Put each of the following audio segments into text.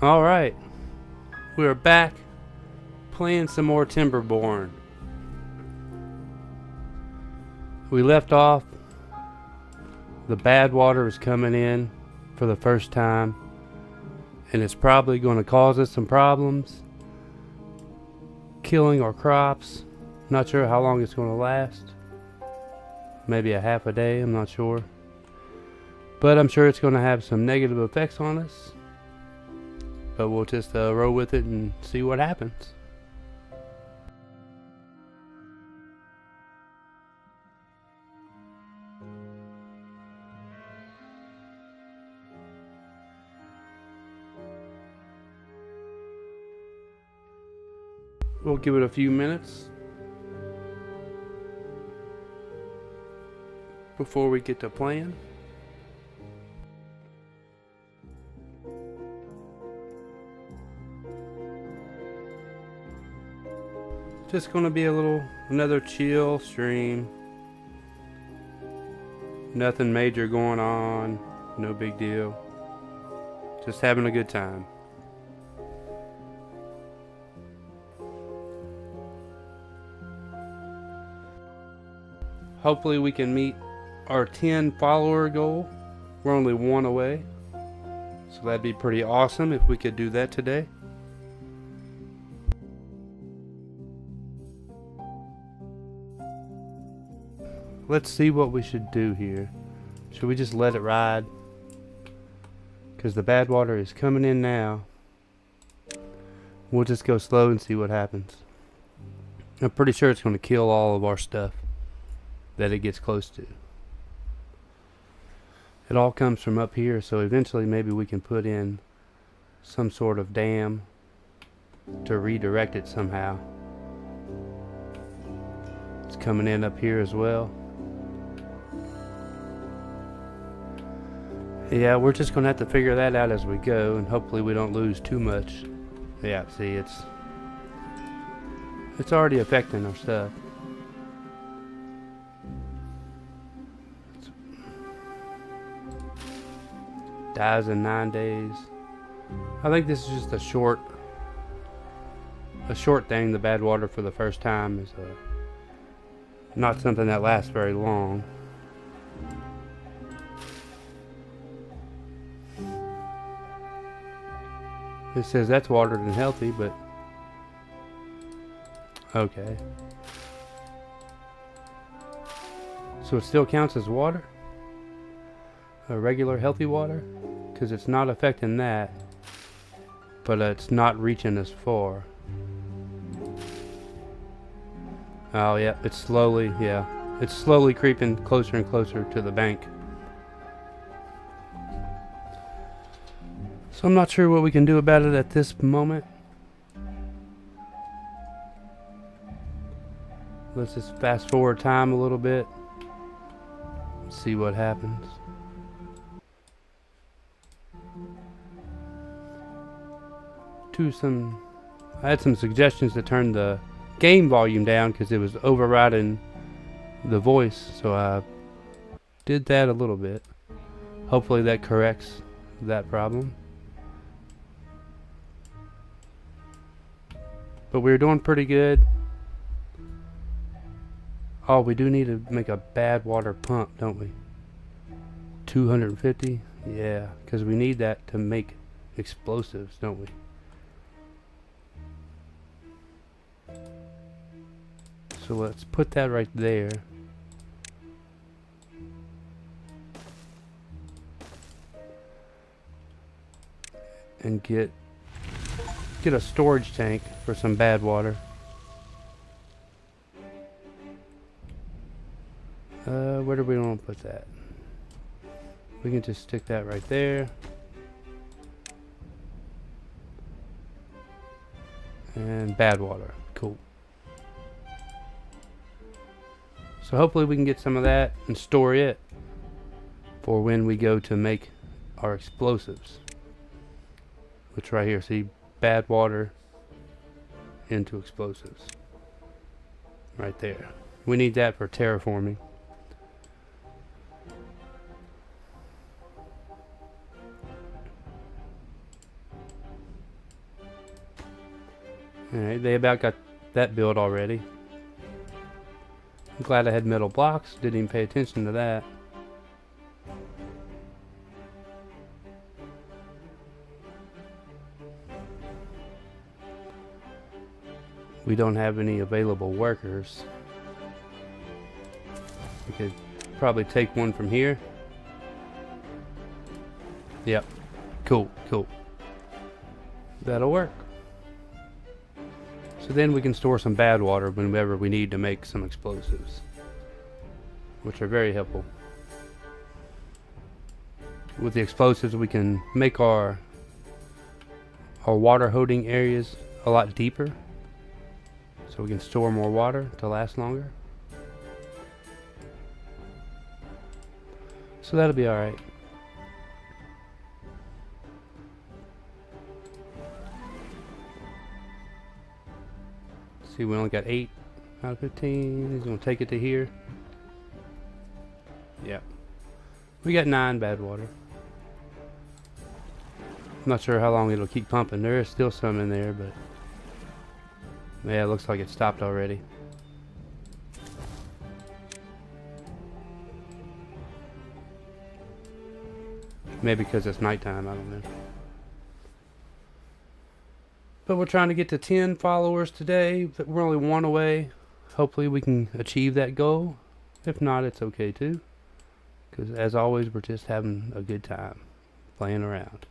Alright, we're back playing some more Timberborn. We left off, the bad water is coming in for the first time, and it's probably going to cause us some problems, killing our crops. Not sure how long it's going to last. Maybe a half a day, I'm not sure. But I'm sure it's going to have some negative effects on us. But we'll just roll with it and see what happens. We'll give it a few minutes before we get to playing. Just gonna be another chill stream. Nothing major going on, no big deal. Just having a good time. Hopefully we can meet our 10 follower goal. We're only one away. So that'd be pretty awesome if we could do that today. Let's see what we should do here. Should we just let it ride? Because the bad water is coming in now. We'll just go slow and see what happens. I'm pretty sure it's going to kill all of our stuff that it gets close to. It all comes from up here, so eventually maybe we can put in some sort of dam to redirect it somehow. It's coming in up here as well. Yeah, we're just gonna have to figure that out as we go, and hopefully we don't lose too much. Yeah, see, it's already affecting our stuff. Dies in 9 days. I think this is just a short thing. The bad water for the first time is not something that lasts very long. It says that's watered and healthy, but okay. So it still counts as water? A regular healthy water? Because it's not affecting that, but it's not reaching as far. Oh yeah, it's slowly creeping closer and closer to the bank. So I'm not sure what we can do about it at this moment. Let's just fast forward time a little bit. See what happens. I had some suggestions to turn the game volume down because it was overriding the voice, so I did that a little bit. Hopefully that corrects that problem. But we're doing pretty good. Oh, we do need to make a bad water pump, don't we? 250? Yeah, because we need that to make explosives, don't we? So let's put that right there. And get a storage tank for some bad water. Where do we want to put that? We can just stick that right there. And bad water. Cool. So hopefully we can get some of that and store it for when we go to make our explosives. Which right here, see, bad water into explosives. Right there. We need that for terraforming. Alright, they about got that built already. I'm glad I had metal blocks. Didn't even pay attention to that. We don't have any available workers. We could probably take one from here. Yep. Cool, cool. That'll work. So then we can store some bad water whenever we need to make some explosives, which are very helpful. With the explosives, we can make our water holding areas a lot deeper, so we can store more water to last longer. So that'll be alright. See, we only got 8 out of 15. He's going to take it to here. Yep. We got 9 bad water. I'm not sure how long it'll keep pumping. There is still some in there, but yeah, it looks like it stopped already. Maybe because it's nighttime, I don't know. But we're trying to get to 10 followers today. We're only 1 away. Hopefully we can achieve that goal. If not, it's okay too. Because as always, we're just having a good time playing around.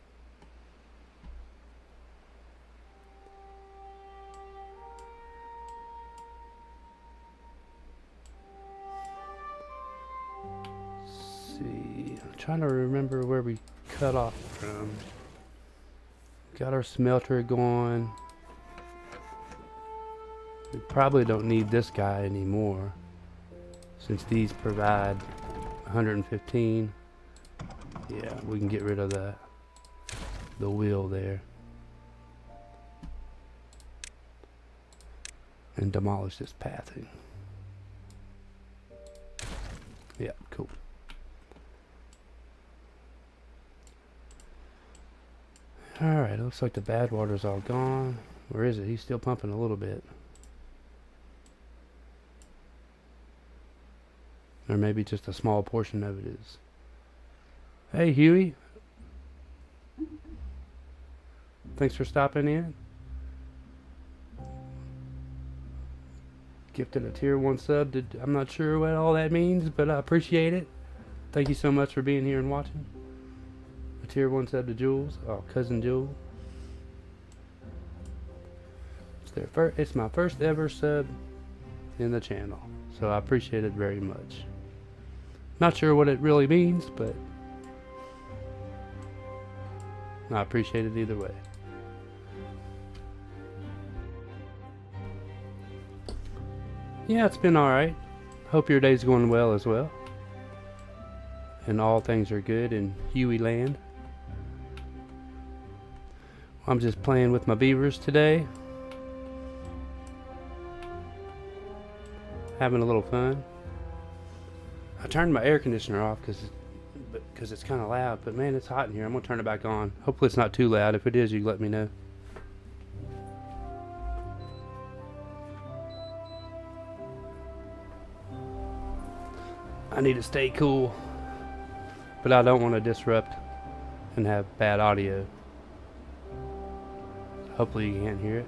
Let's see. I'm trying to remember where we cut off from. Got our smelter going. We probably don't need this guy anymore, since these provide 115. Yeah, we can get rid of the wheel there and demolish this pathing. Yeah, cool. Alright, looks like the bad water's all gone. Where is it? He's still pumping a little bit. Or maybe just a small portion of it is. Hey, Huey. Thanks for stopping in. Gifted a tier 1 sub. I'm not sure what all that means, but I appreciate it. Thank you so much for being here and watching. A tier 1 sub to Jules. Oh, cousin Jewel. It's my first ever sub in the channel, so I appreciate it very much. Not sure what it really means, but I appreciate it either way. Yeah, it's been alright. Hope your day's going well as well. And all things are good in Huey land. I'm just playing with my beavers today. Having a little fun. I turned my air conditioner off because it's kind of loud, but man, it's hot in here. I'm gonna turn it back on. Hopefully it's not too loud. If it is, you let me know. I need to stay cool, but I don't want to disrupt and have bad audio. Hopefully you can't hear it.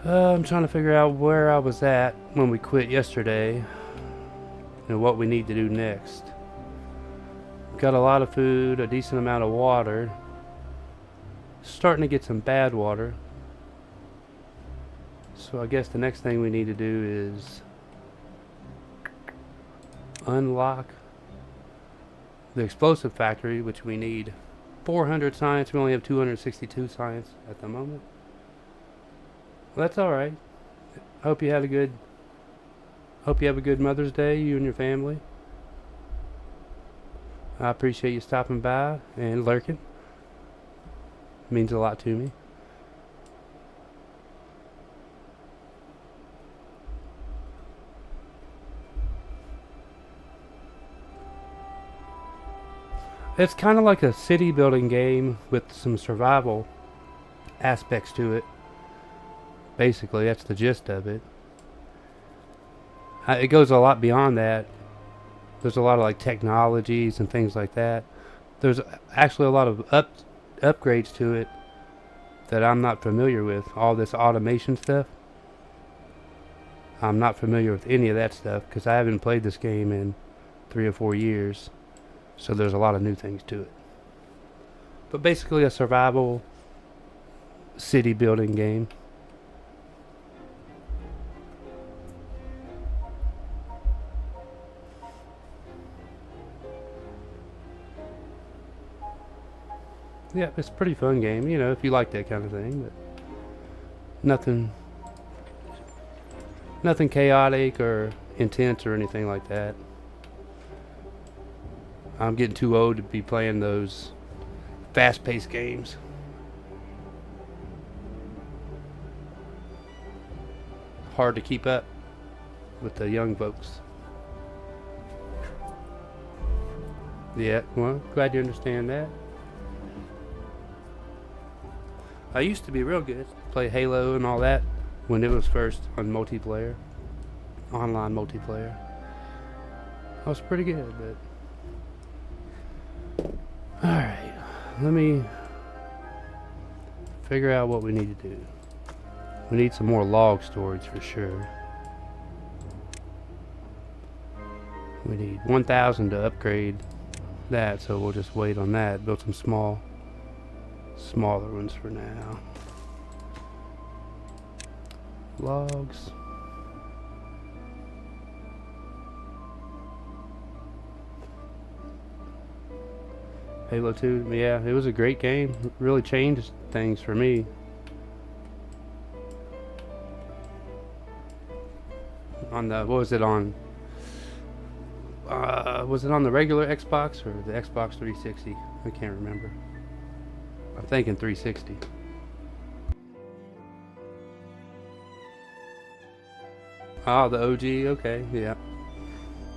I'm trying to figure out where I was at when we quit yesterday and what we need to do next. Got a lot of food, a decent amount of water. Starting to get some bad water. So I guess the next thing we need to do is unlock the explosive factory, which we need 400 science. We only have 262 science at the moment. Well, that's alright. Hope you have a good Mother's Day, you and your family. I appreciate you stopping by and lurking. It means a lot to me. It's kind of like a city building game with some survival aspects to it. Basically, that's the gist of it. It goes a lot beyond that. There's a lot of like technologies and things like that. There's actually a lot of upgrades to it that I'm not familiar with. All this automation stuff. I'm not familiar with any of that stuff because I haven't played this game in 3 or 4 years. So there's a lot of new things to it. But basically a survival city building game. Yeah, it's a pretty fun game, you know, if you like that kind of thing, but nothing chaotic or intense or anything like that. I'm getting too old to be playing those fast-paced games. Hard to keep up with the young folks. Yeah, well, glad you understand that. I used to be real good, play Halo and all that when it was first on multiplayer, online multiplayer. I was pretty good, but alright, let me figure out what we need to do. We need some more log storage for sure. We need 1,000 to upgrade that, so we'll just wait on that. Build some smaller ones for now. Logs. Halo 2, yeah, it was a great game. It really changed things for me. On the, what was it on? Was it on the regular Xbox or the Xbox 360? I can't remember. I'm thinking 360. Oh, the OG, okay, yeah.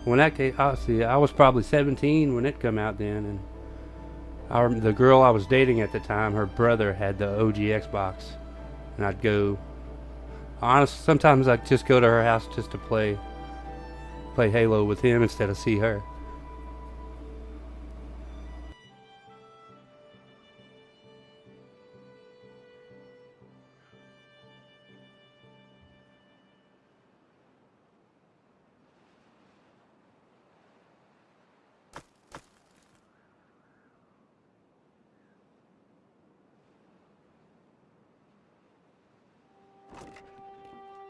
When that came, I was probably 17 when it come out then, and the girl I was dating at the time, her brother had the OG Xbox, and I'd go. Honestly, sometimes I'd just go to her house just to play Halo with him instead of see her.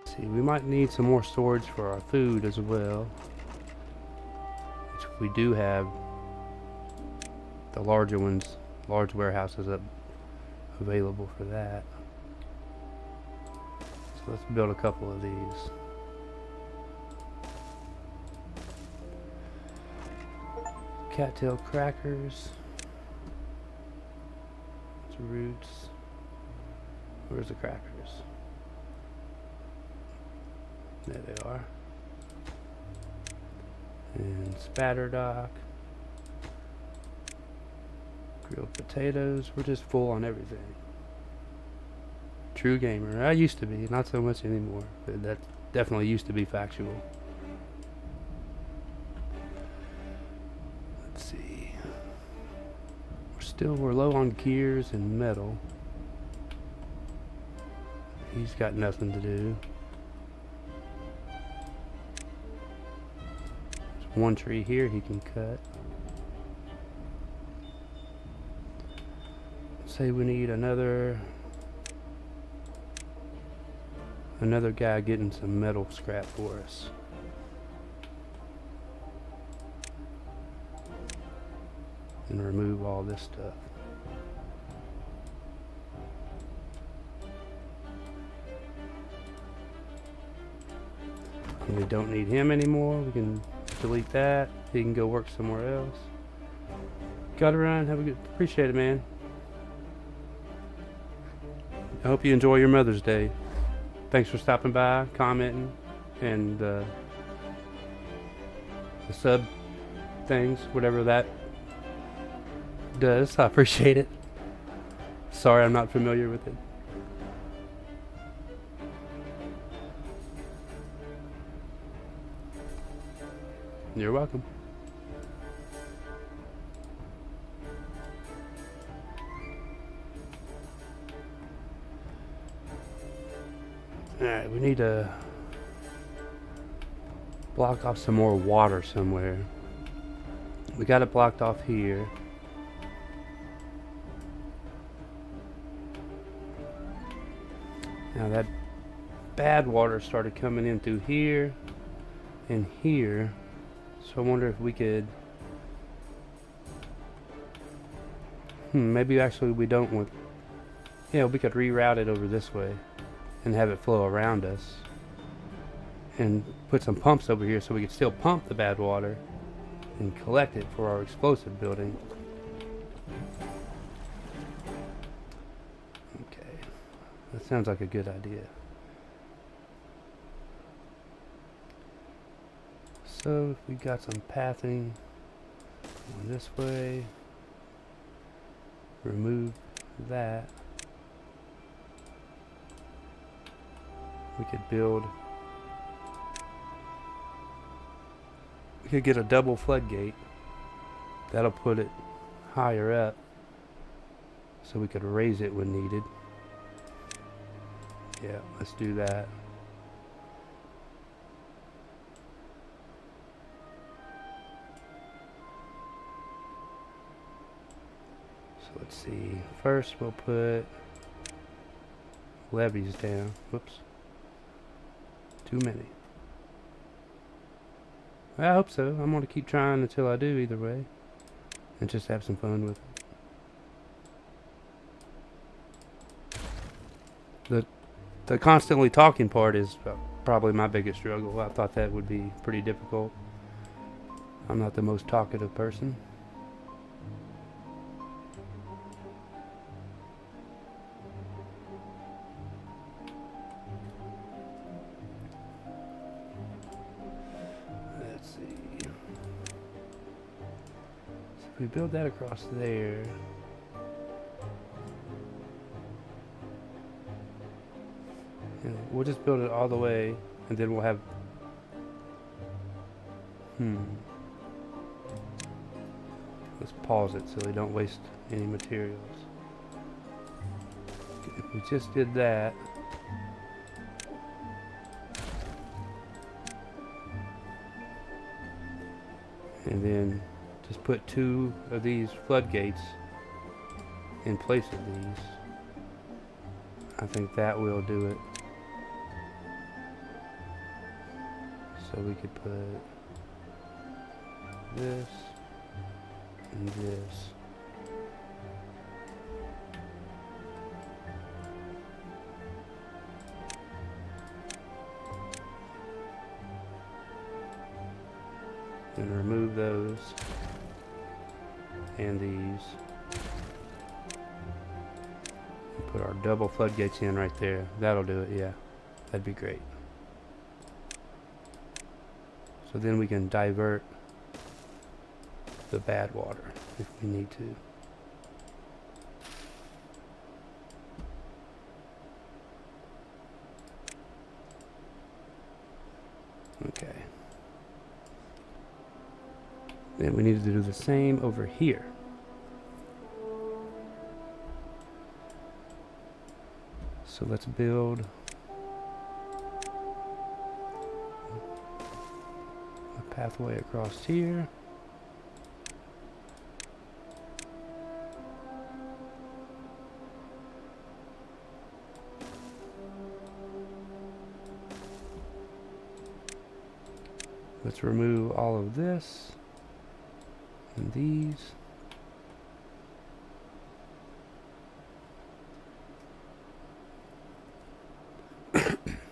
See, we might need some more storage for our food as well, which we do have the larger ones, large warehouses up available for that. So let's build a couple of these. Cattail crackers. It's roots. Where's the crackers? There they are. And spatterdock. Grilled potatoes. We're just full on everything. True gamer. I used to be, not so much anymore. But that definitely used to be factual. Let's see. We're low on gears and metal. He's got nothing to do. One tree here he can cut. Say we need another guy getting some metal scrap for us. And remove all this stuff. And we don't need him anymore. We can delete that. He can go work somewhere else. Gotta run. Have a good. Appreciate it, man. I hope you enjoy your Mother's Day. Thanks for stopping by, commenting, and the sub things, whatever that does. I appreciate it. Sorry, I'm not familiar with it. You're welcome. Alright, we need to block off some more water somewhere. We got it blocked off here. Now that bad water started coming in through here and here. So I wonder if we could... maybe actually we don't want... Yeah, we could reroute it over this way and have it flow around us. And put some pumps over here so we could still pump the bad water and collect it for our explosive building. Okay, that sounds like a good idea. So if we got some pathing going this way, remove that, we could build... We could get a double floodgate. That'll put it higher up so we could raise it when needed. Yeah, let's do that. So let's see. First we'll put levees down. Whoops. Too many. I hope so. I'm going to keep trying until I do either way. And just have some fun with it. The constantly talking part is probably my biggest struggle. I thought that would be pretty difficult. I'm not the most talkative person. We build that across there. And we'll just build it all the way, and then we'll have... Let's pause it so we don't waste any materials. If we just did that... And then just put 2 of these floodgates in place of these. I think that will do it. So we could put this and this. And remove those. And these. And put our double floodgates in right there. That'll do it, yeah. That'd be great. So then we can divert the bad water if we need to. Okay. Then we need to do the same over here. So let's build a pathway across here. Let's remove all of this. And these.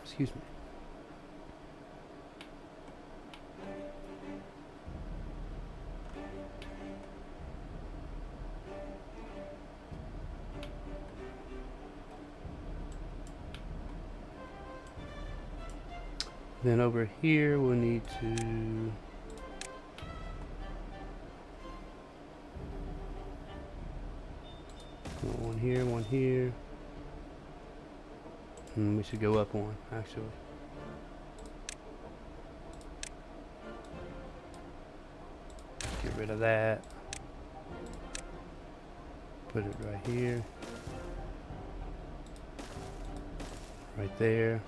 Excuse me. Then over here we'll need to One here, one here. We should go up one, actually. Get rid of that. Put it right here. Right there.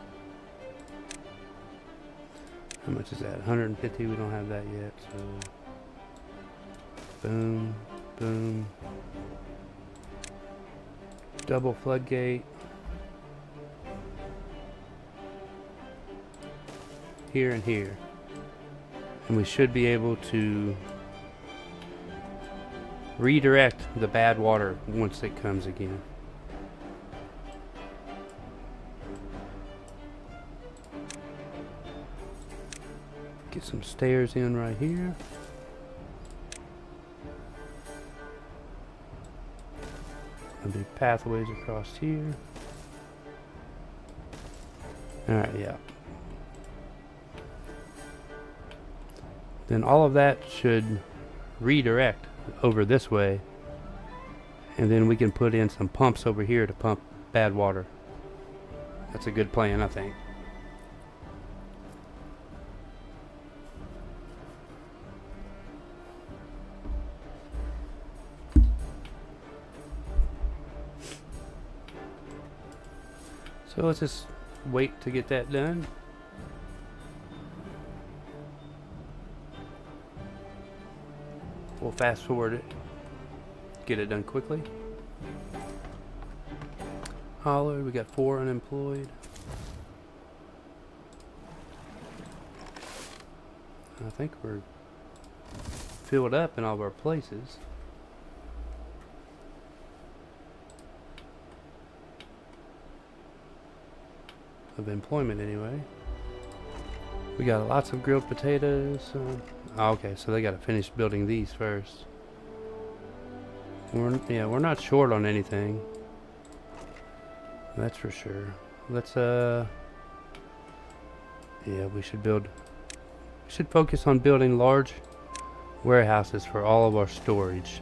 How much is that? 150? We don't have that yet, so boom, boom. Double floodgate. Here and here. And we should be able to redirect the bad water once it comes again. Get some stairs in right here. There'll be pathways across here. Alright, yeah. Then all of that should redirect over this way. And then we can put in some pumps over here to pump bad water. That's a good plan, I think. So let's just wait to get that done. We'll fast forward it, get it done quickly. Holler, we got 4 unemployed. I think we're filled up in all of our places. Of employment anyway. We got lots of grilled potatoes. Okay, so they got to finish building these first. We're not short on anything. That's for sure. Let's yeah, we should focus on building large warehouses for all of our storage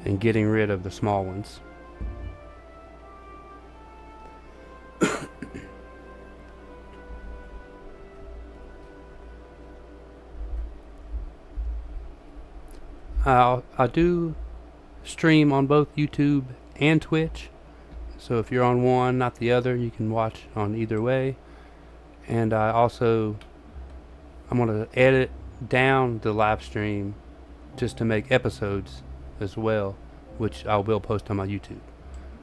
and getting rid of the small ones. I do stream on both YouTube and Twitch, so if you're on one, not the other, you can watch on either way. And I'm going to edit down the live stream just to make episodes as well, which I will post on my YouTube.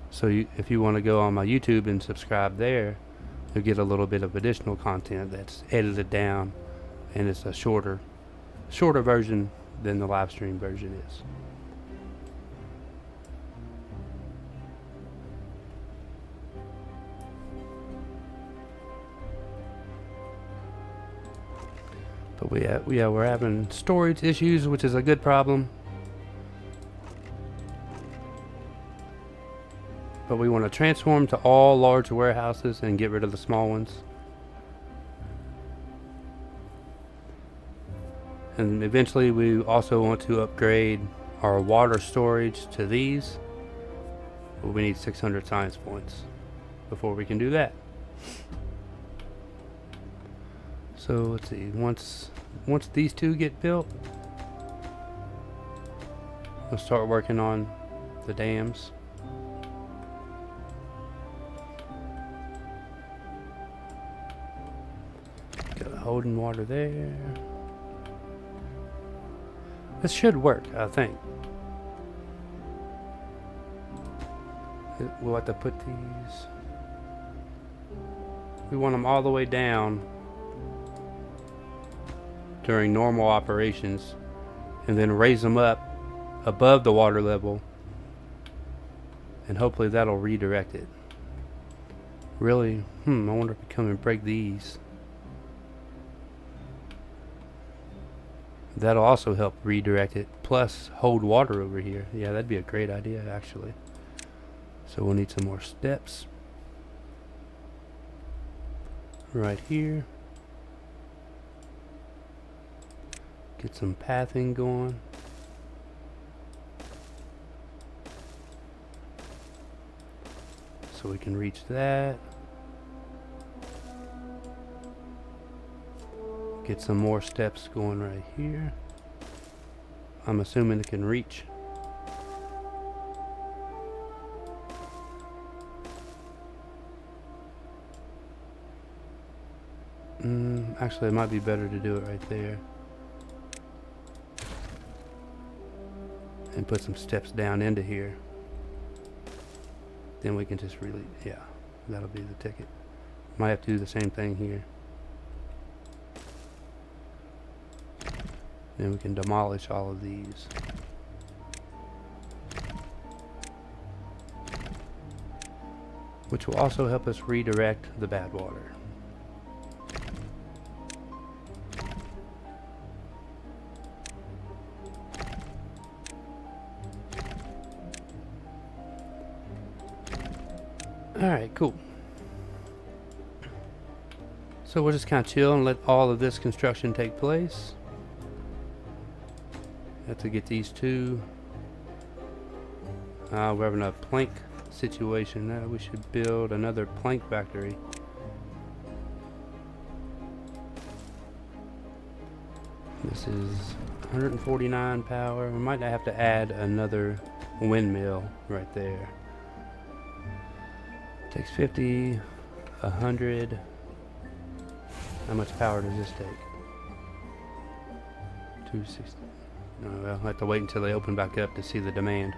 So if you want to go on my YouTube and subscribe there, you'll get a little bit of additional content that's edited down, and it's a shorter version than the live stream version is. But we're having storage issues, which is a good problem. But we want to transform to all large warehouses and get rid of the small ones. And eventually we also want to upgrade our water storage to these. But we need 600 science points before we can do that. So let's see, once these two get built, we'll start working on the dams. Got a holding water there. This should work, I think. We'll have to put these. We want them all the way down during normal operations, and then raise them up above the water level, and hopefully that'll redirect it. Really, I wonder if we come and break these. That'll also help redirect it, plus hold water over here. Yeah, that'd be a great idea, actually. So we'll need some more steps. Right here. Get some pathing going. so we can reach that. Get some more steps going right here. I'm assuming it can reach. Actually, it might be better to do it right there. And put some steps down into here. Then we can just really, yeah, that'll be the ticket. Might have to do the same thing here. Then we can demolish all of these. Which will also help us redirect the bad water. Alright, cool. So we'll just kind of chill and let all of this construction take place. Have to get these two. We're having a plank situation. We should build another plank factory. This is 149 power. We might have to add another windmill right there. Takes 50, 100. How much power does this take? 260. No, well, I'll have to wait until they open back up to see the demand.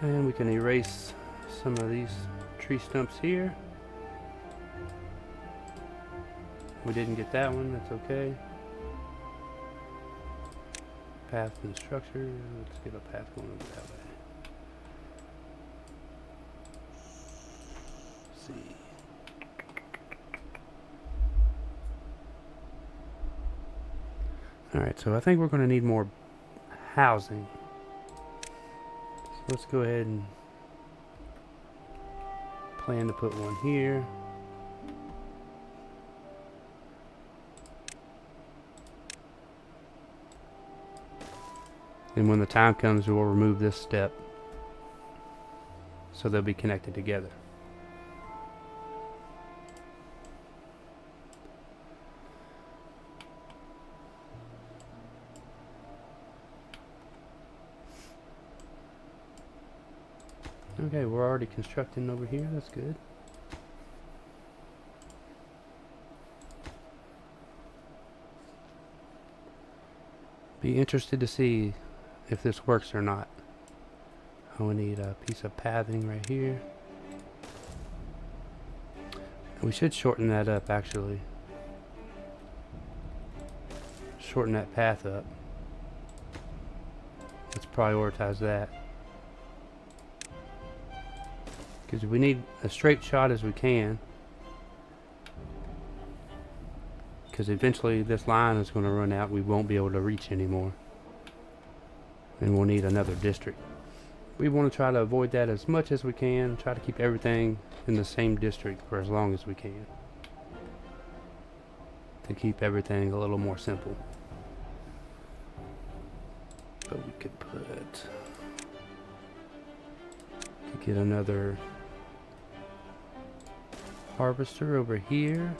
And we can erase some of these tree stumps here. We didn't get that one, that's okay. Path and structure, let's get a path going over that way. Let's see. Alright, so I think we're going to need more housing. Let's go ahead and plan to put one here. And when the time comes, we'll remove this step so they'll be connected together. Okay, we're already constructing over here. That's good. Be interested to see if this works or not. Oh, we need a piece of pathing right here. We should shorten that up, actually. Shorten that path up. Let's prioritize that. Because we need a straight shot as we can. Because eventually this line is going to run out. We won't be able to reach anymore. And we'll need another district. We want to try to avoid that as much as we can. Try to keep everything in the same district for as long as we can. To keep everything a little more simple. But we could put... get another harvester over here.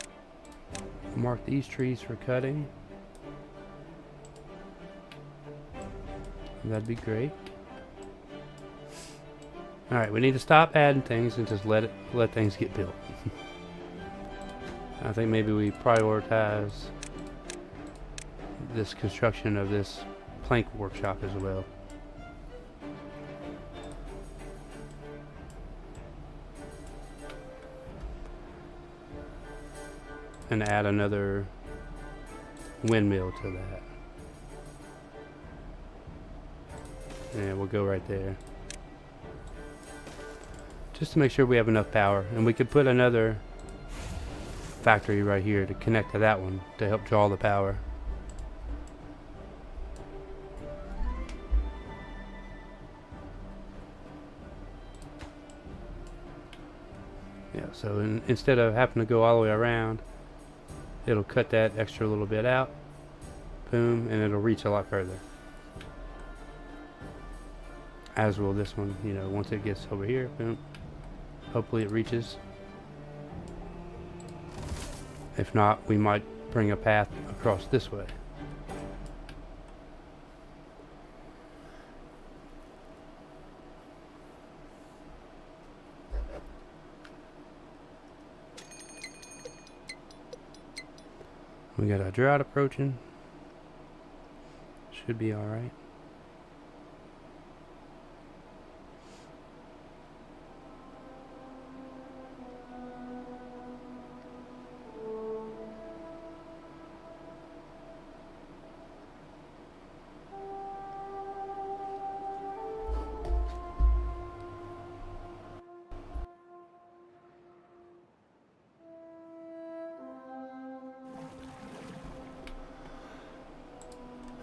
Mark these trees for cutting. That'd be great. Alright, we need to stop adding things and just let things get built. I think maybe we prioritize this construction of this plank workshop as well. And add another windmill to that. And we'll go right there. Just to make sure we have enough power. And we could put another factory right here to connect to that one to help draw the power. So instead of having to go all the way around, it'll cut that extra little bit out. Boom, and it'll reach a lot further. As will this one, you know, once it gets over here, boom. Hopefully it reaches. If not, we might bring a path across this way. We got a drought approaching. Should be alright.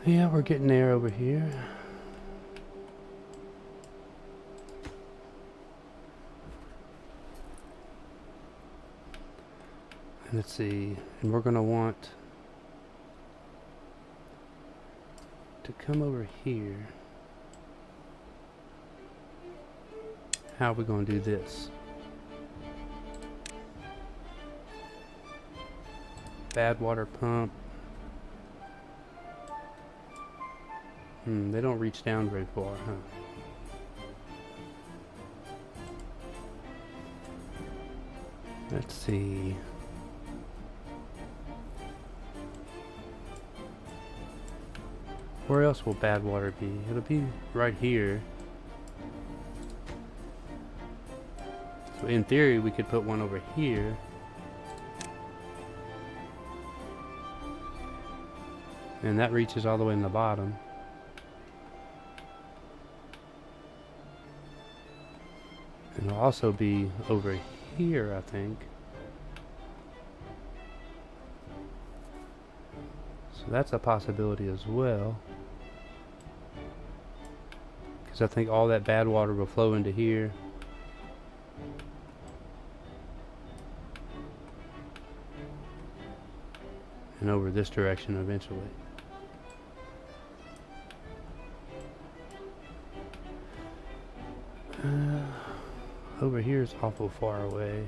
Yeah, we're getting there over here. And let's see, and we're gonna want to come over here. How are we gonna do this? Bad water pump. They don't reach down very far, huh? Let's see. Where else will bad water be? It'll be right here. So in theory, we could put one over here. And that reaches all the way in the bottom. And it'll also be over here, I think. So that's a possibility as well. Because I think all that bad water will flow into here. And over this direction eventually. Over here is awful far away.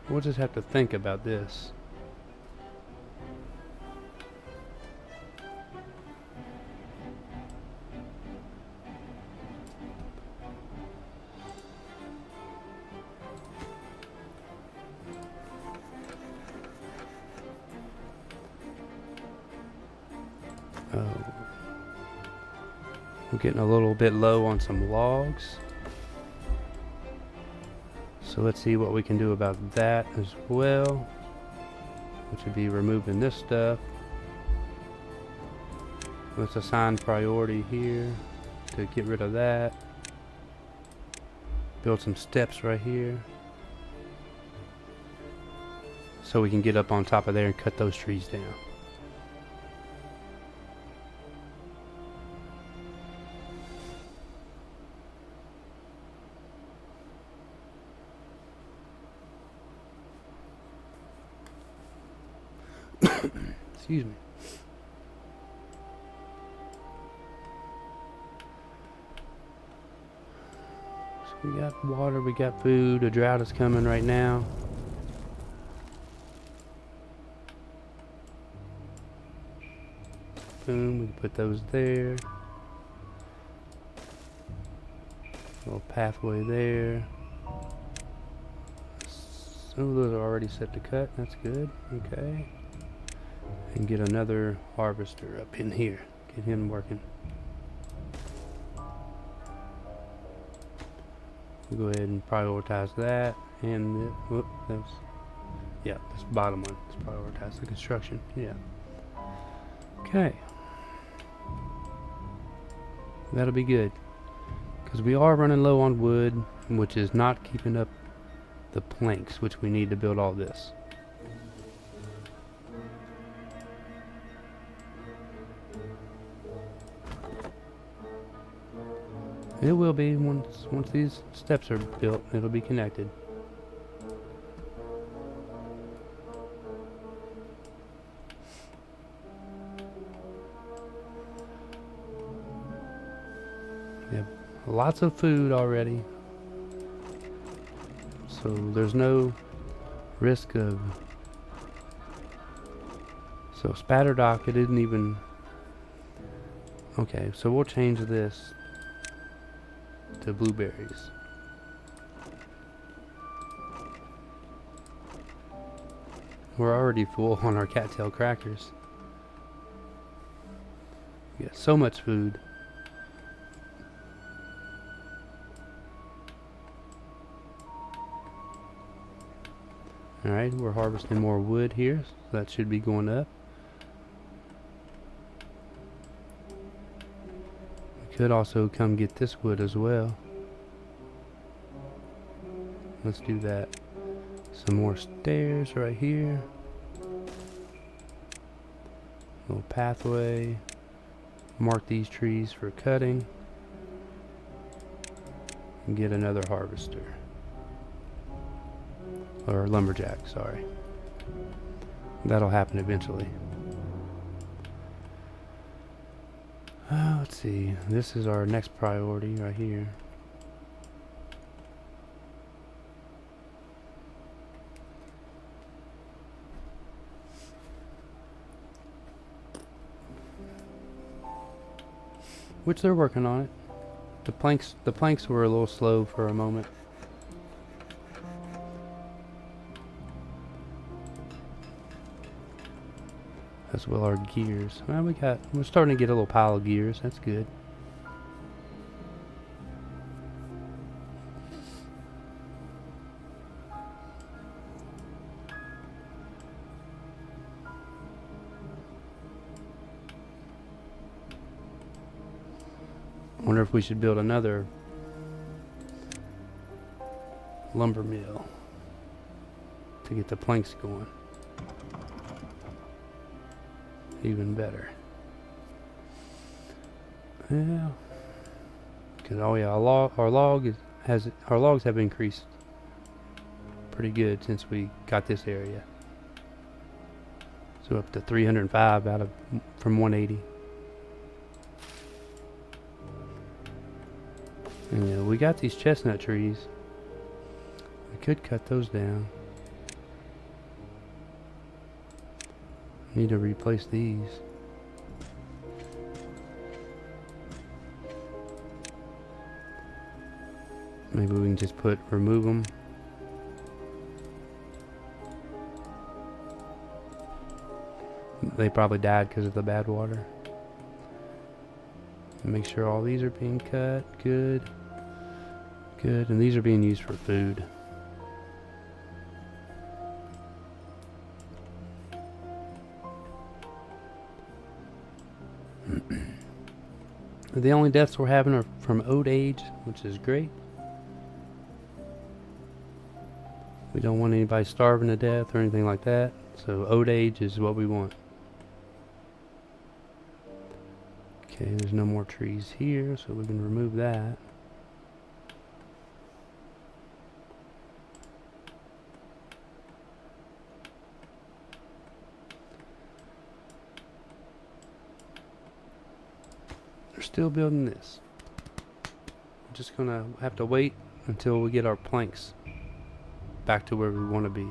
We'll just have to think about this. We're getting a little bit low on some logs. So let's see what we can do about that as well. Which would be removing this stuff. Let's assign priority here to get rid of that. Build some steps right here. So we can get up on top of there and cut those trees down. Excuse me. So we got water, we got food, a drought is coming right now. Boom, we can put those there. Little pathway there. Some of those are already set to cut, that's good, okay. And get another harvester up in here. Get him working. We'll go ahead and prioritize that. And the, whoop, that's, yeah, this bottom one. Let's prioritize the construction. Yeah. Okay. That'll be good. Because we are running low on wood, which is not keeping up the planks, which we need to build all this. It will be once these steps are built. It'll be connected. Yep, lots of food already. So there's no risk of. So Spatterdock, it didn't even. Okay, so we'll change this to blueberries. We're already full on our cattail crackers. We got so much food. Alright, we're harvesting more wood here, so that should be going up. We could also come get this wood as well. Let's do that. Some more stairs right here. Little pathway. Mark these trees for cutting. And get another harvester. Or lumberjack, sorry. That'll happen eventually. Let's see. This is our next priority right here. Which they're working on it. The planks were a little slow for a moment. As well our gears. Well, we're starting to get a little pile of gears. That's good. Wonder if we should build another lumber mill to get the planks going. Even better. Yeah. Because oh yeah, our logs have increased pretty good since we got this area. So up to 305 from 180. And yeah, we got these chestnut trees. We could cut those down. Need to replace these. Maybe we can just remove them. They probably died because of the bad water. Make sure all these are being cut. Good. Good. And these are being used for food. The only deaths we're having are from old age, which is great. We don't want anybody starving to death or anything like that. So old age is what we want. Okay, there's no more trees here, so we can remove that. They're still building this. I'm just gonna have to wait until we get our planks back to where we want to be.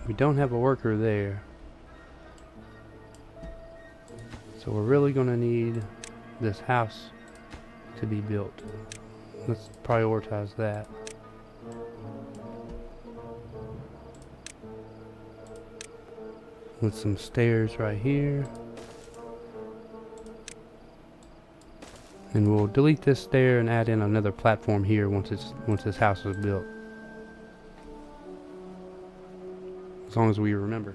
We don't have a worker there. So we're really going to need this house to be built. Let's prioritize that. With some stairs right here. And we'll delete this stair and add in another platform here once this house is built. As long as we remember.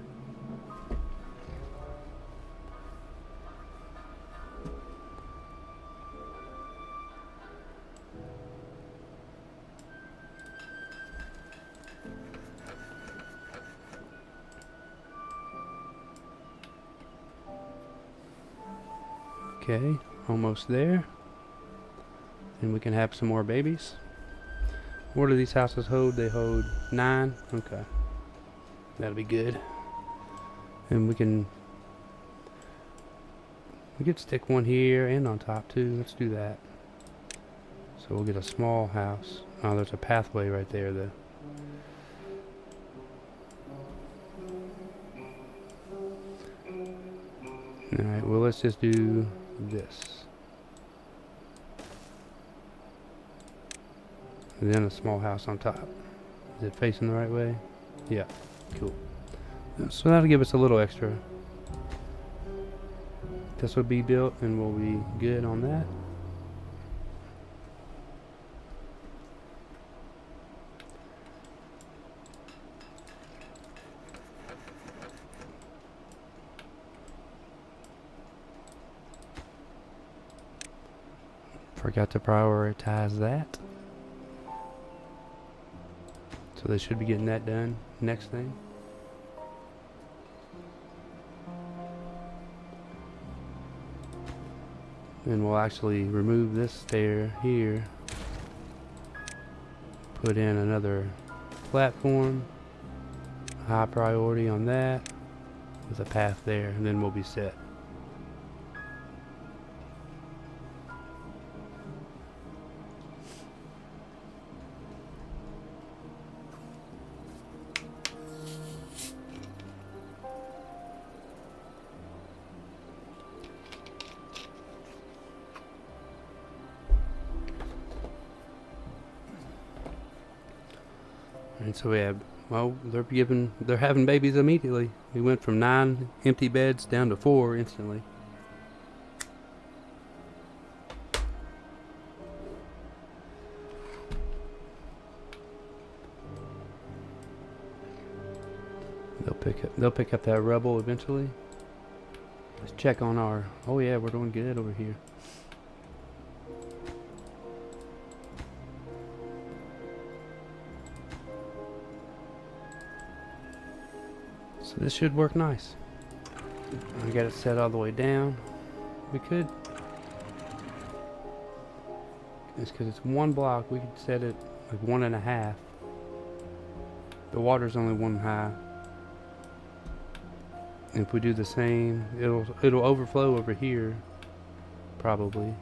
Okay, almost there. And we can have some more babies. What do these houses hold? They hold 9. Okay. That'll be good. And we could stick one here and on top too. Let's do that. So we'll get a small house. Oh, there's a pathway right there though. Alright, well let's just do this. And then a small house on top. Is it facing the right way? Yeah, cool. So that'll give us a little extra. This will be built and we'll be good on that. Forgot to prioritize that. So they should be getting that done. Next thing. And we'll actually remove this stair here. Put in another platform. High priority on that. With a path there. And then we'll be set. And so we have, well, they're having babies immediately. We went from 9 empty beds down to 4 instantly. They'll pick up that rubble eventually. Let's check on our, oh yeah, we're doing good over here. So this should work nice. I got it set all the way down. We could, it's because it's 1 block, we could set it like 1.5. The water's only 1 high. If we do the same, it'll overflow over here, probably.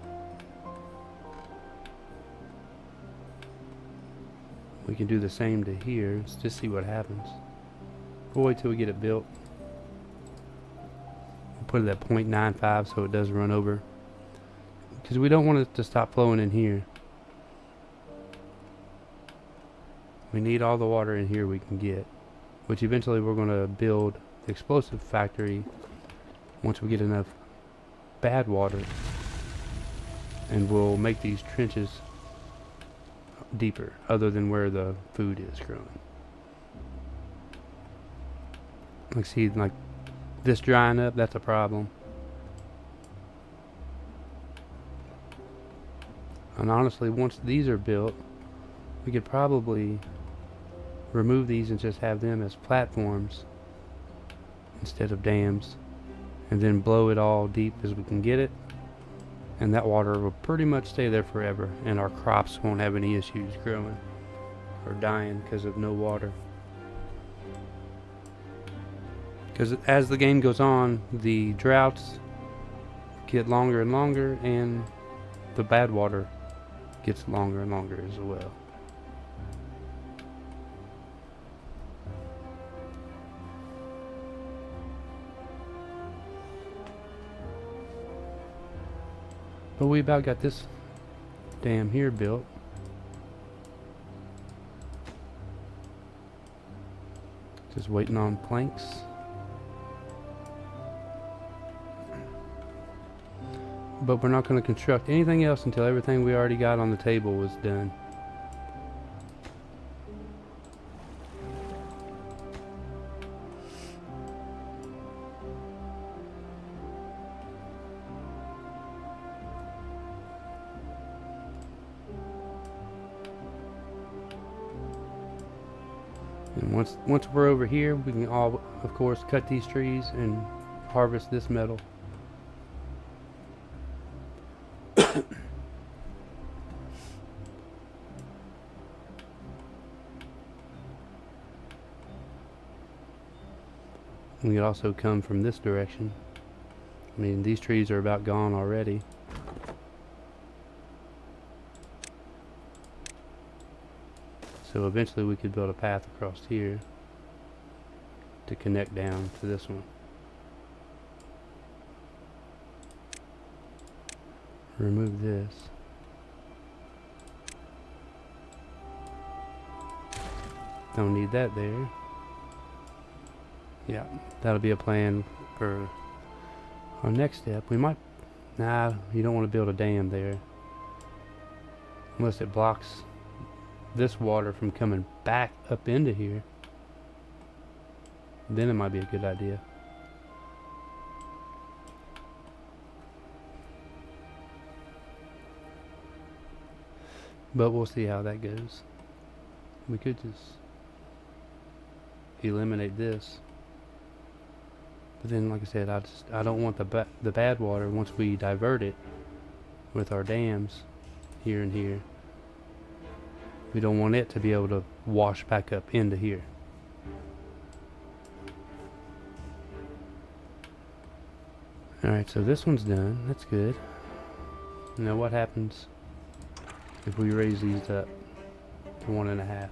We can do the same to here. Let's just see what happens. We'll wait till we get it built. We'll put it at 0.95 so it does run over. Because we don't want it to stop flowing in here. We need all the water in here we can get. Which eventually we're going to build the explosive factory once we get enough bad water. And we'll make these trenches deeper, other than where the food is growing. Like, see, like this drying up, that's a problem. And honestly, once these are built, we could probably remove these and just have them as platforms instead of dams, and then blow it all deep as we can get it, and that water will pretty much stay there forever, and our crops won't have any issues growing or dying because of no water. Because as the game goes on, the droughts get longer and longer, and the bad water gets longer and longer as well. But we about got this dam here built. Just waiting on planks. but we're not going to construct anything else until everything we already got on the table was done. And once we're over here, we can all, of course, cut these trees and harvest this metal. We could also come from this direction. I mean, these trees are about gone already. So eventually we could build a path across here to connect down to this one. Remove this. Don't need that there. Yeah, that'll be a plan for our next step. We might... Nah, you don't want to build a dam there. Unless it blocks this water from coming back up into here. Then it might be a good idea. But we'll see how that goes. We could just eliminate this. But then, like I said, I don't want the bad water once we divert it with our dams here and here. We don't want it to be able to wash back up into here. Alright, so this one's done. That's good. Now what happens if we raise these up to 1.5?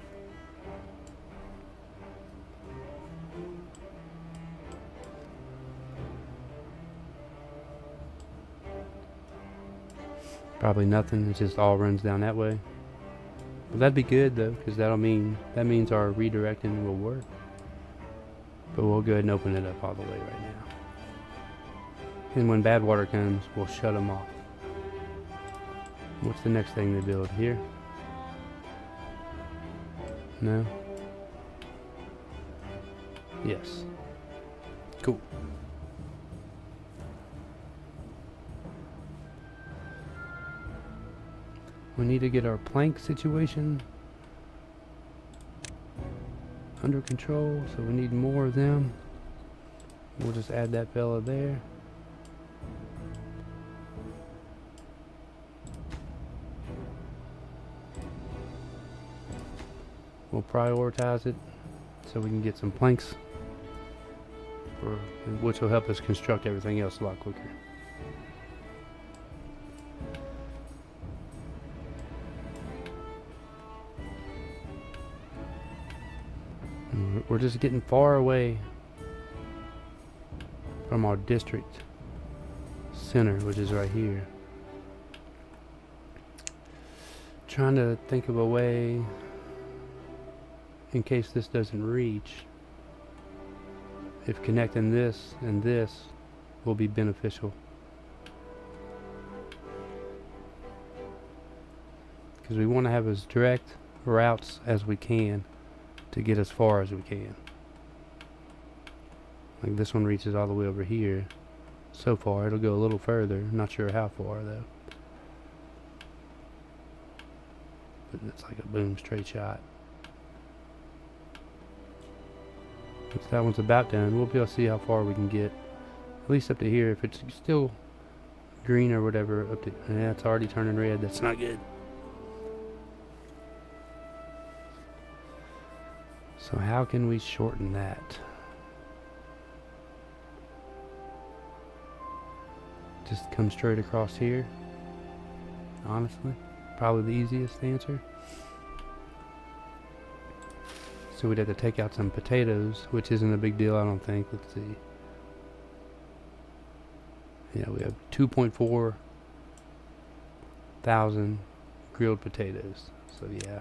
Probably nothing. It just all runs down that way. But that'd be good though, because that means our redirecting will work. But we'll go ahead and open it up all the way right now. And when bad water comes, we'll shut them off. What's the next thing to build here? No? Yes. Cool. We need to get our plank situation under control, so we need more of them. We'll just add that fella there. We'll prioritize it so we can get some planks, which will help us construct everything else a lot quicker. We're just getting far away from our district center, which is right here. Trying to think of a way in case this doesn't reach, if connecting this and this will be beneficial. Because we want to have as direct routes as we can to get as far as we can. Like this one reaches all the way over here. So far, it'll go a little further. Not sure how far though. But it's like a boom, straight shot. Once that one's about done, we'll be able to see how far we can get. At least up to here. If it's still green or whatever, up to, yeah, it's already turning red. That's not good. So how can we shorten that? Just come straight across here. Honestly, probably the easiest answer. So we'd have to take out some potatoes, which isn't a big deal, I don't think. Let's see. Yeah, we have 2.4 thousand grilled potatoes. So yeah.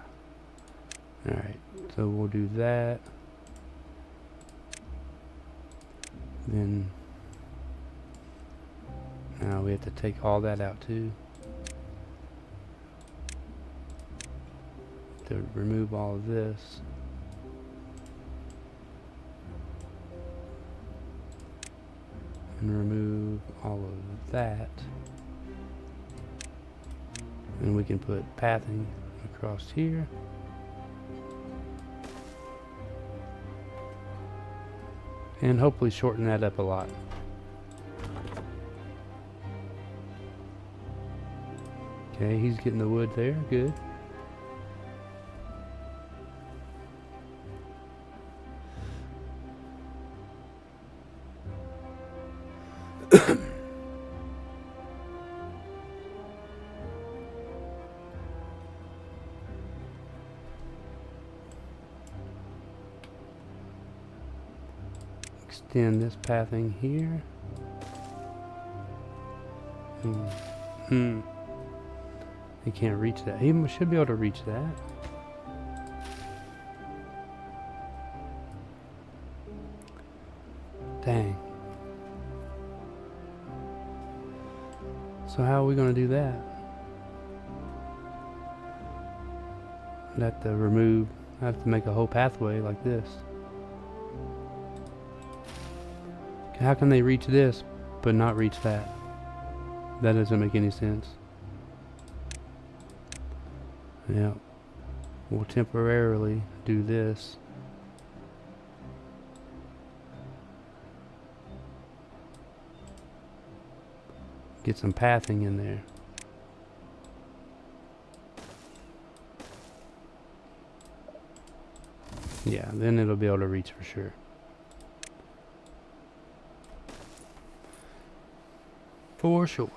Alright, so we'll do that. Then Now we have to take all that out too. To remove all of this. And remove all of that. And we can put pathing across here. And hopefully shorten that up a lot. Okay, he's getting the wood there, good. Extend this pathing here. He can't reach that. He should be able to reach that. Dang. So how are we going to do that? I have to remove, I have to make a whole pathway like this. How can they reach this but not reach that? That doesn't make any sense. Yeah. We'll temporarily do this. Get some pathing in there. Yeah, then it'll be able to reach for sure. For sure.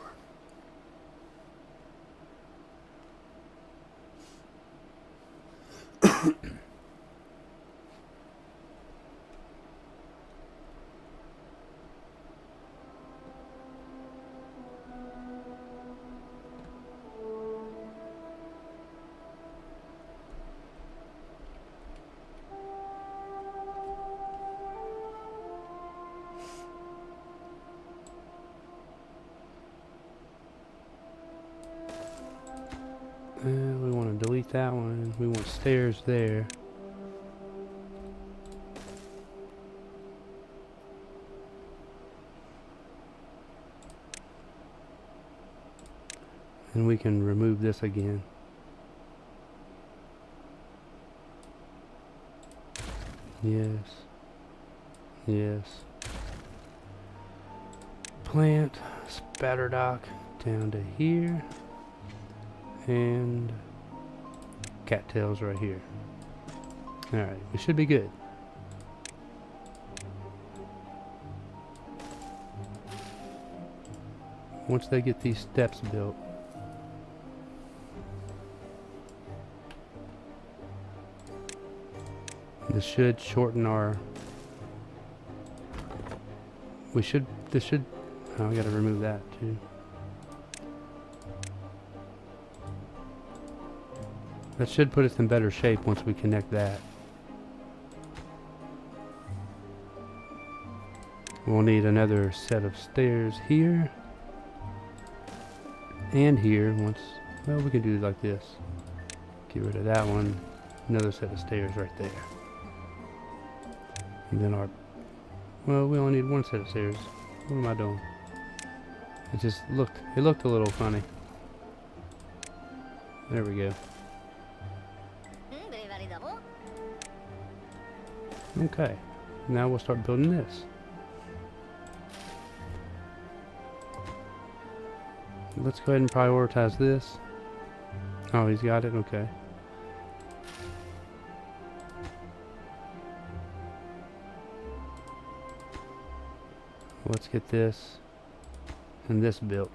We want to delete that one. We want stairs there. And we can remove this again. Yes. Yes. Plant spatter dock down to here. And cattails right here. Alright, we should be good. Once they get these steps built. This should shorten our... this should... oh, I gotta remove that too. That should put us in better shape once we connect that. We'll need another set of stairs here. And here once... well, we can do it like this. Get rid of that one. Another set of stairs right there. And then our... well, we only need one set of stairs. What am I doing? It just looked... it looked a little funny. There we go. Okay, now we'll start building this. Let's go ahead and prioritize this. Oh, he's got it? Okay. Let's get this and this built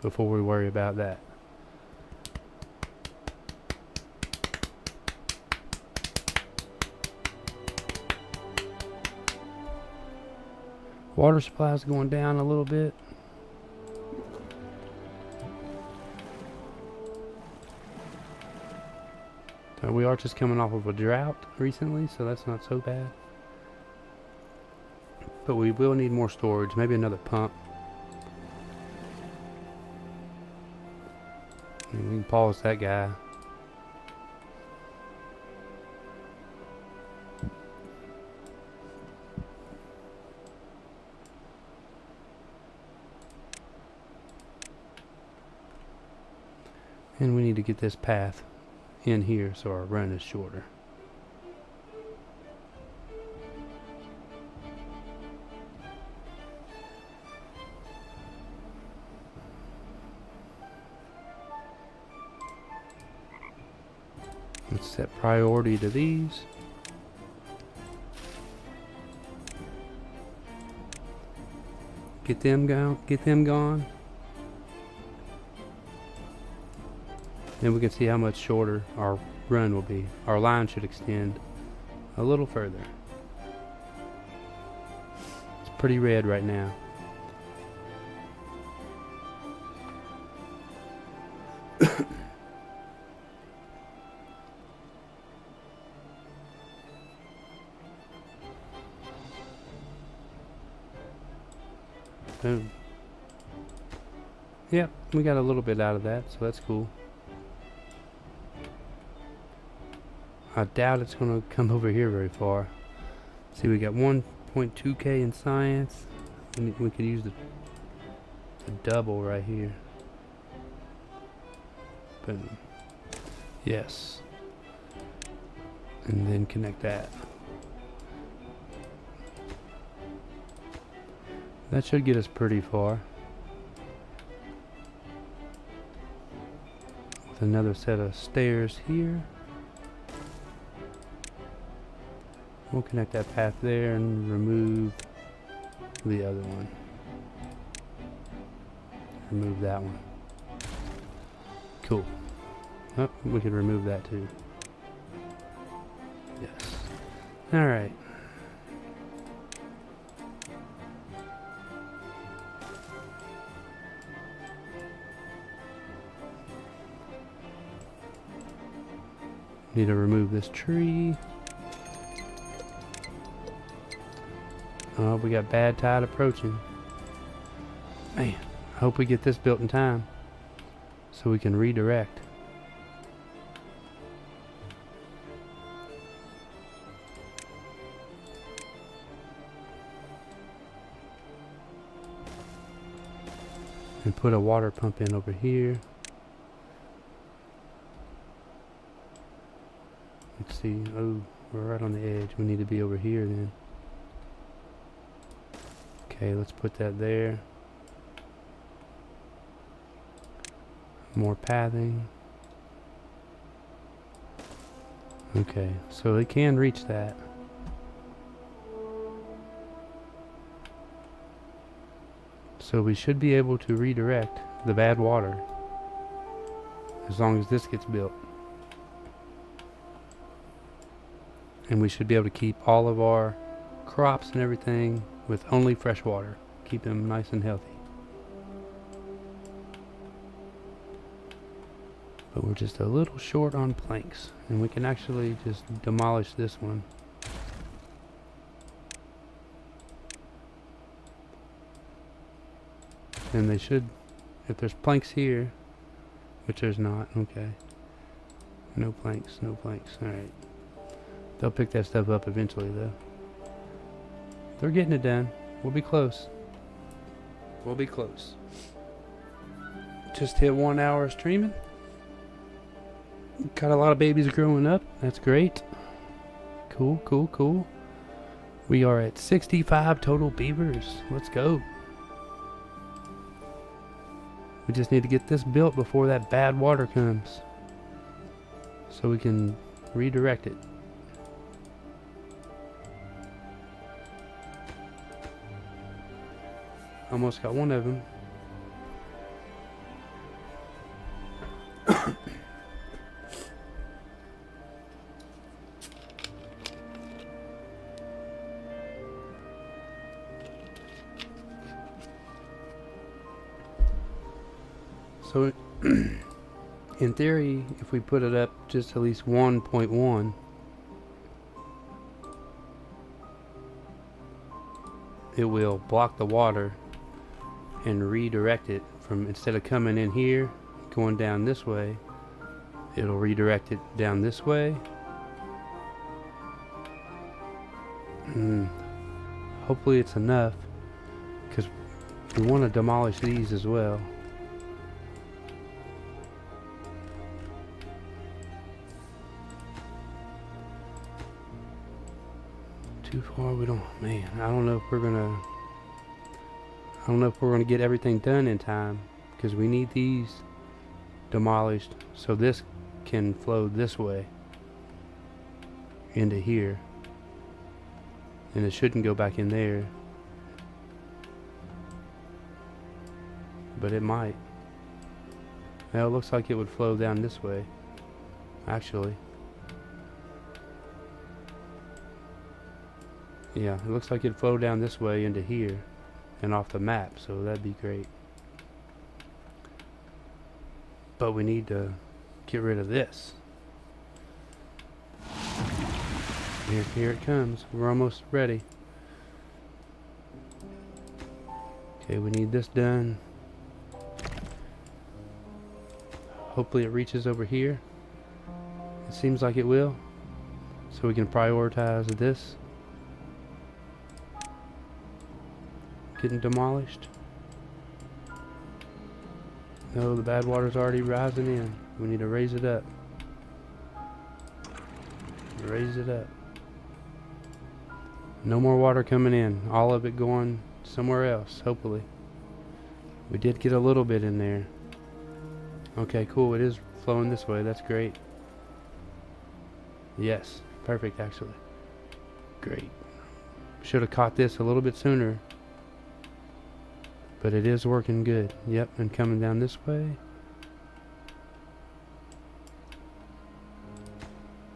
before we worry about that. Water supply is going down a little bit. We are just coming off of a drought recently, so that's not so bad. but we will need more storage. Maybe another pump. And we can pause that guy. And we need to get this path in here so our run is shorter. Let's set priority to these. Get them gone. Then we can see how much shorter our run will be. Our line should extend a little further. It's pretty red right now. Boom. Yep, we got a little bit out of that, so that's cool. I doubt it's going to come over here very far. See, we got 1.2k in science. We could use the double right here. Boom. Yes. And then connect that. That should get us pretty far. With another set of stairs here. We'll connect that path there and remove the other one. Remove that one. Cool. Oh, we could remove that too. Yes. Alright. Need to remove this tree. Oh, we got bad tide approaching. Man, I hope we get this built in time so we can redirect. And put a water pump in over here. Let's see. Oh, we're right on the edge. We need to be over here then. Okay, let's put that there. More pathing. Okay, so they can reach that. So we should be able to redirect the bad water as long as this gets built. And we should be able to keep all of our crops and everything with only fresh water. Keep them nice and healthy. But we're just a little short on planks. And we can actually just demolish this one. And they should, if there's planks here, which there's not, okay. No planks, no planks, alright. They'll pick that stuff up eventually though. They're getting it done. We'll be close. We'll be close. Just hit 1 hour streaming. Got a lot of babies growing up. That's great. Cool, cool, cool. We are at 65 total beavers. Let's go. We just need to get this built before that bad water comes, so we can redirect it. Almost got one of them. So in theory, if we put it up just at least 1.1, it will block the water and redirect it from, instead of coming in here, going down this way, it'll redirect it down this way. Hopefully it's enough, because we want to demolish these as well. Too far, we don't, man, I don't know if we're gonna get everything done in time, because we need these demolished so this can flow this way into here, and it shouldn't go back in there, but it might. Well, it looks like it would flow down this way, actually. Yeah, it looks like it'd flow down this way into here and off the map, so that'd be great. But we need to get rid of this. Here it comes. We're almost ready. Okay, we need this done. Hopefully it reaches over here. It seems like it will. So we can prioritize this getting demolished. No, the bad water's already rising in. We need to raise it up. Raise it up. No more water coming in. All of it going somewhere else, hopefully. We did get a little bit in there. Okay, cool. It is flowing this way. That's great. Yes, perfect actually. Great. Should have caught this a little bit sooner. But it is working good. Yep, and coming down this way.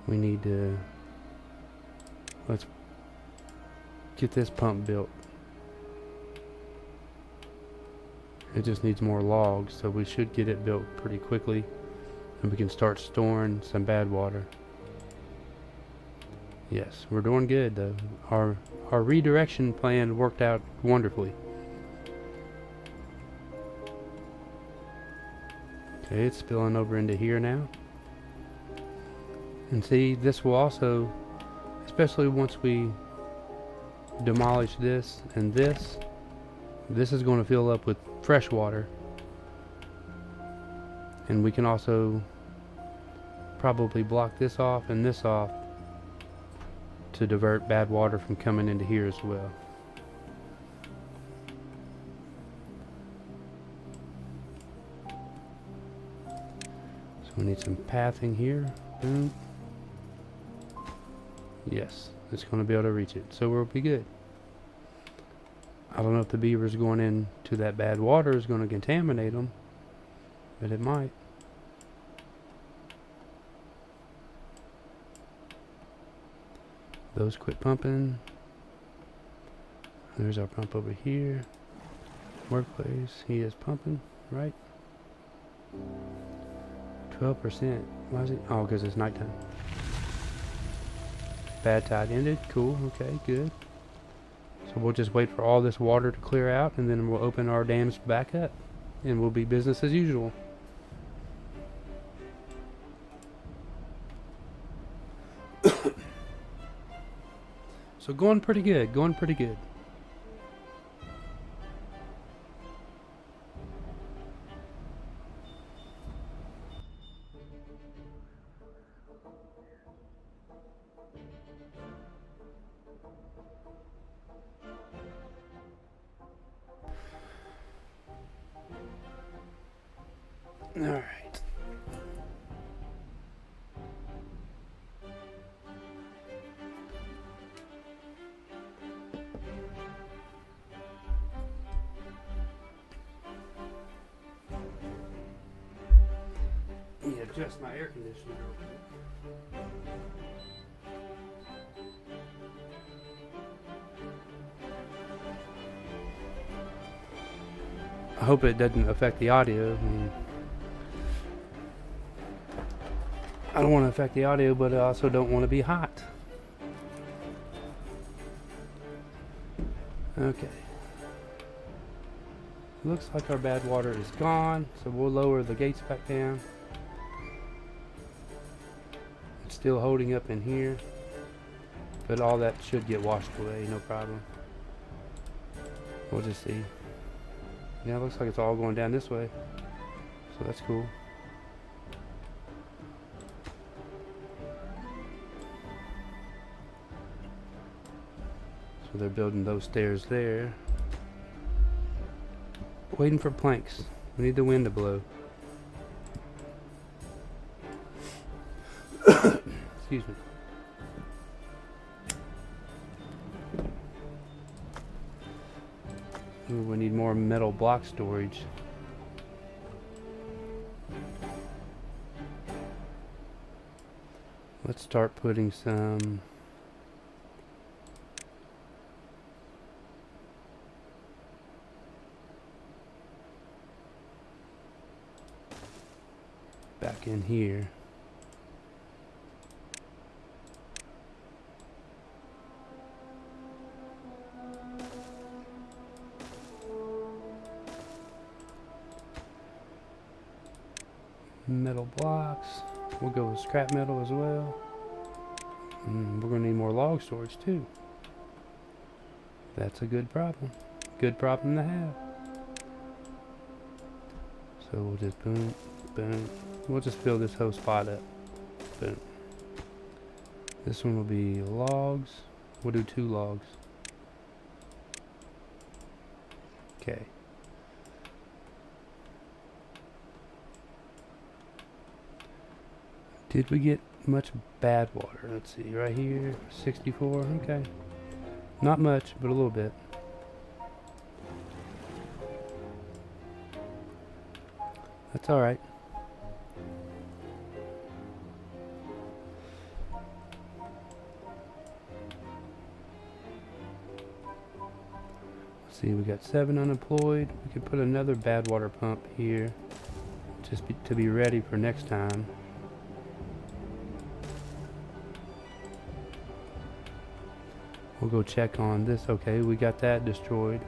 We need to, let's get this pump built. It just needs more logs, so we should get it built pretty quickly, and we can start storing some bad water. Yes, we're doing good though. Our redirection plan worked out wonderfully. Okay, it's spilling over into here now. And see, this will also, especially once we demolish this and this is going to fill up with fresh water. And we can also probably block this off and this off to divert bad water from coming into here as well. So we need some pathing here. Boom. Yes, it's going to be able to reach it, so we'll be good. I don't know if the beavers going into that bad water is going to contaminate them, but it might. Those quit pumping. There's our pump over here. Workplace, he is pumping, right? 12%. Why is it? Oh, because it's nighttime. Bad tide ended. Cool. Okay, good. So we'll just wait for all this water to clear out, and then we'll open our dams back up, and we'll be business as usual. So going pretty good. Going pretty good. All right. Let me adjust my air conditioner. I hope it doesn't affect the audio. I don't want to affect the audio, but I also don't want to be hot. Okay. Looks like our bad water is gone, so we'll lower the gates back down. It's still holding up in here, but all that should get washed away, no problem. We'll just see. Yeah, it looks like it's all going down this way, so that's cool. So they're building those stairs there. Waiting for planks. We need the wind to blow. Excuse me. Ooh, we need more metal block storage. Let's start putting some back in here. Metal blocks. We'll go with scrap metal as well. We're going to need more log storage too. That's a good problem. Good problem to have. So we'll just boom, boom. We'll just fill this whole spot up. Boom. This one will be logs. We'll do 2 logs. Okay. Did we get much bad water? Let's see, right here, 64, okay. Not much, but a little bit. That's alright. Let's see, we got 7 unemployed. We could put another bad water pump here, just to be ready for next time. We'll go check on this. Okay, we got that destroyed.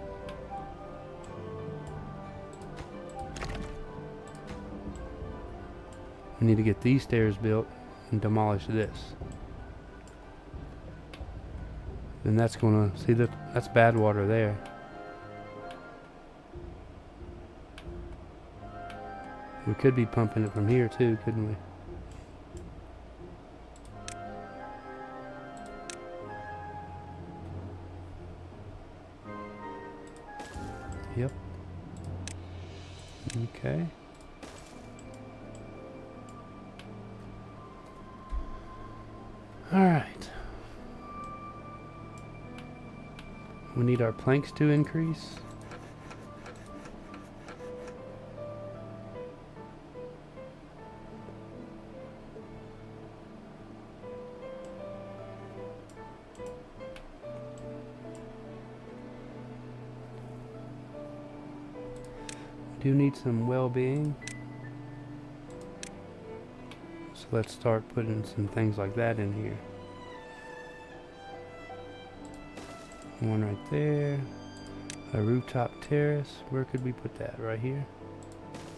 We need to get these stairs built and demolish this. Then that's gonna, see that's bad water there. We could be pumping it from here too, couldn't we? Yep. Okay. All right. We need our planks to increase. Do need some well-being, so let's start putting some things like that in here. One right there, a rooftop terrace. Where could we put that? Right here.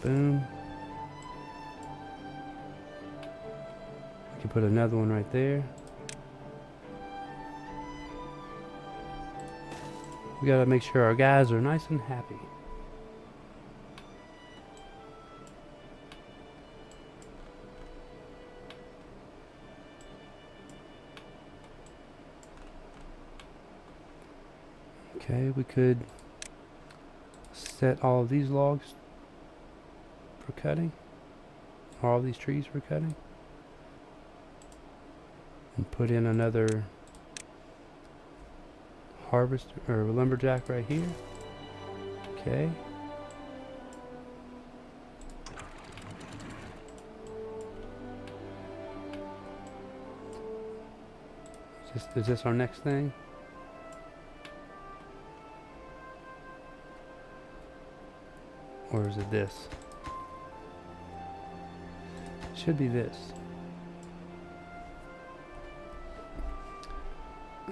Boom. We could put another one right there. We gotta make sure our guys are nice and happy. Okay, we could set all of these logs for cutting, all of these trees for cutting, and put in another harvester or lumberjack right here. Okay. Is this our next thing? Or is it this? It should be this.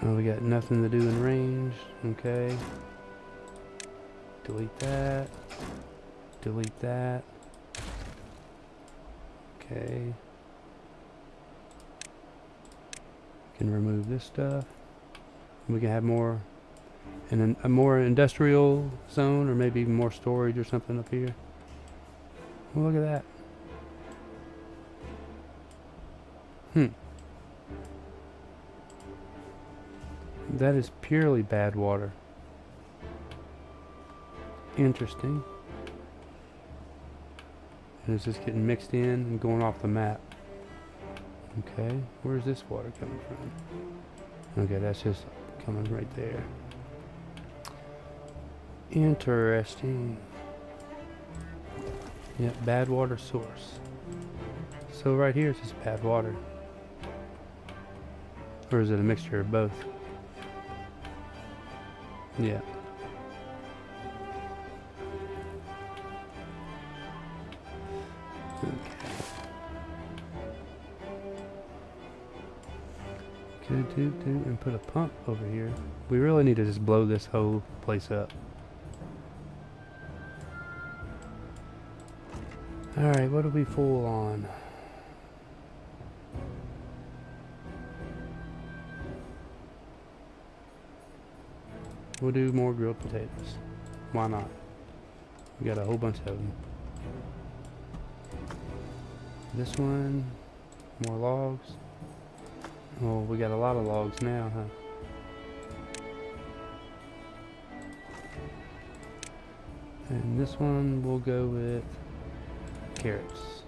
Oh, we got nothing to do in range. Okay. Delete that. Delete that. Okay. Can remove this stuff. We can have more in a more industrial zone, or maybe even more storage or something up here. Oh, look at that. That is purely bad water. Interesting. And it's just getting mixed in and going off the map. Okay, where's this water coming from? Okay, that's just coming right there. Interesting. Yep, bad water source. So right here is just bad water. Or is it a mixture of both? Yeah. And put a pump over here. We really need to just blow this whole place up. Alright, what are we full on? We'll do more grilled potatoes. Why not? We got a whole bunch of them. This one, more logs. Oh, we got a lot of logs now, huh? And this one we'll go with carrots.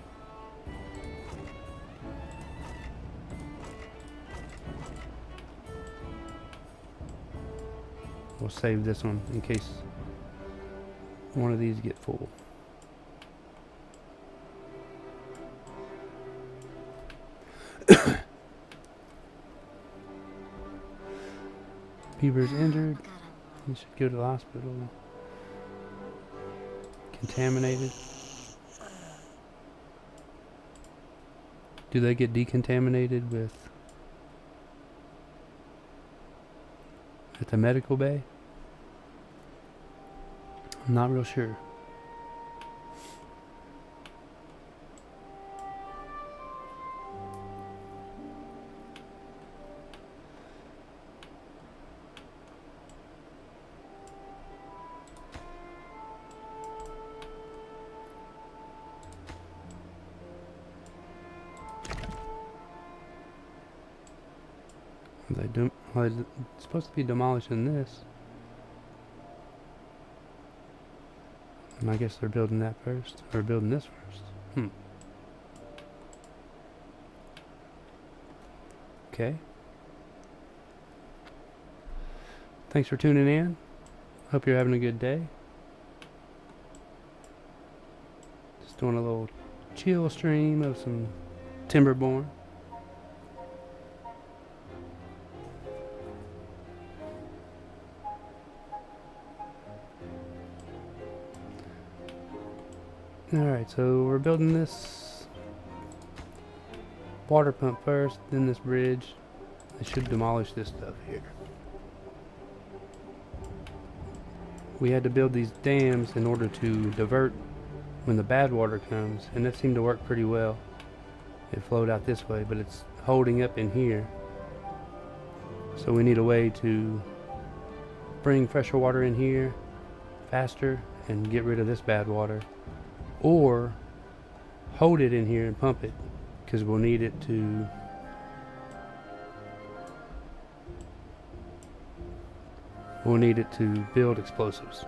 We'll save this one in case one of these get full. Beaver's injured. He should go to the hospital. Contaminated. Do they get decontaminated at the medical bay? I'm not real sure. Well, they're supposed to be demolishing this. And I guess they're building that first. Or building this first. Okay. Thanks for tuning in. Hope you're having a good day. Just doing a little chill stream of some Timberborn. Alright, so we're building this water pump first, then this bridge. I should demolish this stuff here. We had to build these dams in order to divert when the bad water comes, and that seemed to work pretty well. It flowed out this way, but it's holding up in here. So we need a way to bring fresher water in here faster and get rid of this bad water. Or hold it in here and pump it, because we'll need it to build explosives.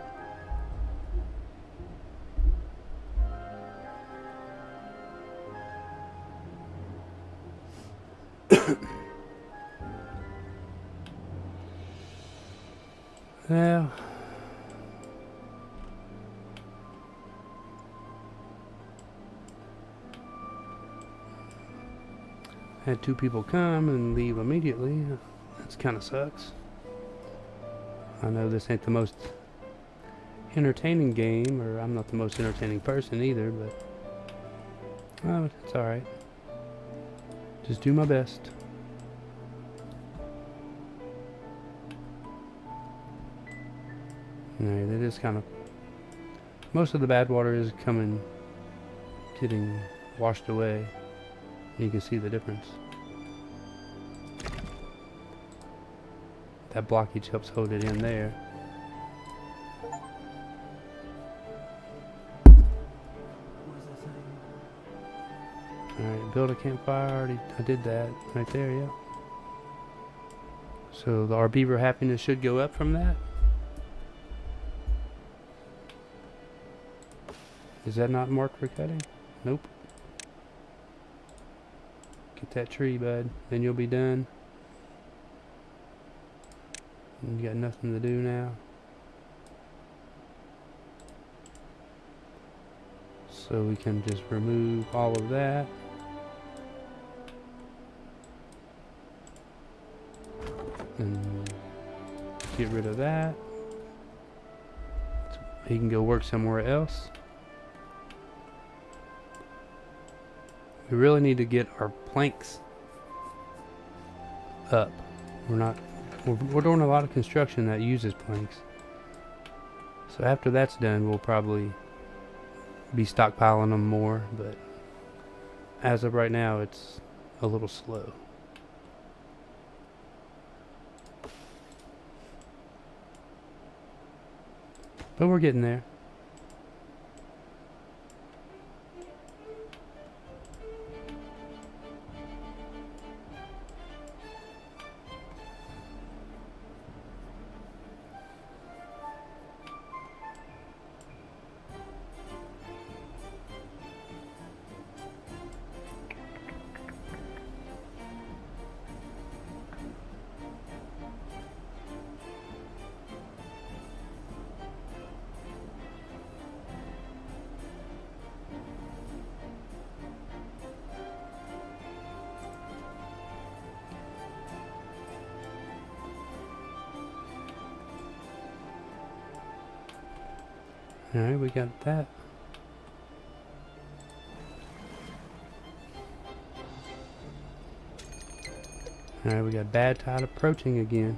Well, had two people come and leave immediately. That kind of sucks. I know this ain't the most entertaining game, or I'm not the most entertaining person either, but oh, it's alright. Just do my best. Alright, it is kind of... Most of the bad water is getting washed away. You can see the difference. That blockage helps hold it in there. Alright, build a campfire. I did that right there, yeah. So our beaver happiness should go up from that. Is that not marked for cutting? Nope. Get that tree, bud. Then you'll be done. And you got nothing to do now. So we can just remove all of that. And get rid of that. So he can go work somewhere else. We really need to get our planks up. We're doing a lot of construction that uses planks. So after that's done, we'll probably be stockpiling them more, but as of right now, it's a little slow. But we're getting there. Alright, we got that. Alright, we got bad tide approaching again.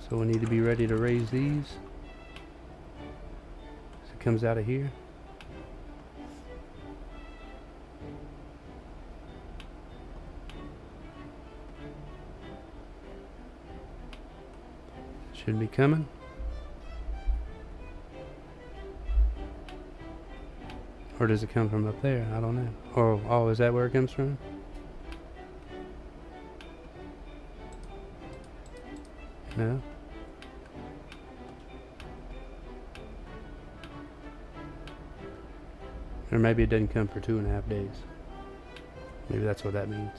So we need to be ready to raise these. So it comes out of here. Should be coming. Or does it come from up there? I don't know. Oh, is that where it comes from? No. Or maybe it doesn't come for 2.5 days. Maybe that's what that means.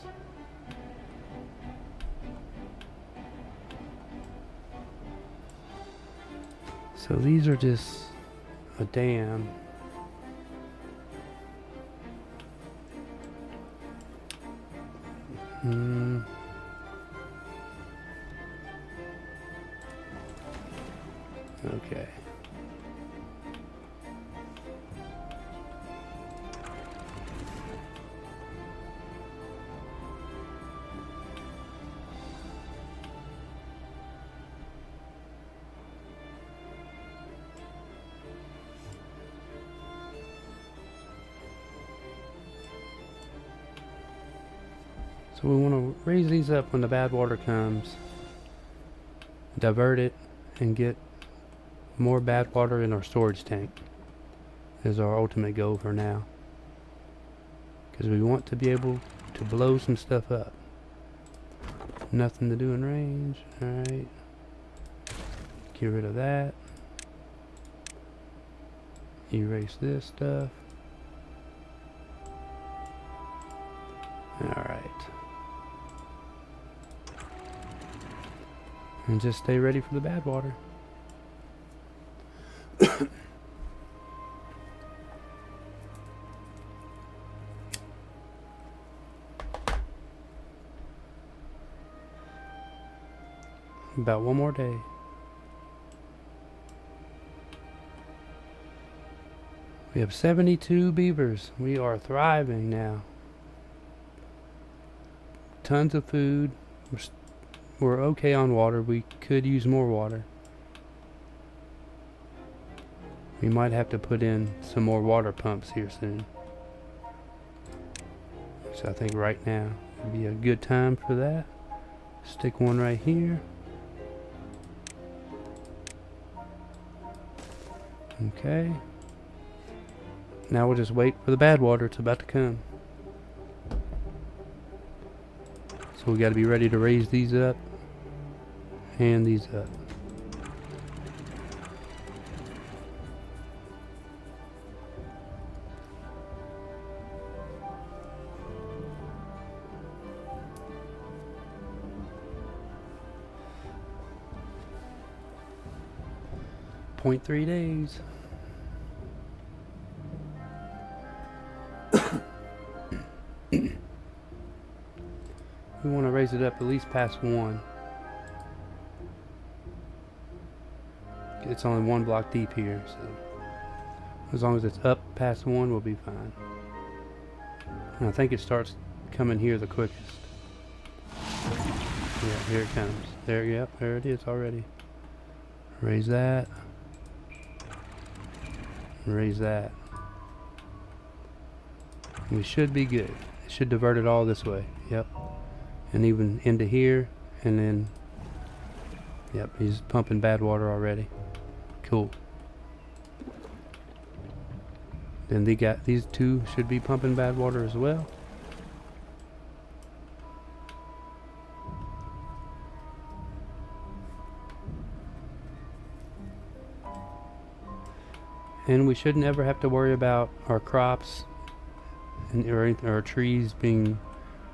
So these are just a dam. Okay. So we want to raise these up when the bad water comes, divert it, and get more bad water in our storage tank is our ultimate goal for now. Because we want to be able to blow some stuff up. Nothing to do in range. Alright. Get rid of that. Erase this stuff. Alright. And just stay ready for the bad water. About one more day. We have 72 beavers. We are thriving now. Tons of food. We're okay on water. We could use more water. We might have to put in some more water pumps here soon. So I think right now would be a good time for that. Stick one right here. Okay. Now we'll just wait for the bad water. It's about to come. So we got to be ready to raise these up and these up. Point 3 days. We want to raise it up at least past 1. It's only 1 block deep here, so as long as it's up past 1, we'll be fine. And I think it starts coming here the quickest. Yeah, here it comes. There, yep, there it is already. Raise that. Raise that. We should be good. It should divert it all this way. Yep. And even into here, and then, yep, he's pumping bad water already. Cool. Then these two should be pumping bad water as well. And we shouldn't ever have to worry about our crops or our trees being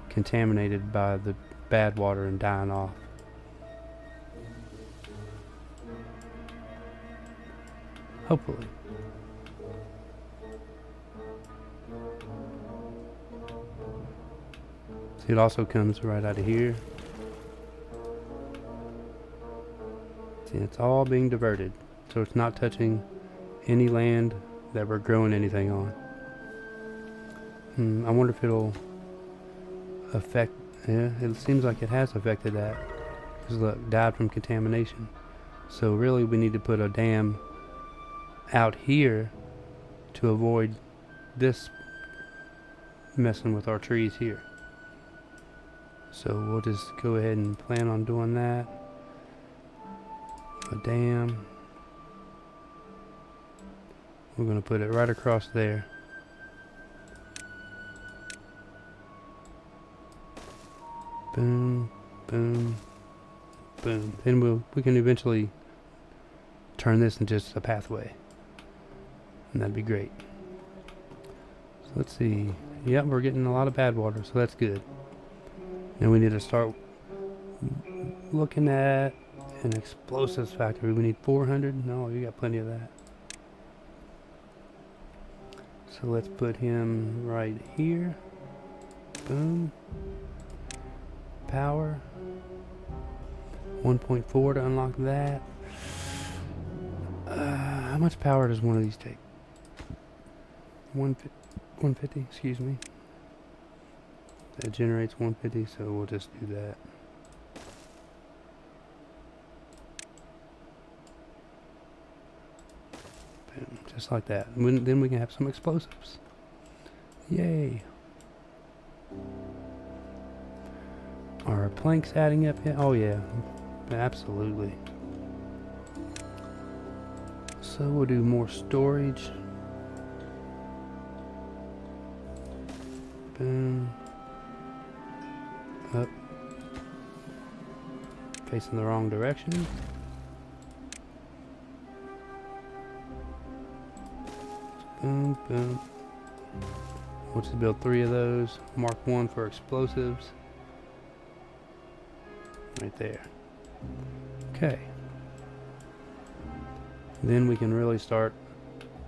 contaminated by the bad water and dying off. Hopefully. See, it also comes right out of here. See, it's all being diverted, so it's not touching any land that we're growing anything on. I wonder if it'll affect. Yeah, it seems like it has affected that. Because look, died from contamination. So really we need to put a dam out here to avoid this messing with our trees here. So we'll just go ahead and plan on doing that. A dam. We're going to put it right across there. Boom, boom, boom. Then we can eventually turn this into just a pathway. And that'd be great. So let's see. Yep, we're getting a lot of bad water, so that's good. Now we need to start looking at an explosives factory. We need 400. No, you got plenty of that. So let's put him right here. Boom. Power. 1.4 to unlock that. How much power does one of these take? 150, excuse me. That generates 150, so we'll just do that. Boom, just like that. Then we can have some explosives. Yay. Are our planks adding up yet? Oh yeah, absolutely. So we'll do more storage. Boom. Up. Facing the wrong direction. Boom, boom. We'll just build 3 of those. Mark 1 for explosives. Right there. Okay. Then we can really start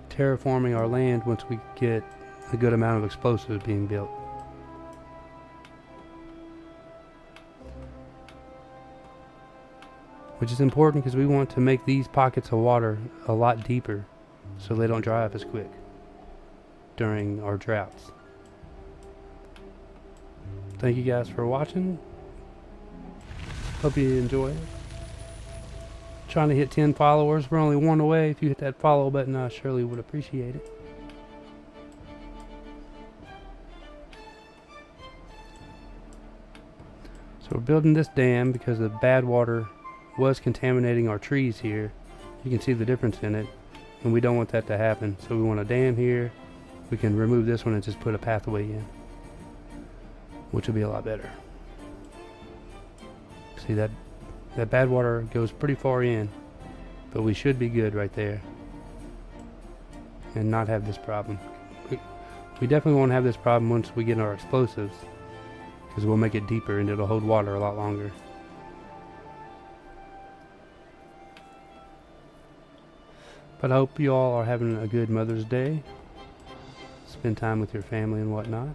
terraforming our land once we get a good amount of explosives being built. Which is important because we want to make these pockets of water a lot deeper so they don't dry up as quick during our droughts. Thank you guys for watching. Hope you enjoy it. Trying to hit 10 followers. We're only one away. If you hit that follow button, I surely would appreciate it. So we're building this dam because the bad water was contaminating our trees here. You can see the difference in it, and we don't want that to happen. So we want a dam here. We can remove this one and just put a pathway in, which will be a lot better. See that bad water goes pretty far in, but we should be good right there and not have this problem. We definitely won't have this problem once we get our explosives, because we'll make it deeper and it'll hold water a lot longer. But I hope you all are having a good Mother's Day. Spend time with your family and whatnot.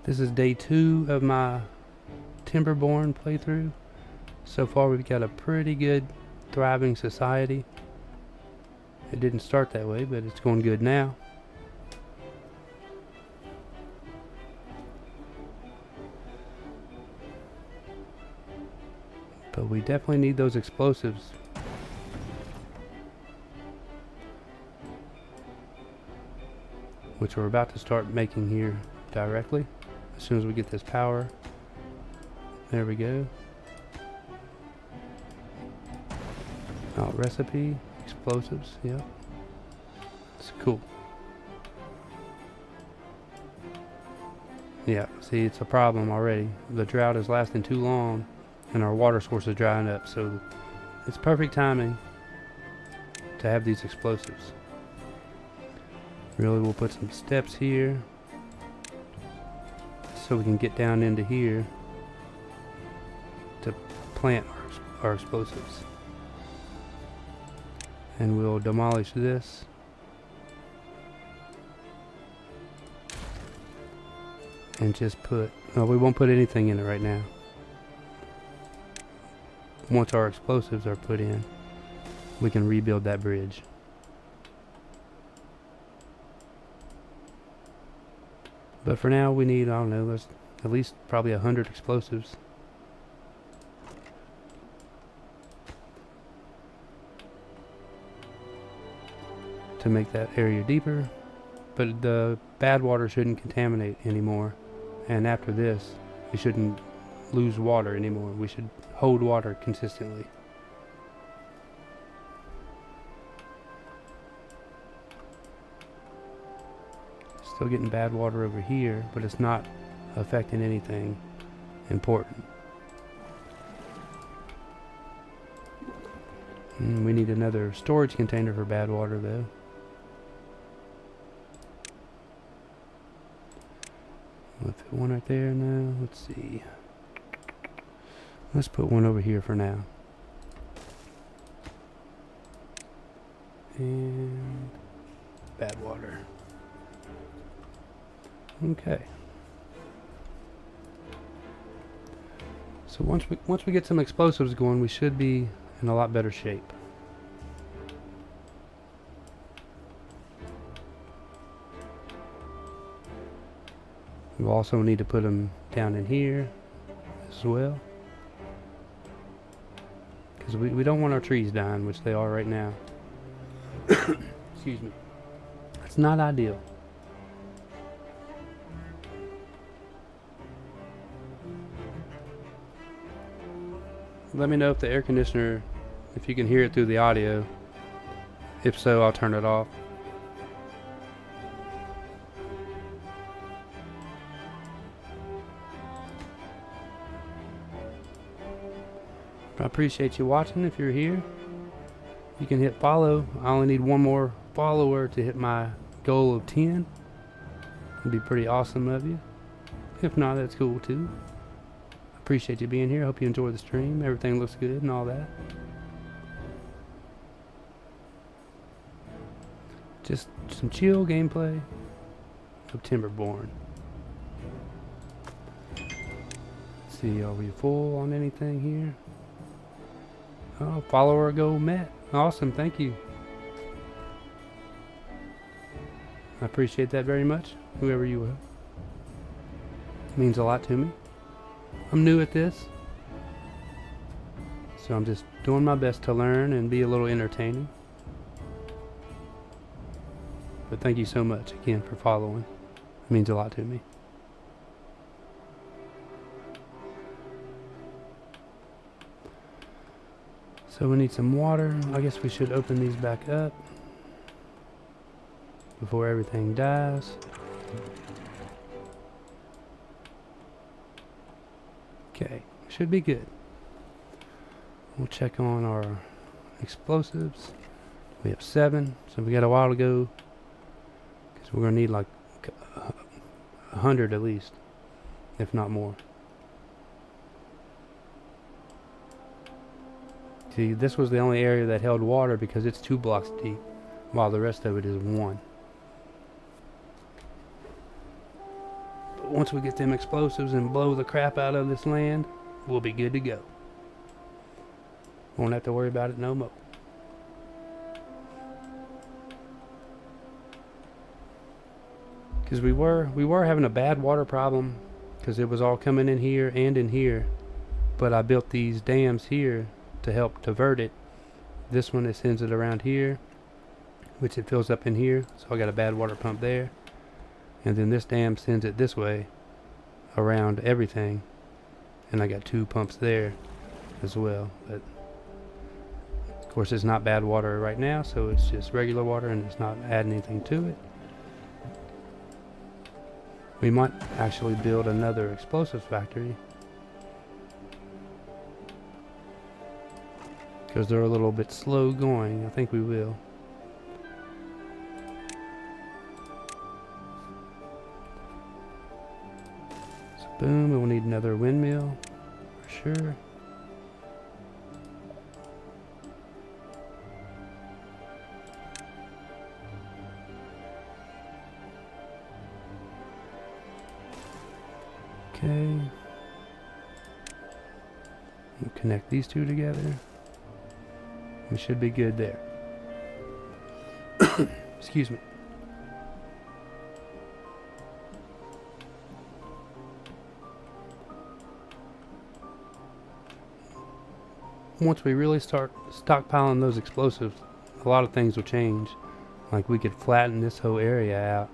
This is day 2 of my Timberborn playthrough. So far we've got a pretty good thriving society. It didn't start that way, but it's going good now. But we definitely need those explosives. Which we're about to start making here directly. As soon as we get this power. There we go. Recipe, explosives, yeah. It's cool. Yeah, see, it's a problem already. The drought is lasting too long and our water source is drying up, so it's perfect timing to have these explosives. Really, we'll put some steps here so we can get down into here to plant our explosives. And we'll demolish this. And just put, no, we won't put anything in it right now. Once our explosives are put in, we can rebuild that bridge. But for now we need, I don't know, there's at least probably 100 explosives. To make that area deeper, but the bad water shouldn't contaminate anymore, and after this we shouldn't lose water anymore. We should hold water consistently. Still getting bad water over here, but it's not affecting anything important. We need another storage container for bad water though. We'll put one right there now. Let's see. Let's put one over here for now. And bad water. Okay. So once we get some explosives going, we should be in a lot better shape. We also need to put them down in here as well, because we don't want our trees dying, which they are right now. Excuse me. It's not ideal. Let me know if the air conditioner, if you can hear it through the audio. If so, I'll turn it off. I appreciate you watching. If you're here, you can hit follow. I only need one more follower to hit my goal of 10. It'd be pretty awesome of you. If not, that's cool too. Appreciate you being here. Hope you enjoy the stream. Everything looks good and all that. Just some chill gameplay of Timberborn. Let's see, are we full on anything here? Oh, follower goal met. Awesome, thank you. I appreciate that very much, whoever you are. It means a lot to me. I'm new at this, so I'm just doing my best to learn and be a little entertaining. But thank you so much again for following. It means a lot to me. So we need some water. I guess we should open these back up before everything dies. Okay, should be good. We'll check on our explosives. We have 7, so we got a while to go, because we're going to need like 100 at least, if not more. See, this was the only area that held water because it's 2 blocks deep, while the rest of it is 1. But once we get them explosives and blow the crap out of this land, we'll be good to go. Won't have to worry about it no more. Because we were having a bad water problem, because it was all coming in here and in here. But I built these dams here to help divert it. This one, it sends it around here, which it fills up in here, so I got a bad water pump there. And then this dam sends it this way around everything, and I got 2 pumps there as well. But of course it's not bad water right now, so it's just regular water and it's not adding anything to it. We might actually build another explosives factory, because they're a little bit slow going. I think we will. So boom, we'll need another windmill for sure. Okay. We'll connect these 2 together. We should be good there. Excuse me. Once we really start stockpiling those explosives, a lot of things will change. Like we could flatten this whole area out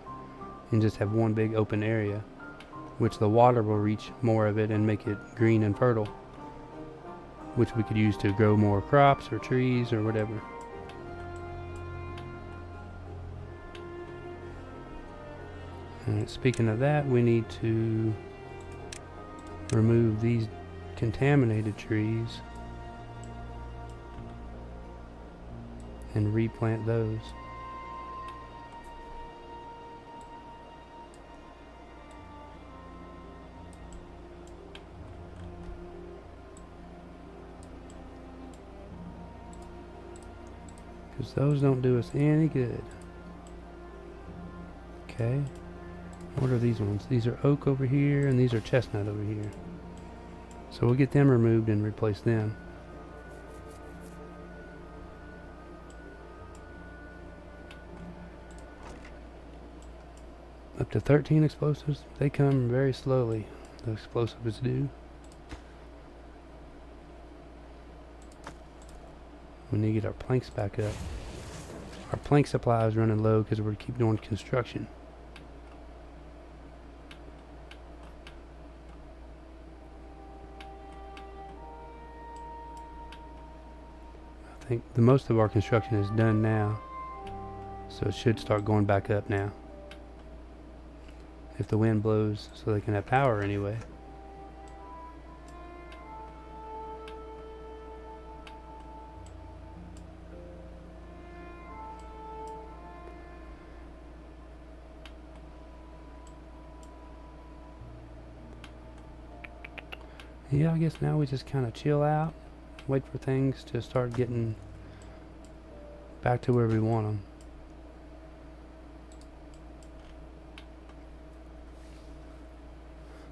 and just have one big open area, which the water will reach more of it and make it green and fertile, which we could use to grow more crops or trees or whatever. And speaking of that, we need to remove these contaminated trees and replant those. Because those don't do us any good. Okay. What are these ones? These are oak over here, and these are chestnut over here. So we'll get them removed and replace them. Up to 13 explosives. They come very slowly. The explosives do. We need to get our planks back up. Our plank supply is running low because we keep doing construction. I think the most of our construction is done now, so it should start going back up now. If the wind blows, so they can have power anyway. Yeah, I guess now we just kind of chill out, wait for things to start getting back to where we want them.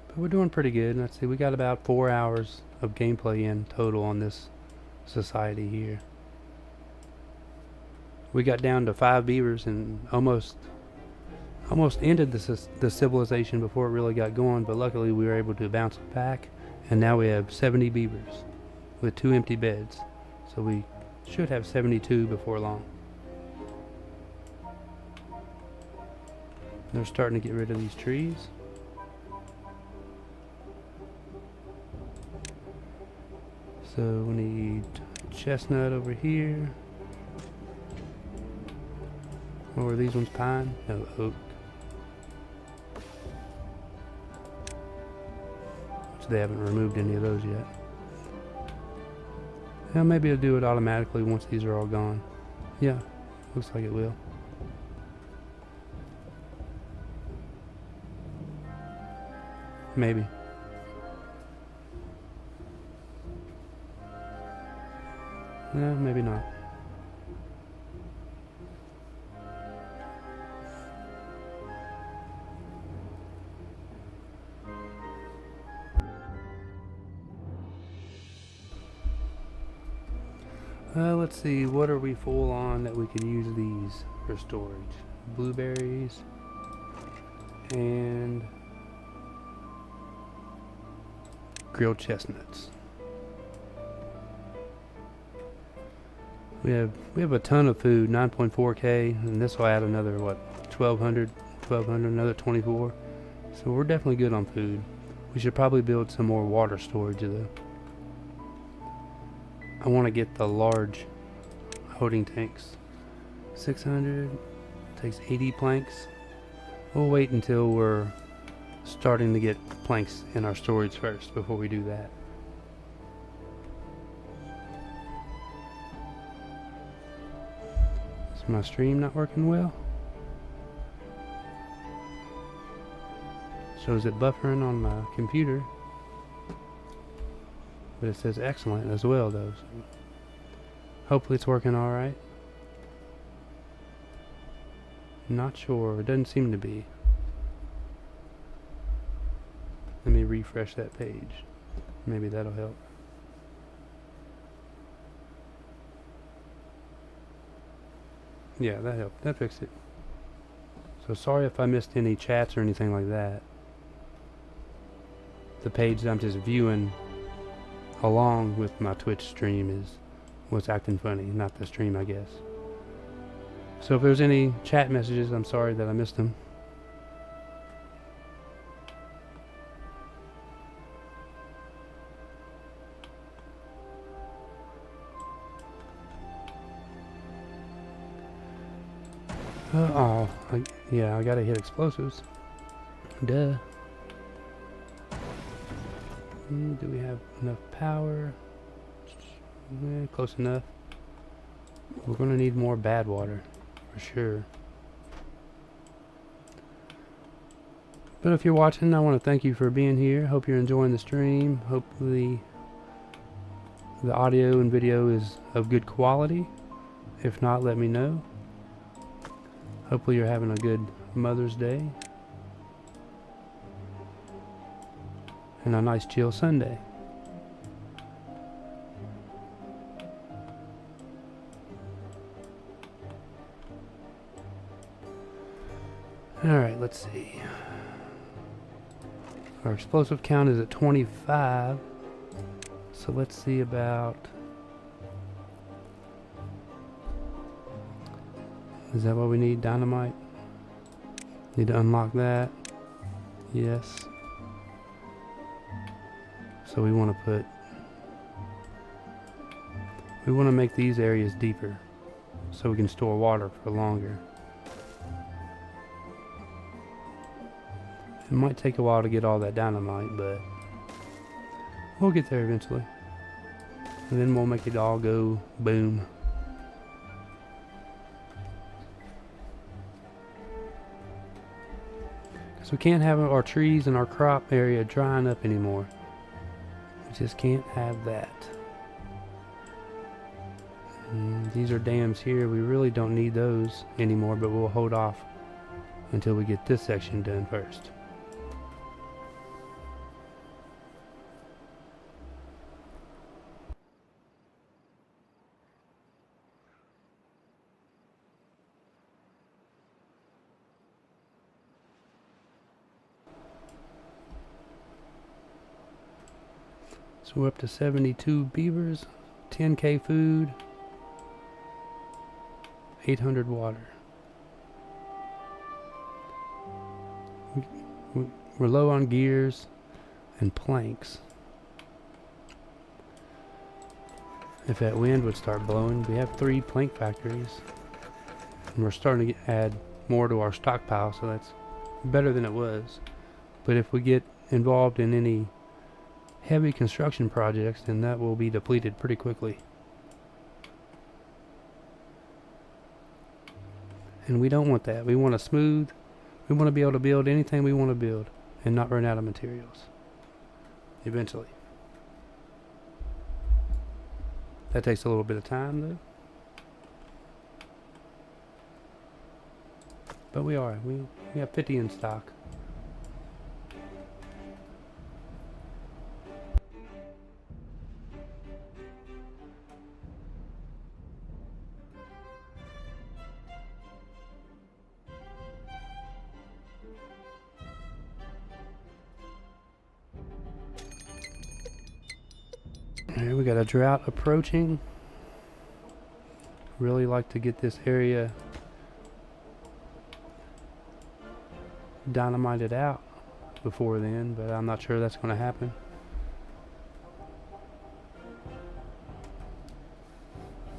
But we're doing pretty good. Let's see, we got about 4 hours of gameplay in total on this society here. We got down to 5 beavers in almost almost ended the civilization before it really got going, but luckily we were able to bounce it back, and now we have 70 beavers with 2 empty beds. So we should have 72 before long. They're starting to get rid of these trees. So we need chestnut over here. Or are these ones pine? No, oak. So they haven't removed any of those yet. Yeah, maybe it'll do it automatically once these are all gone. Yeah, looks like it will. Maybe. No, maybe not. Let's see, what are we full on that we could use these for storage? Blueberries and grilled chestnuts. We have a ton of food, 9.4K, and this will add another 1200, another 24. So we're definitely good on food. We should probably build some more water storage though. I want to get the large holding tanks. 600 takes 80 planks. We'll wait until we're starting to get planks in our storage first before we do that. Is my stream not working well? Shows it buffering on my computer. But it says excellent as well though. So hopefully it's working alright. Not sure. It doesn't seem to be. Let me refresh that page. Maybe that'll help. Yeah, that helped. That fixed it. So sorry if I missed any chats or anything like that. The page that I'm just viewing along with my Twitch stream is what's acting funny, not the stream, I guess. So if there's any chat messages, I'm sorry that I missed them. Yeah, I gotta hit explosives. Duh. Do we have enough power? Close enough. We're gonna need more bad water, for sure. But if you're watching, I want to thank you for being here. Hope you're enjoying the stream. Hopefully the audio and video is of good quality. If not, let me know. Hopefully you're having a good Mother's Day. And a nice chill Sunday. Alright, let's see. Our explosive count is at 25. So let's see about... Is that what we need? Dynamite? Need to unlock that. Yes. So we want to put... We want to make these areas deeper so we can store water for longer. It might take a while to get all that dynamite, but we'll get there eventually. And then we'll make it all go boom. So we can't have our trees and our crop area drying up anymore. We just can't have that. And these are dams here. We really don't need those anymore, but we'll hold off until we get this section done first. So we're up to 72 beavers, 10k food, 800 water. We're low on gears and planks. If that wind would start blowing, we have 3 plank factories. And we're starting to add more to our stockpile, so that's better than it was. But if we get involved in any heavy construction projects, then that will be depleted pretty quickly. And we don't want that. We want we want to be able to build anything we want to build and not run out of materials eventually. That takes a little bit of time though. But we have 50 in stock. Here we got a drought approaching. Really like to get this area dynamited out before then, but I'm not sure that's going to happen.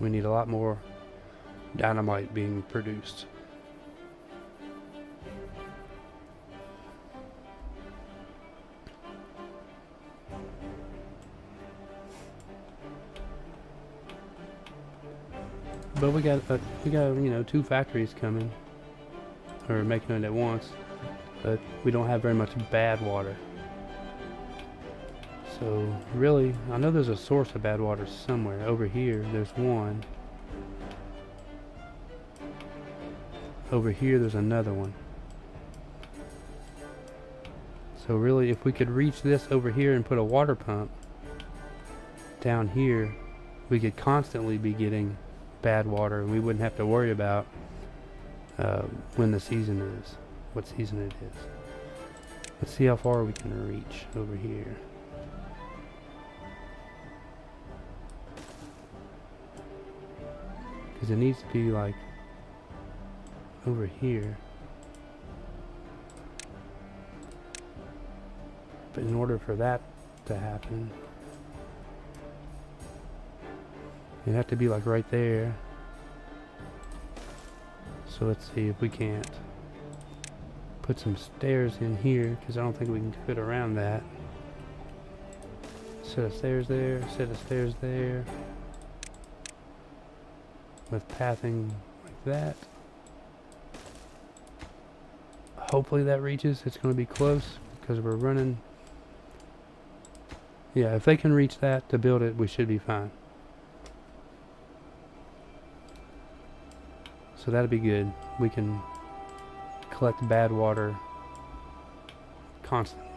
We need a lot more dynamite being produced. But we got 2 factories coming, or making it at once, but we don't have very much bad water. So really, I know there's a source of bad water somewhere. Over here, there's one. Over here, there's another one. So really, if we could reach this over here and put a water pump down here, we could constantly be getting bad water, and we wouldn't have to worry about when the season is, what season it is. Let's see how far we can reach over here. Because it needs to be like over here. But in order for that to happen, it'd have to be like right there. So let's see if we can't put some stairs in here, because I don't think we can fit around that. Set of stairs there, set of stairs there, with pathing like that. Hopefully that reaches. It's going to be close because we're running. Yeah, if they can reach that to build it, we should be fine. So that'll be good. We can collect bad water constantly.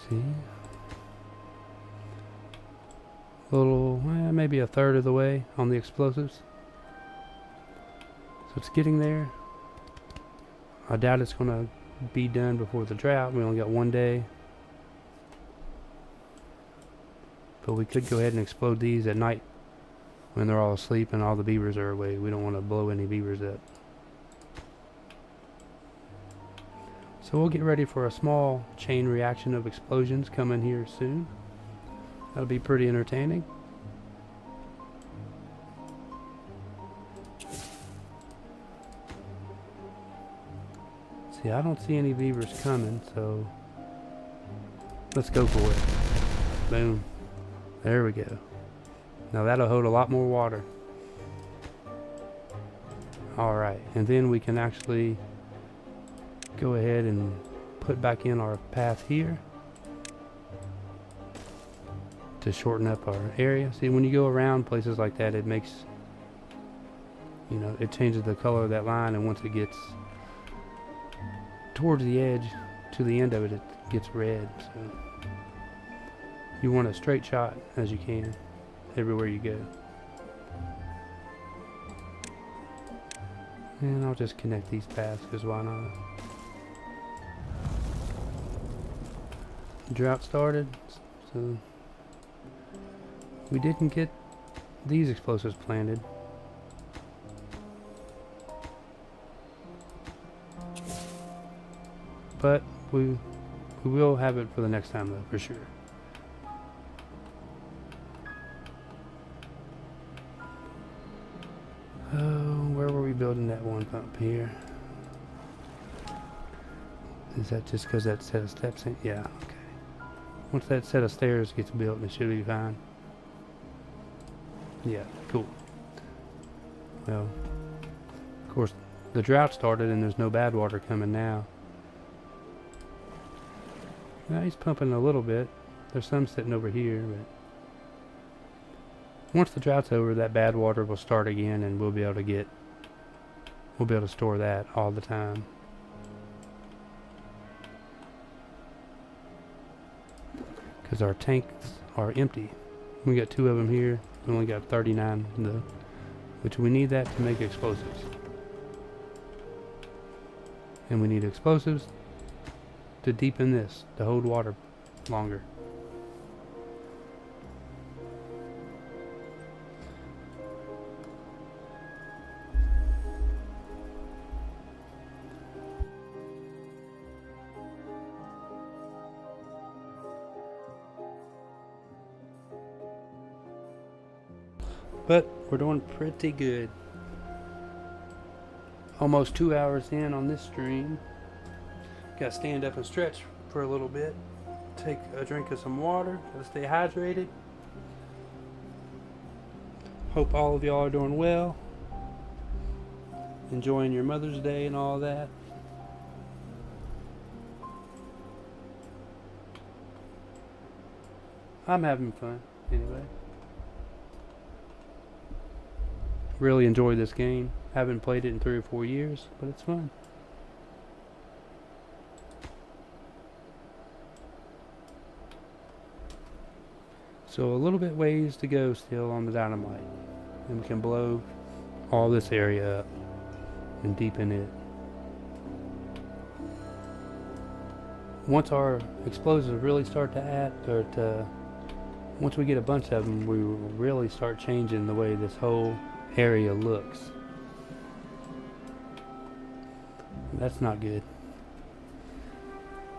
See? A little, maybe a third of the way on the explosives. So it's getting there. I doubt it's going to be done before the drought. We only got 1 day. But we could go ahead and explode these at night when they're all asleep and all the beavers are away. We don't want to blow any beavers up. So we'll get ready for a small chain reaction of explosions coming here soon. That'll be pretty entertaining. See, I don't see any beavers coming, so let's go for it. Boom. There we go. Now that'll hold a lot more water. Alright, and then we can actually go ahead and put back in our path here to shorten up our area. See, when you go around places like that, it makes, it changes the color of that line, and once it gets towards the edge, to the end of it, it gets red. So you want a straight shot as you can everywhere you go. And I'll just connect these paths, because why not? Drought started, so we didn't get these explosives planted. But we will have it for the next time though, for sure. Oh, where were we building that one pump here? Is that just because that set of steps in? Yeah, okay. Once that set of stairs gets built, it should be fine. Yeah, cool. Well, of course, the drought started and there's no bad water coming now. Now he's pumping a little bit. There's some sitting over here, but once the drought's over, that bad water will start again, and we'll be able to store that all the time. Because our tanks are empty. We got 2 of them here. We only got 39 though, which we need that to make explosives. And we need explosives to deepen this, to hold water longer. But we're doing pretty good. Almost 2 hours in on this stream. Gotta stand up and stretch for a little bit. Take a drink of some water. Gotta stay hydrated. Hope all of y'all are doing well. Enjoying your Mother's Day and all that. I'm having fun anyway. Really enjoy this game. Haven't played it in 3 or 4 years, but it's fun. So a little bit ways to go still on the dynamite, and we can blow all this area up and deepen it. Once our explosives really start to act, once we get a bunch of them, we will really start changing the way this whole area looks. That's not good.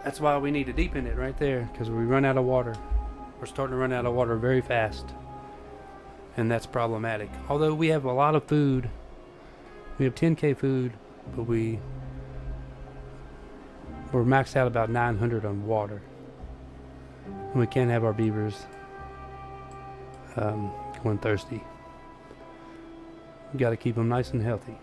That's why we need to deepen it right there, because we run out of water. We're starting to run out of water very fast, and that's problematic. Although we have a lot of food, we have 10k food, but we're maxed out about 900 on water. And we can't have our beavers going thirsty. We got to keep them nice and healthy.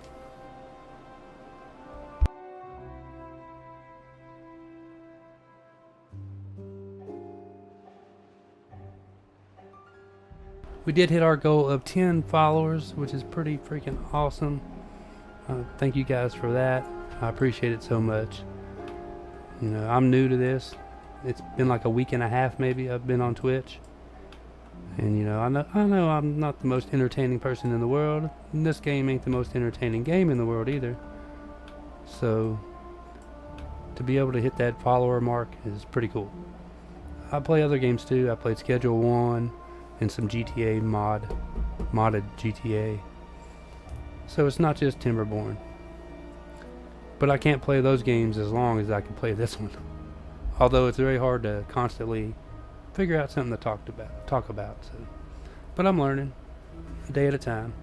We did hit our goal of 10 followers, which is pretty freaking awesome. Thank you guys for that. I appreciate it so much. You know, I'm new to this. It's been like a week and a half maybe I've been on Twitch. And you know, I know I'm not the most entertaining person in the world. And this game ain't the most entertaining game in the world either. So to be able to hit that follower mark is pretty cool. I play other games too. I played Schedule 1 and some GTA modded GTA. So it's not just Timberborn. But I can't play those games as long as I can play this one. Although it's very hard to constantly figure out something to talk about. So. But I'm learning a day at a time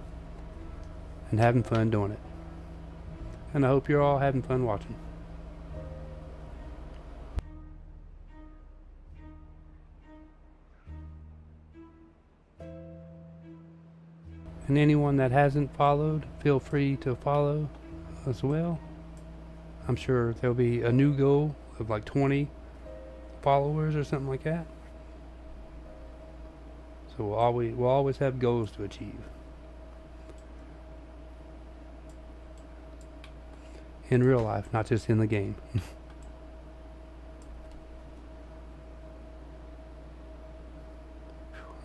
and having fun doing it. And I hope you're all having fun watching. And anyone that hasn't followed, feel free to follow as well. I'm sure there'll be a new goal of like 20 followers or something like that. So we'll always have goals to achieve. In real life, not just in the game.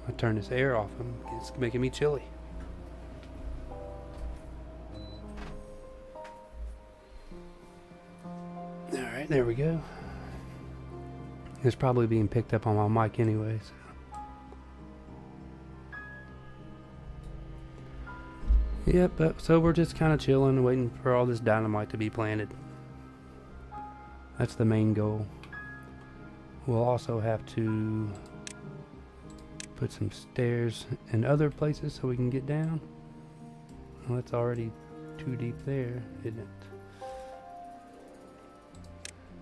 I turn this air off. It's making me chilly. Alright, there we go. It's probably being picked up on my mic anyways. Yep, so we're just kind of chilling, waiting for all this dynamite to be planted. That's the main goal. We'll also have to put some stairs in other places so we can get down. Well, it's already too deep there, isn't it?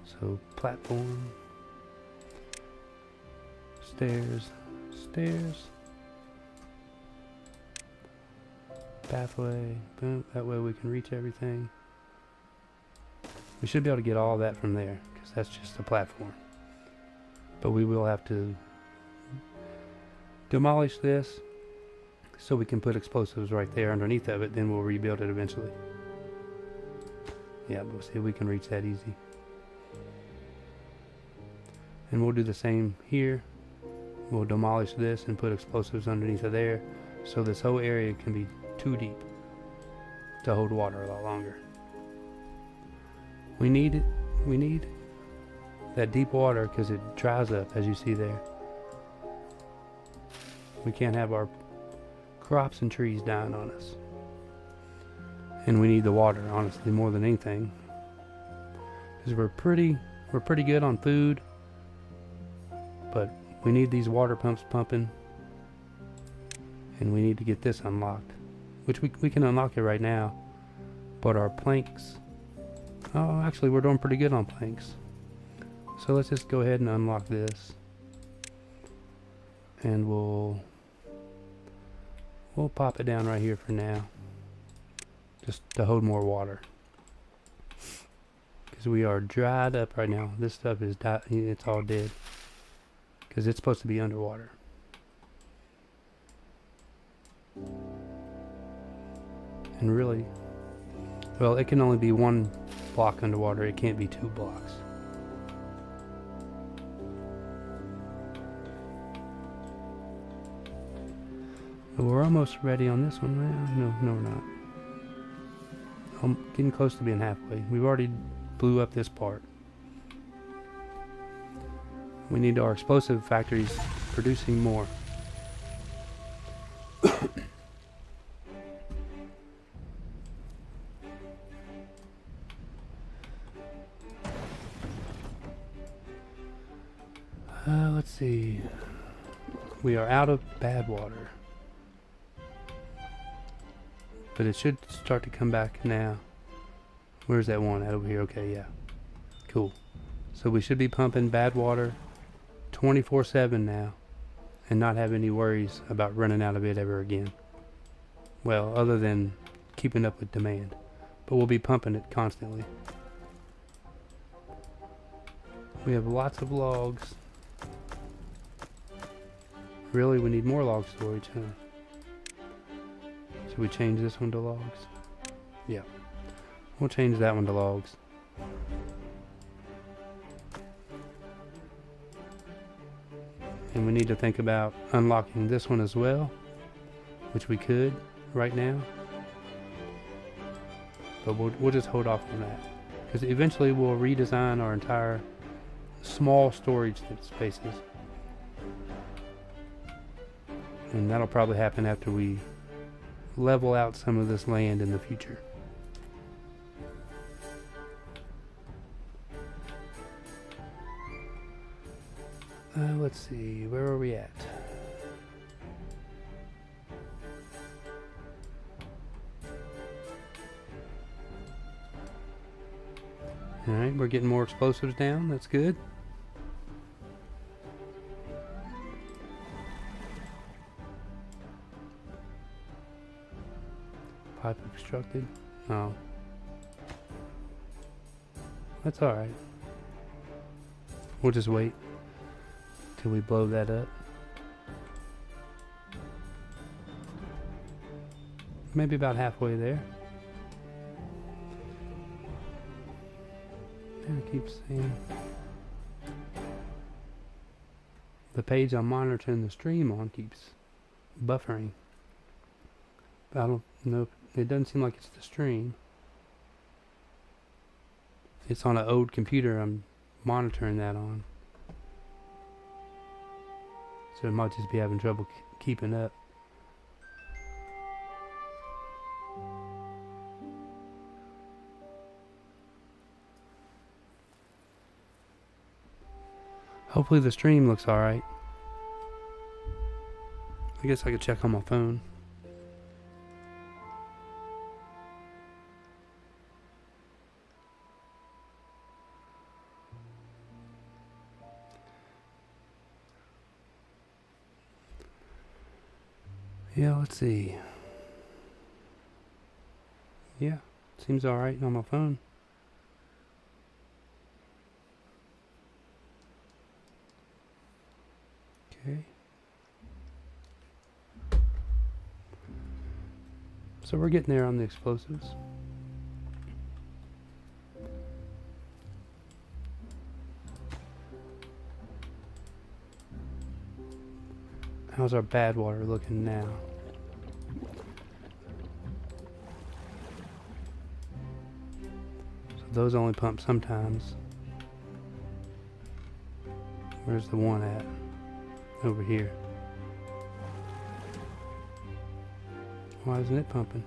So platform, stairs, stairs, pathway, boom, that way we can reach everything. We should be able to get all that from there, because that's just a platform. But we will have to demolish this so we can put explosives right there underneath of it, then we'll rebuild it eventually. Yeah, we'll see if we can reach that easy. And we'll do the same here. We'll demolish this and put explosives underneath of there, so this whole area can be too deep to hold water a lot longer. We need that deep water because it dries up, as you see there. We can't have our crops and trees dying on us. And we need the water, honestly, more than anything. Because we're pretty good on food, but we need these water pumps pumping. And we need to get this unlocked. Which we can unlock it right now. But our planks... Oh, actually, we're doing pretty good on planks. So let's just go ahead and unlock this. And we'll pop it down right here for now. Just to hold more water. Because we are dried up right now. This stuff is it's all dead. Because it's supposed to be underwater. And really, well, it can only be one block underwater. It can't be 2 blocks. But we're almost ready on this one now. No, we're not. I'm getting close to being halfway. We've already blew up this part. We need our explosive factories producing more. Let's see. We are out of bad water. But it should start to come back now. Where's that one? Over here. Okay, yeah. Cool. So we should be pumping bad water 24/7 now. And not have any worries about running out of it ever again. Well, other than keeping up with demand. But we'll be pumping it constantly. We have lots of logs. Really, we need more log storage, huh? Should we change this one to logs? Yeah. We'll change that one to logs. And we need to think about unlocking this one as well, which we could right now. But we'll just hold off on that. Because eventually we'll redesign our entire small storage spaces. And that'll probably happen after we level out some of this land in the future. Let's see, where are we at? Alright, we're getting more explosives down, that's good. Pipe obstructed. Oh. That's alright. We'll just wait till we blow that up. Maybe about halfway there. And it keeps saying the page I'm monitoring the stream on keeps buffering. I don't know. It doesn't seem like it's the stream. It's on an old computer I'm monitoring that on. So it might just be having trouble keeping up. Hopefully the stream looks alright. I guess I could check on my phone. Yeah, let's see. Yeah, seems alright on my phone. Okay. So we're getting there on the explosives. How's our bad water looking now? So those only pump sometimes. Where's the one at? Over here. Why isn't it pumping?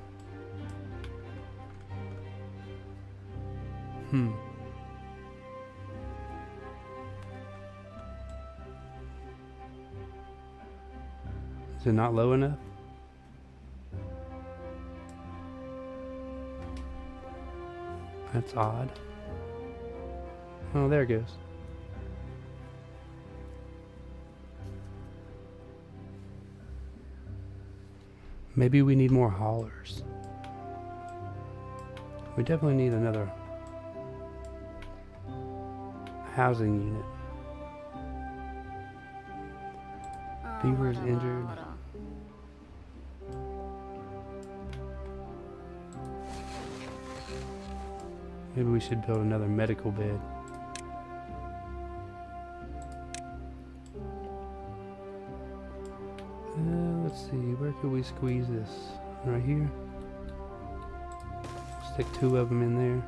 Is it not low enough? That's odd. Oh, there it goes. Maybe we need more haulers. We definitely need another housing unit. Beaver is injured. Maybe we should build another medical bed. Let's see, where could we squeeze this? Right here? Stick 2 of them in there.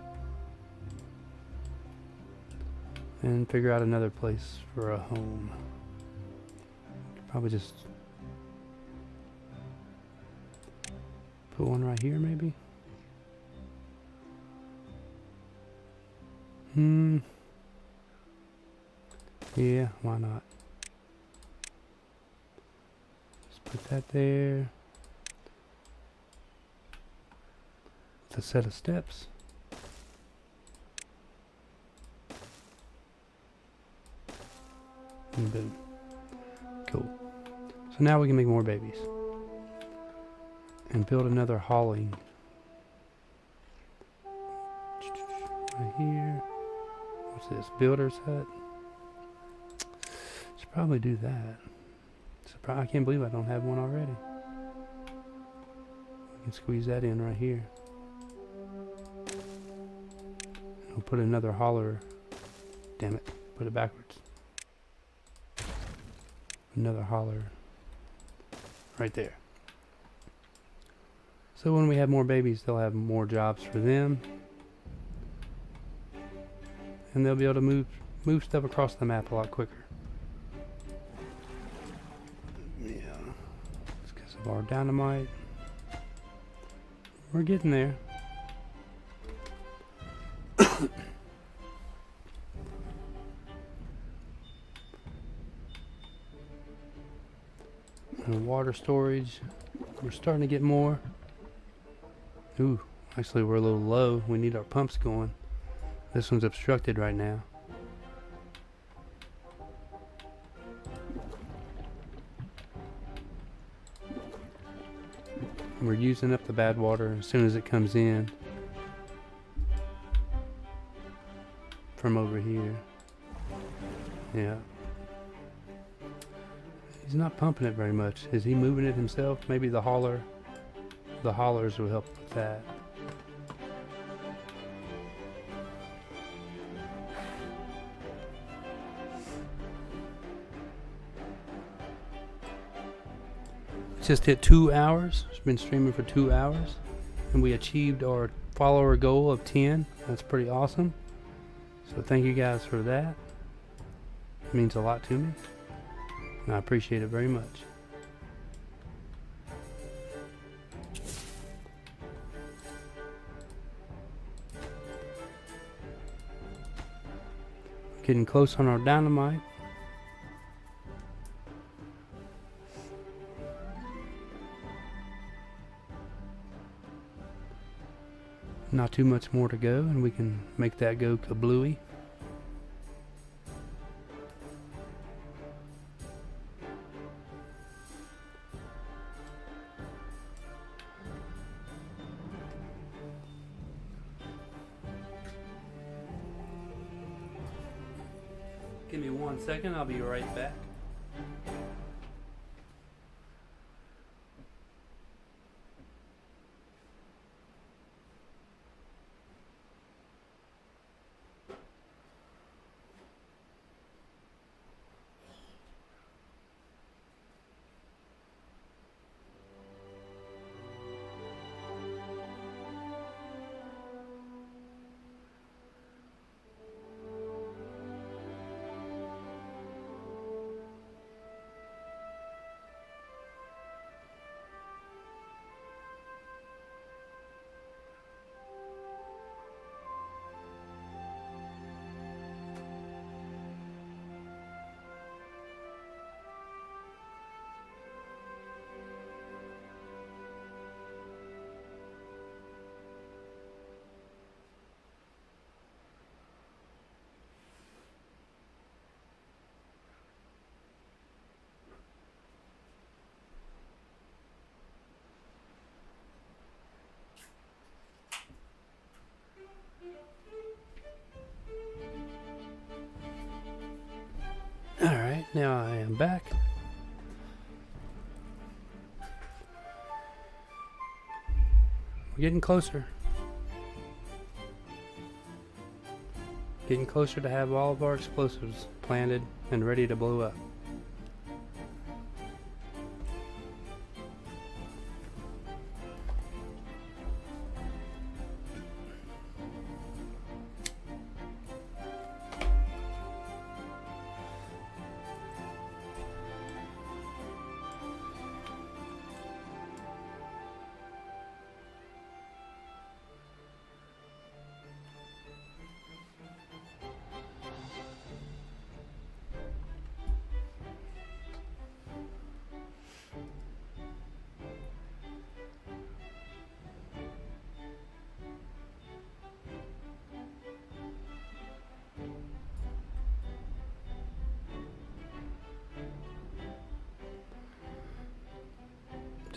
And figure out another place for a home. Probably just put one right here, maybe? Yeah, why not? Just put that there. It's a set of steps. And boom. Cool. So now we can make more babies. And build another hauling. Right here. What's this? Builder's hut? Should probably do that. I can't believe I don't have one already. We can squeeze that in right here. We'll put another hauler. Damn it. Put it backwards. Another hauler right there. So when we have more babies, they'll have more jobs for them. And they'll be able to move stuff across the map a lot quicker. Yeah. It's because of our dynamite. We're getting there. And water storage. We're starting to get more. Ooh, actually we're a little low. We need our pumps going. This one's obstructed right now. We're using up the bad water as soon as it comes in from over here. Yeah. He's not pumping it very much. Is he moving it himself? Maybe the haulers will help with that. Just hit 2 hours. It's been streaming for 2 hours, and we achieved our follower goal of 10. That's pretty awesome. So thank you guys for that. It means a lot to me, and I appreciate it very much. Getting close on our dynamite. Not too much more to go, and we can make that go kablooey. Give me 1 second, I'll be right back. Alright, now I am back. We're getting closer. Getting closer to have all of our explosives planted and ready to blow up.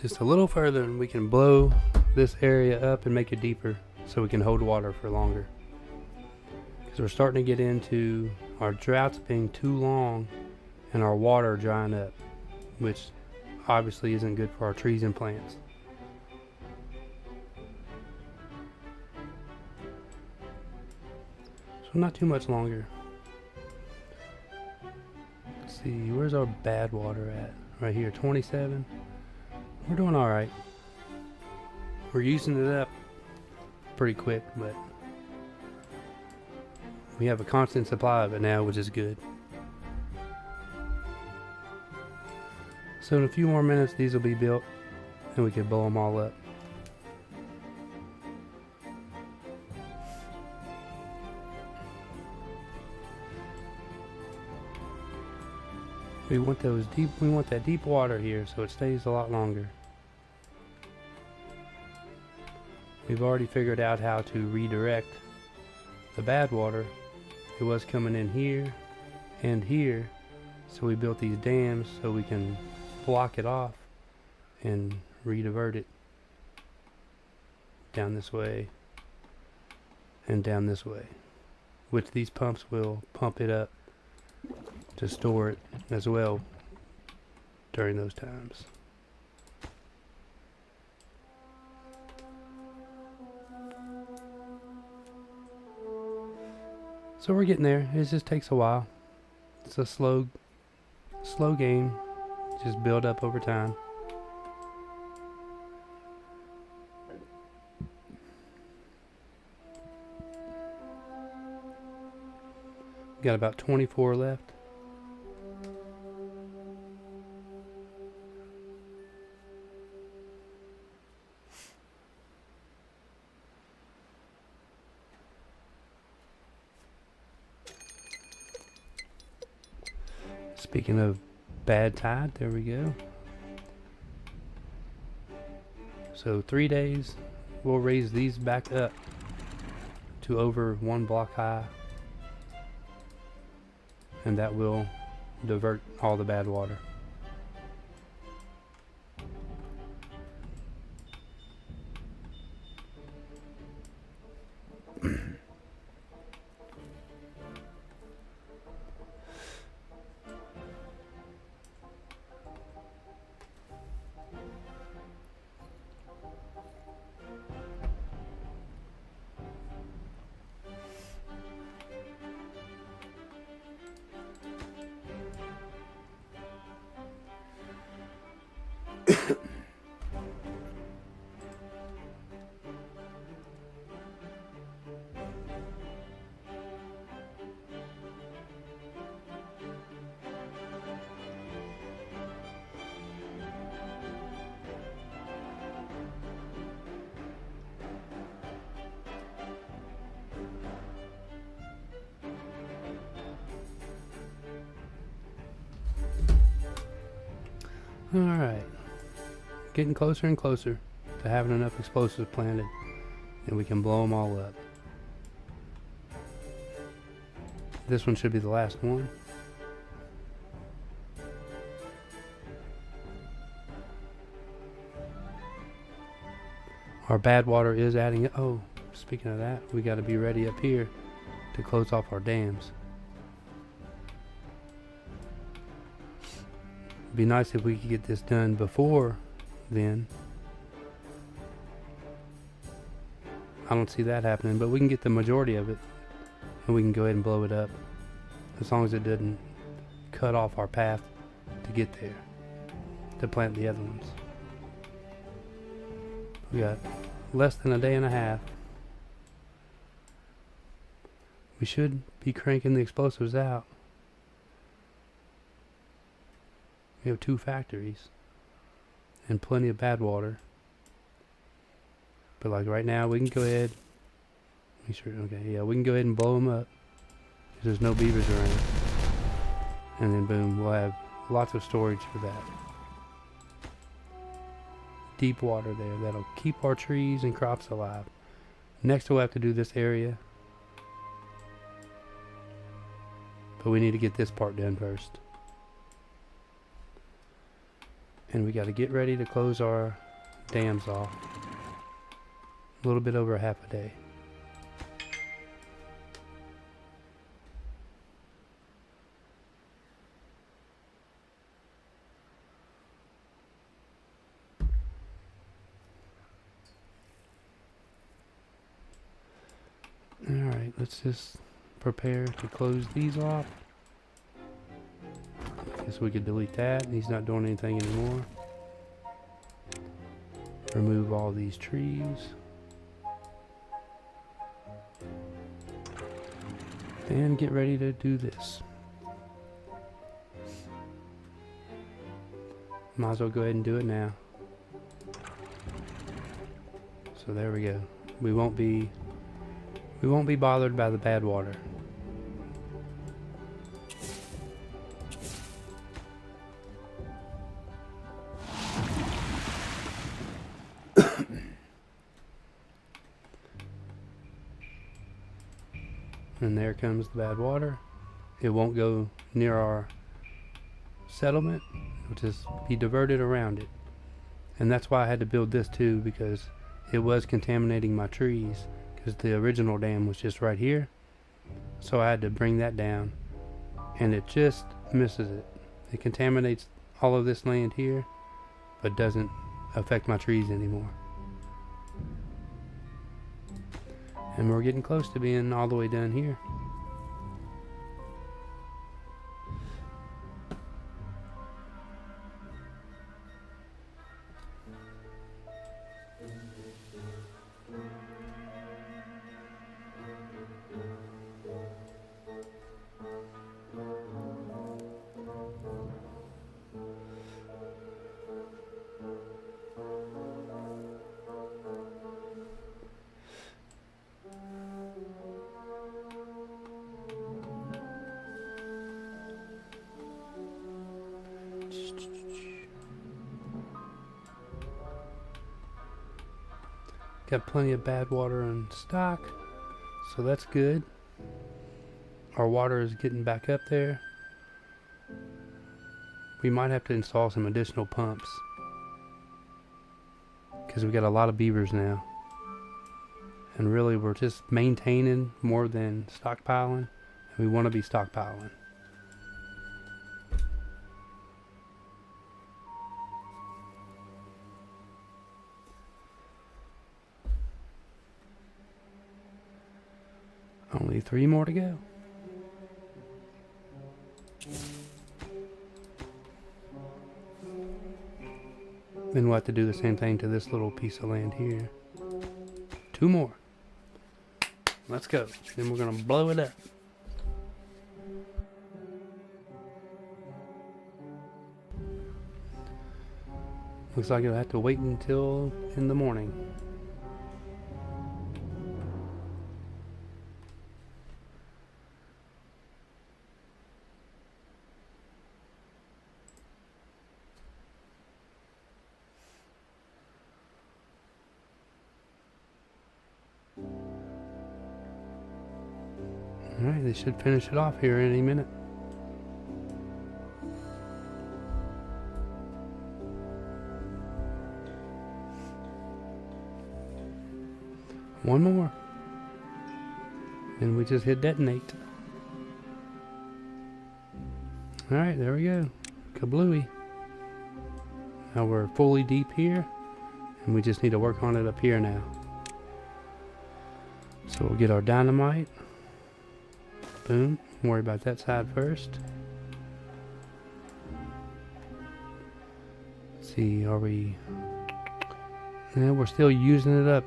Just a little further and we can blow this area up and make it deeper so we can hold water for longer. Because we're starting to get into our droughts being too long and our water drying up, which obviously isn't good for our trees and plants. So not too much longer. Let's see, where's our bad water at? Right here, 27. We're doing alright. We're using it up pretty quick, but we have a constant supply of it now, which is good. So in a few more minutes these will be built and we can blow them all up. We want that deep water here so it stays a lot longer. We've already figured out how to redirect the bad water. It was coming in here and here, so we built these dams so we can block it off and redivert it down this way and down this way, which these pumps will pump it up to store it as well during those times. So we're getting there. It just takes a while. It's a slow game. Just build up over time. Got about 24 left. Speaking of bad tide, there we go. So 3 days, we'll raise these back up to over 1 block high, and that will divert all the bad water. Alright, getting closer and closer to having enough explosives planted, and we can blow them all up. This one should be the last one. Our bad water is adding it. Oh, speaking of that, we got to be ready up here to close off our dams. Be nice if we could get this done before then. I don't see that happening, but we can get the majority of it and we can go ahead and blow it up, as long as it doesn't cut off our path to get there to plant the other ones. We got less than a day and a half. We should be cranking the explosives out. We have 2 factories and plenty of bad water. But like right now, we can go ahead. Make sure, okay, yeah, we can go ahead and blow them up, because there's no beavers around. And then boom, we'll have lots of storage for that. Deep water there that'll keep our trees and crops alive. Next, we'll have to do this area, but we need to get this part done first. And we got to get ready to close our dams off. A little bit over half a day. Alright, let's just prepare to close these off. Guess we could delete that. He's not doing anything anymore. Remove all these trees. And get ready to do this. Might as well go ahead and do it now. So there we go. We won't be bothered by the bad water. And there comes the bad water. It won't go near our settlement. It'll just be diverted around it. And that's why I had to build this too, because it was contaminating my trees, because the original dam was just right here. So I had to bring that down, and it just misses it. It contaminates all of this land here, but doesn't affect my trees anymore. And we're getting close to being all the way done here. Got plenty of bad water in stock, so that's good. Our water is getting back up there. We might have to install some additional pumps because we got a lot of beavers now. And really we're just maintaining more than stockpiling. And we want to be stockpiling. Only 3 more to go. Then we'll have to do the same thing to this little piece of land here. 2 more. Let's go. Then we're going to blow it up. Looks like you'll have to wait until in the morning. Alright, they should finish it off here any minute. One more. And we just hit detonate. Alright, there we go. Kablooey. Now we're fully deep here. And we just need to work on it up here now. So we'll get our dynamite. Boom. Worry about that side first. Let's see, are we... Yeah, we're still using it up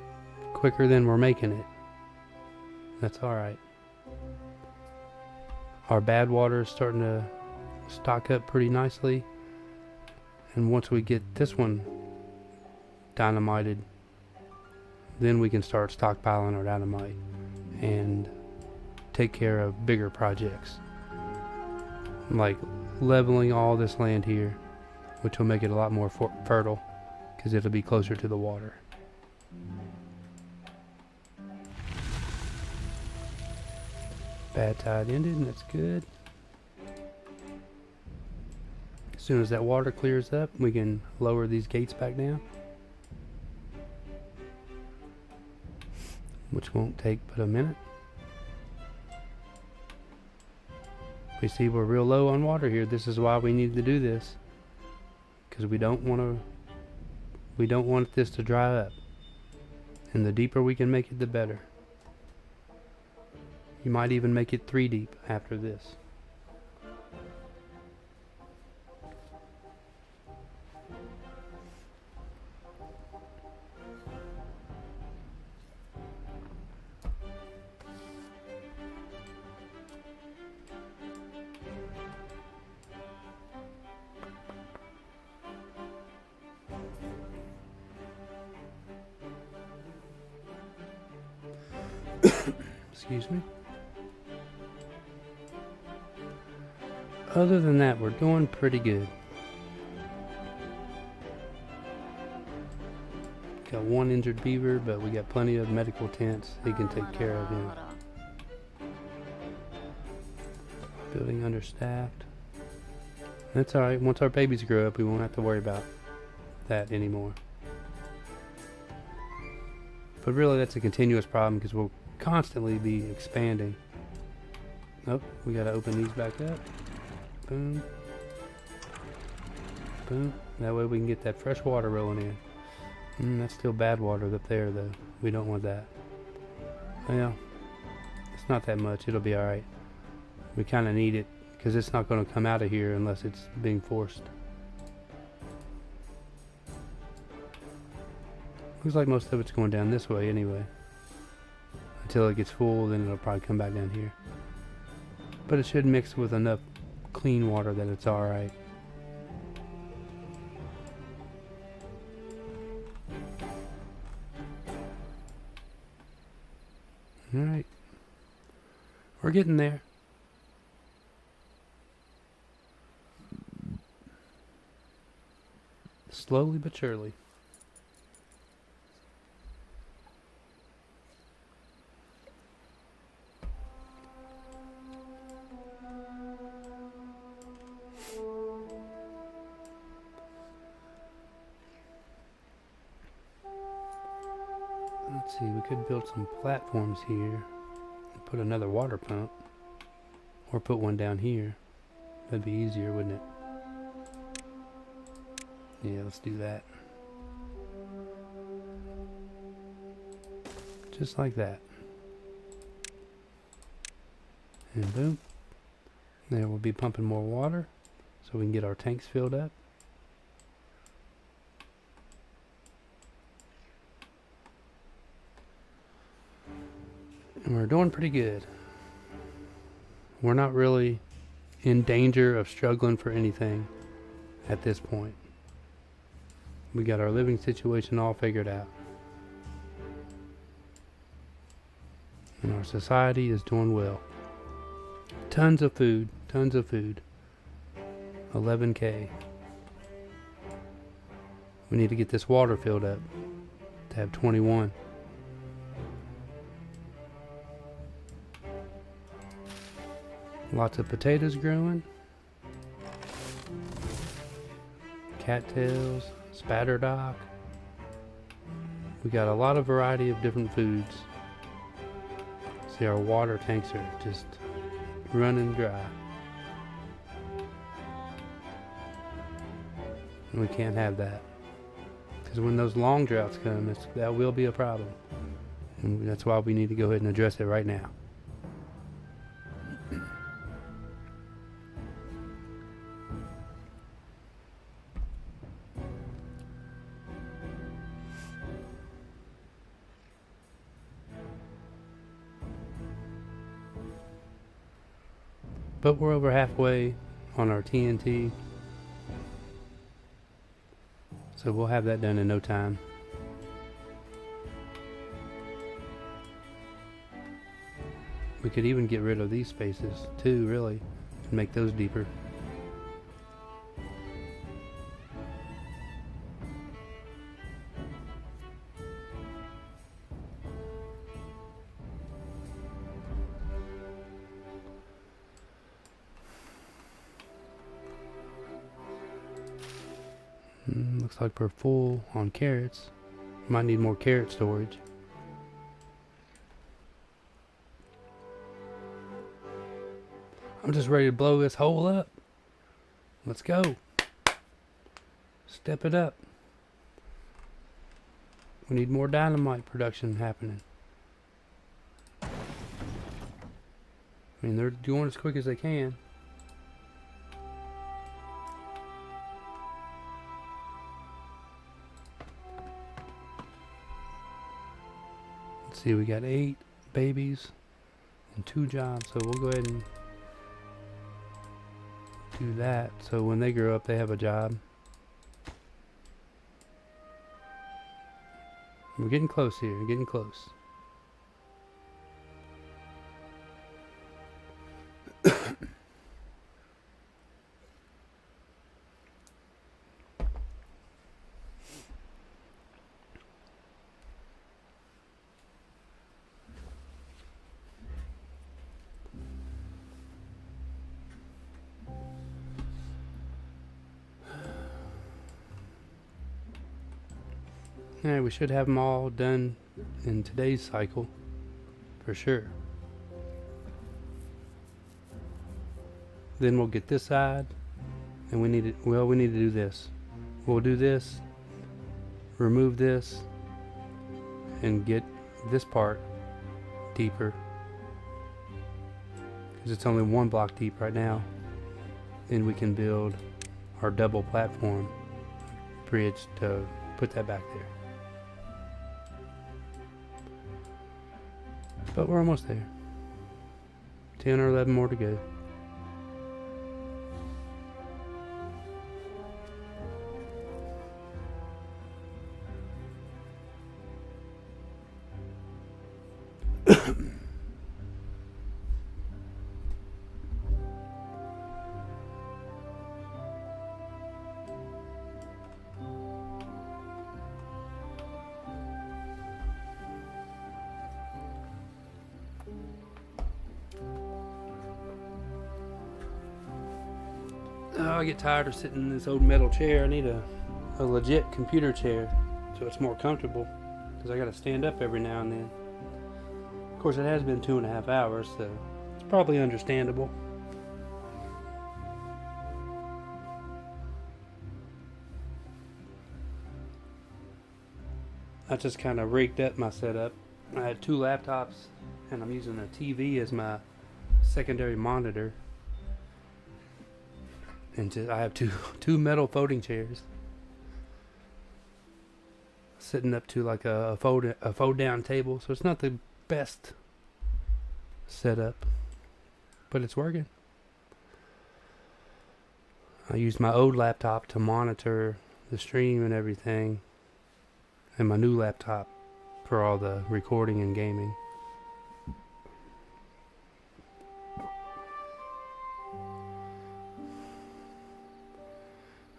quicker than we're making it. That's alright. Our bad water is starting to stock up pretty nicely. And once we get this one dynamited, then we can start stockpiling our dynamite and take care of bigger projects like leveling all this land here, which will make it a lot more fertile because it'll be closer to the water. Bad tide ended, and that's good. As soon as that water clears up, we can lower these gates back down, which won't take but a minute. We see we're real low on water here. This is why we need to do this, because we don't want this to dry up. And the deeper we can make it, the better. You might even make it 3 deep after this. Excuse me. Other than that, we're doing pretty good. Got 1 injured beaver, but we got plenty of medical tents. He can take care of him. Building understaffed. That's alright. Once our babies grow up, we won't have to worry about that anymore. But really, that's a continuous problem because we'll constantly be expanding. Oh, we gotta open these back up. Boom. Boom. That way we can get that fresh water rolling in. That's still bad water up there though. We don't want that. Well, it's not that much. It'll be alright. We kind of need it because it's not going to come out of here unless it's being forced. Looks like most of it's going down this way anyway. Until it gets full, then it'll probably come back down here. But it should mix with enough clean water that it's alright. Alright. We're getting there. Slowly but surely. see, we could build some platforms here and put another water pump, or put one down here. That'd be easier, wouldn't it? Yeah, let's do that. Just like that. And boom. There we'll be pumping more water so we can get our tanks filled up. And we're doing pretty good. We're not really in danger of struggling for anything at this point. We got our living situation all figured out. And our society is doing well. Tons of food, tons of food. 11K. We need to get this water filled up to have 21. Lots of potatoes growing. Cattails, spatterdock. We got a lot of variety of different foods. See, our water tanks are just running dry. And we can't have that. Because when those long droughts come, that will be a problem. And that's why we need to go ahead and address it right now. But we're over halfway on our TNT. So we'll have that done in no time. We could even get rid of these spaces too, really, and make those deeper. Looks like we're full on carrots. Might need more carrot storage. I'm just ready to blow this hole up. Let's go. Step it up. We need more dynamite production happening. I mean, they're doing as quick as they can. Let's see, we got 8 babies and 2 jobs, so we'll go ahead and do that. So when they grow up, they have a job. We're getting close here, we're getting close. Yeah, we should have them all done in today's cycle, for sure. Then we'll get this side, and we need to do this. We'll do this, remove this, and get this part deeper, because it's only 1 block deep right now. Then we can build our double platform bridge to put that back there. But we're almost there. 10 or 11 more to go. Oh, I get tired of sitting in this old metal chair. I need a legit computer chair so it's more comfortable. because I gotta stand up every now and then. Of course, it has been 2.5 hours, so it's probably understandable. I just kind of rigged up my setup. I had 2 laptops, and I'm using a TV as my secondary monitor. And I have two metal folding chairs, sitting up to like a fold down table. So it's not the best setup, but it's working. I used my old laptop to monitor the stream and everything, and my new laptop for all the recording and gaming.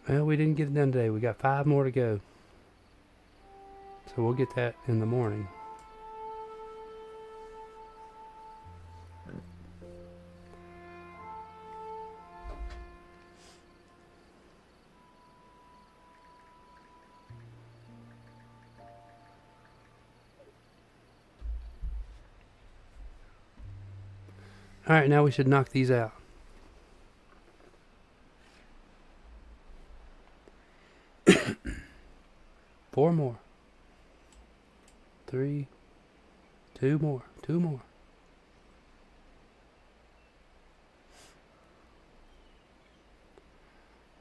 Well, we didn't get it done today. We got 5 more to go. So we'll get that in the morning. Alright, now we should knock these out. Four more. 3. 2 more. 2 more.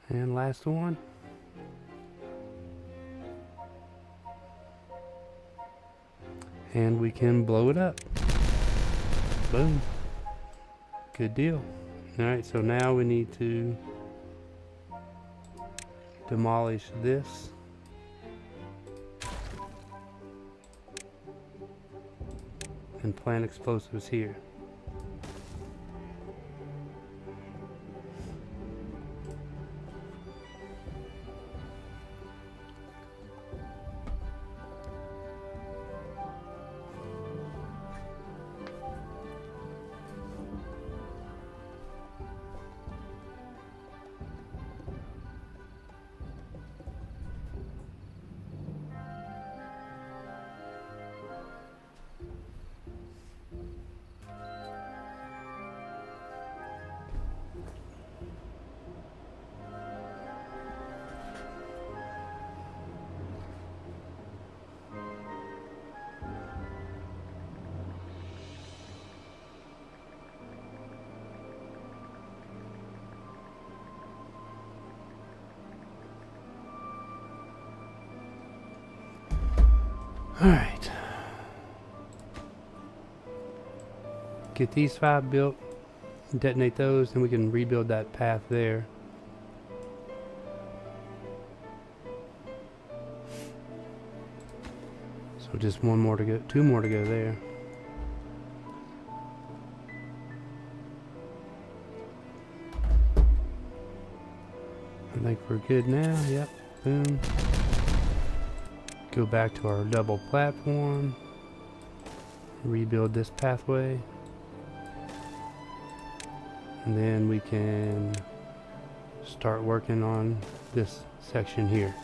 And last one. And we can blow it up. Boom. Good deal. Alright, so now we need to demolish this. And plant explosives here. Alright. Get these 5 built, detonate those, and we can rebuild that path there. So just 1 more to go, 2 more to go there. I think we're good now, yep, boom. Go back to our double platform, rebuild this pathway, and then we can start working on this section here.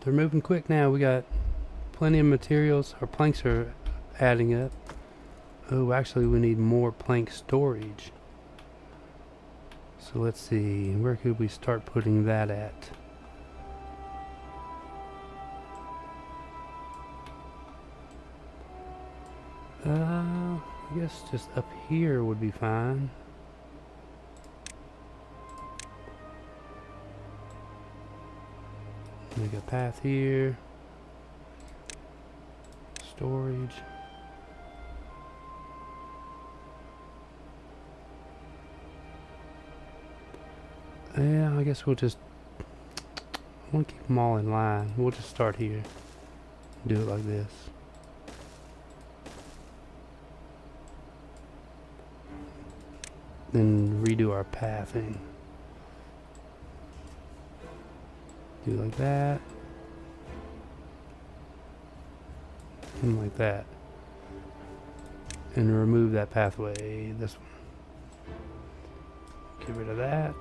They're moving quick now. We got plenty of materials. Our planks are adding up. Oh, actually we need more plank storage. So let's see, where could we start putting that at? I guess just up here would be fine. Make a path here. Storage. Yeah, I guess we'll just... I want to keep them all in line. We'll just start here. Do it like this. then redo our pathing. Do like that. And like that. And remove that pathway, this one. Get rid of that.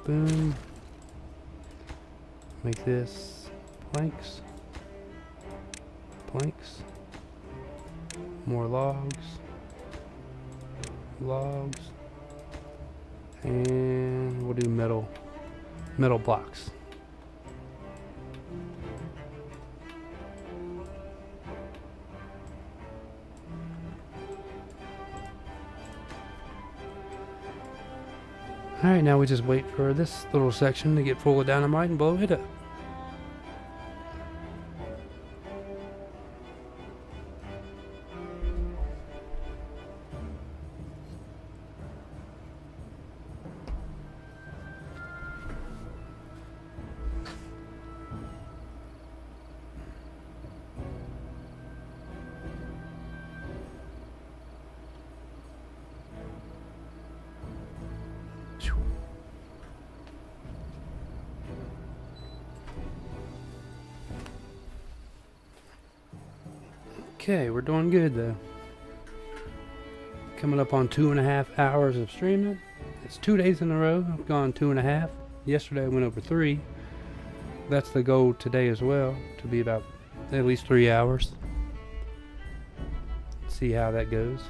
Boom. Make this planks. Planks. More logs. Logs. And we'll do metal blocks. Alright, now we just wait for this little section to get full of dynamite and blow it up. Okay, we're doing good though. Coming up on 2.5 hours of streaming. It's 2 days in a row. I've gone 2.5. Yesterday I went over 3. That's the goal today as well, to be about at least 3 hours. See how that goes.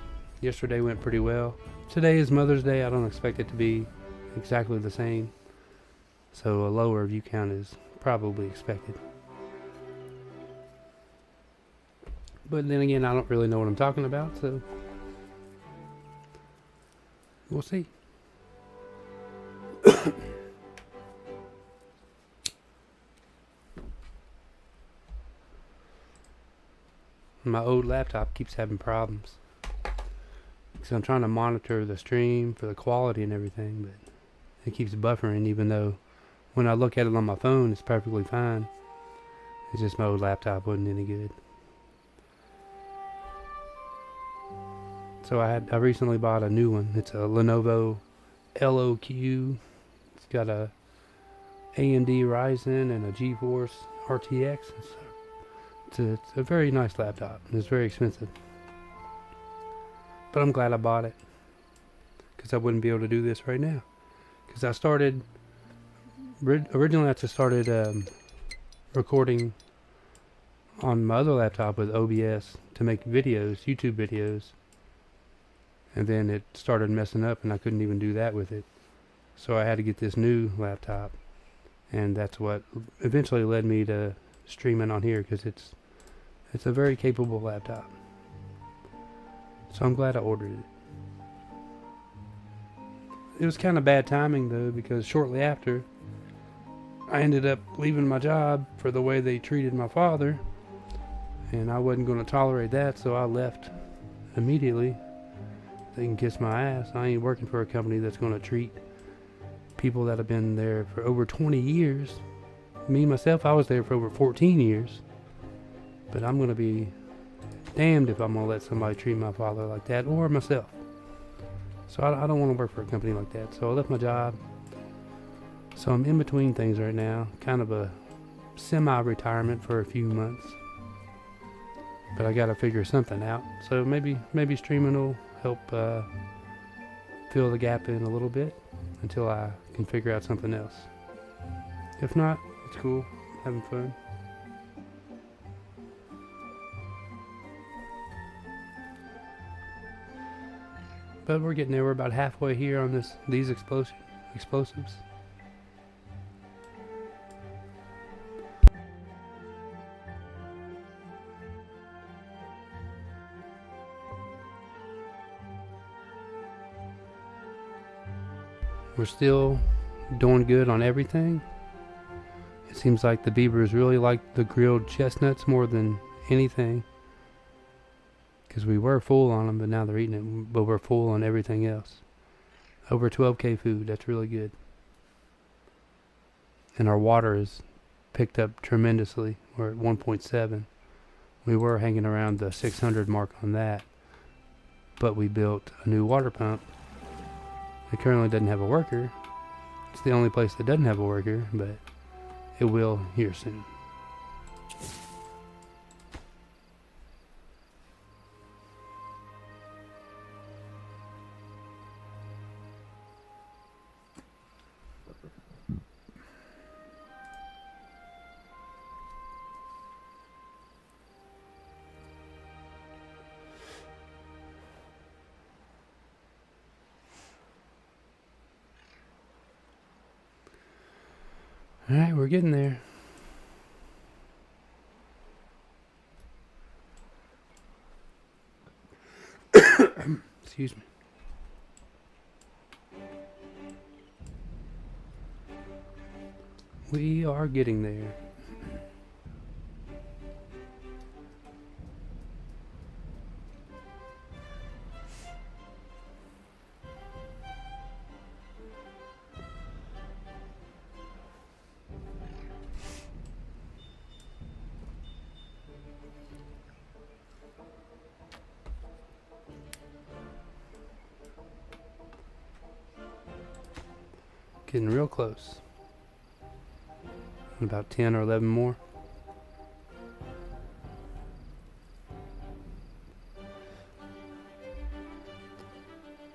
Yesterday went pretty well. Today is Mother's Day. I don't expect it to be exactly the same. So a lower view count is probably expected. But then again, I don't really know what I'm talking about, so we'll see. My old laptop keeps having problems. So I'm trying to monitor the stream for the quality and everything, but it keeps buffering even though when I look at it on my phone, it's perfectly fine. It's just my old laptop wasn't any good. So I recently bought a new one. It's a Lenovo LOQ. It's got a AMD Ryzen and a GeForce RTX. It's a very nice laptop. It's very expensive. But I'm glad I bought it. Because I wouldn't be able to do this right now. Because I started... Originally I just started recording on my other laptop with OBS to make videos, YouTube videos. And then it started messing up and I couldn't even do that with it. So I had to get this new laptop. And that's what eventually led me to streaming on here because it's a very capable laptop. So I'm glad I ordered it. It was kind of bad timing though because shortly after I ended up leaving my job for the way they treated my father. And I wasn't going to tolerate that, so I left immediately. They can kiss my ass. I ain't working for a company that's going to treat people that have been there for over 20 years. Me, myself, I was there for over 14 years. But I'm going to be damned if I'm going to let somebody treat my father like that, or myself. So I don't want to work for a company like that. So I left my job. So I'm in between things right now. Kind of a semi-retirement for a few months. But I got to figure something out. So maybe streaming will help fill the gap in a little bit until I can figure out something else. If not, it's cool. Having fun. But we're getting there. We're about halfway here on these explosives. We're still doing good on everything. It seems like the beavers really like the grilled chestnuts more than anything. Because we were full on them, but now they're eating it. But we're full on everything else. Over 12K food, that's really good. And our water is picked up tremendously. We're at 1.7. We were hanging around the 600 mark on that. But we built a new water pump. It currently doesn't have a worker. It's the only place that doesn't have a worker, but it will here soon. Alright, we're getting there. Excuse me. We are getting there. Getting real close. About 10 or 11 more.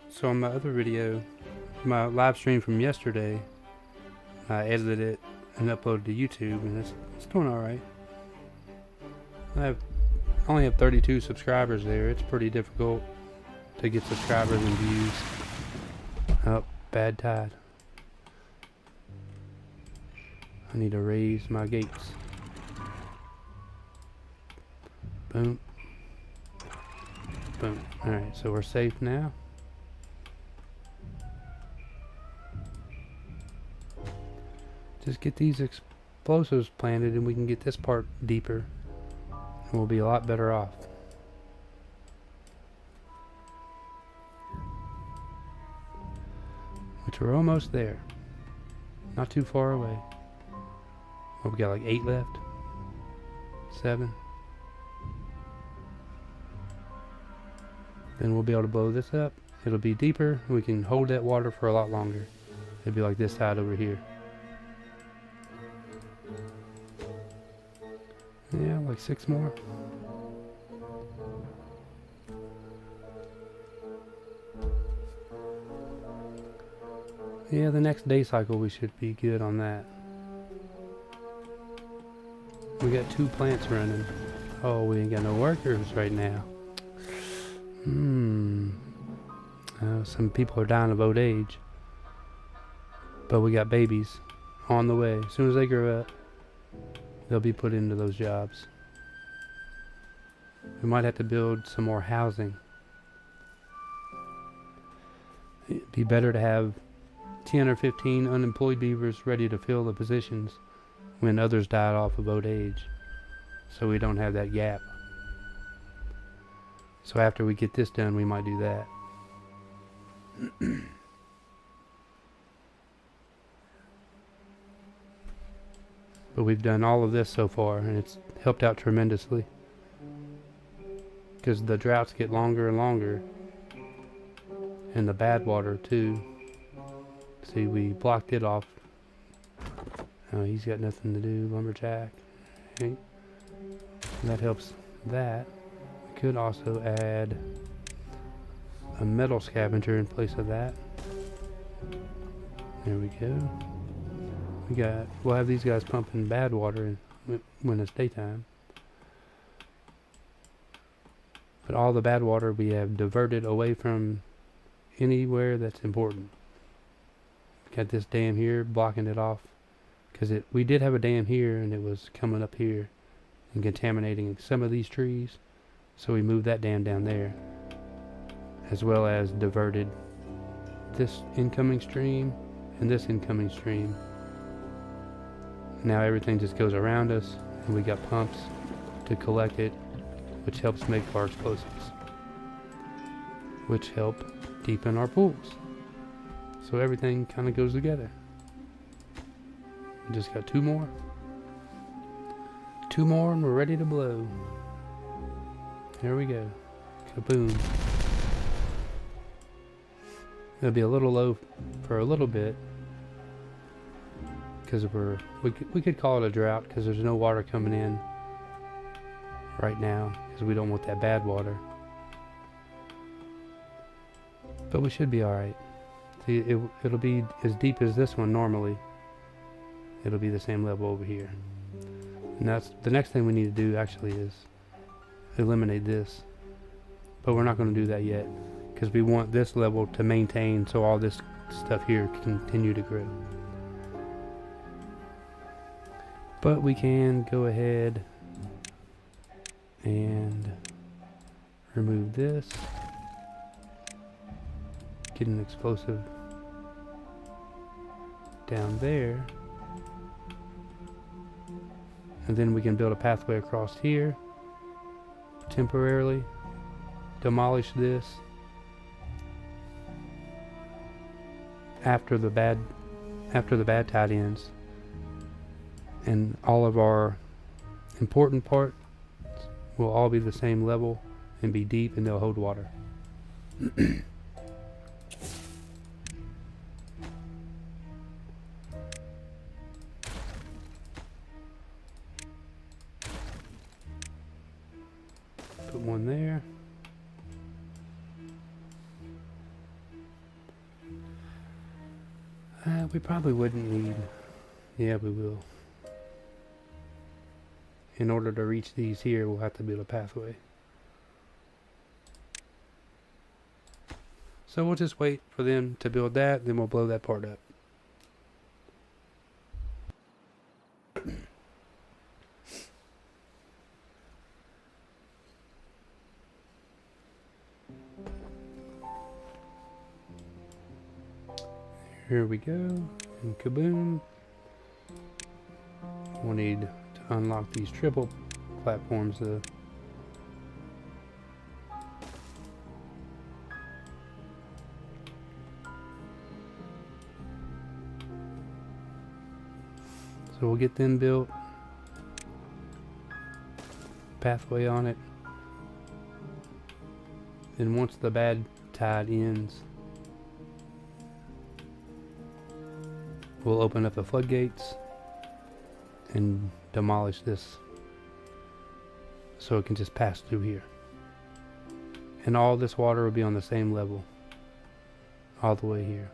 So on my other video, my live stream from yesterday, I edited it and uploaded to YouTube, and it's doing alright. I only have 32 subscribers there. It's pretty difficult to get subscribers and views. Oh, bad tide. I need to raise my gates. Boom. Boom. Alright, so we're safe now. Just get these explosives planted and we can get this part deeper. And we'll be a lot better off. Which we're almost there. Not too far away. Oh, we got like 8 left. 7. Then we'll be able to blow this up. It'll be deeper. We can hold that water for a lot longer. It'll be like this side over here. Yeah, like 6 more. Yeah, the next day cycle we should be good on that. We got 2 plants running. Oh, we ain't got no workers right now. Some people are dying of old age. But we got babies on the way. As soon as they grow up, they'll be put into those jobs. We might have to build some more housing. It'd be better to have 10 or 15 unemployed beavers ready to fill the positions when others died off of old age, so we don't have that gap. So after we get this done, we might do that. But we've done all of this so far, and it's helped out tremendously. Because the droughts get longer and longer. And the bad water too. See, we blocked it off. Oh, he's got nothing to do, lumberjack. Okay. That helps that. We could also add a metal scavenger in place of that. There we go. We'll have these guys pumping bad water when it's daytime. But all the bad water we have diverted away from anywhere that's important. Got this dam here blocking it off. Because we did have a dam here and it was coming up here and contaminating some of these trees. So we moved that dam down there. As well as diverted this incoming stream and this incoming stream. Now everything just goes around us, and we got pumps to collect it, which helps make our explosives, which help deepen our pools. So everything kind of goes together. We just got 2 more. 2 more and we're ready to blow. Here we go. Kaboom. It'll be a little low for a little bit because we could call it a drought because there's no water coming in right now because we don't want that bad water. But we should be alright. See, it'll be as deep as this one normally. It'll be the same level over here. And that's the next thing we need to do actually is eliminate this. But we're not going to do that yet because we want this level to maintain so all this stuff here can continue to grow. But we can go ahead and remove this. Get an explosive down there. And then we can build a pathway across here temporarily. Demolish this after the bad tide ends, and all of our important parts will all be the same level and be deep, and they'll hold water. Put one there. We probably wouldn't need... Yeah, we will. In order to reach these here, we'll have to build a pathway. So we'll just wait for them to build that, then we'll blow that part up. Here we go, and kaboom. We'll need to unlock these triple platforms though. So we'll get them built. Pathway on it. Then once the bad tide ends, we'll open up the floodgates and demolish this so it can just pass through here. And all this water will be on the same level all the way here.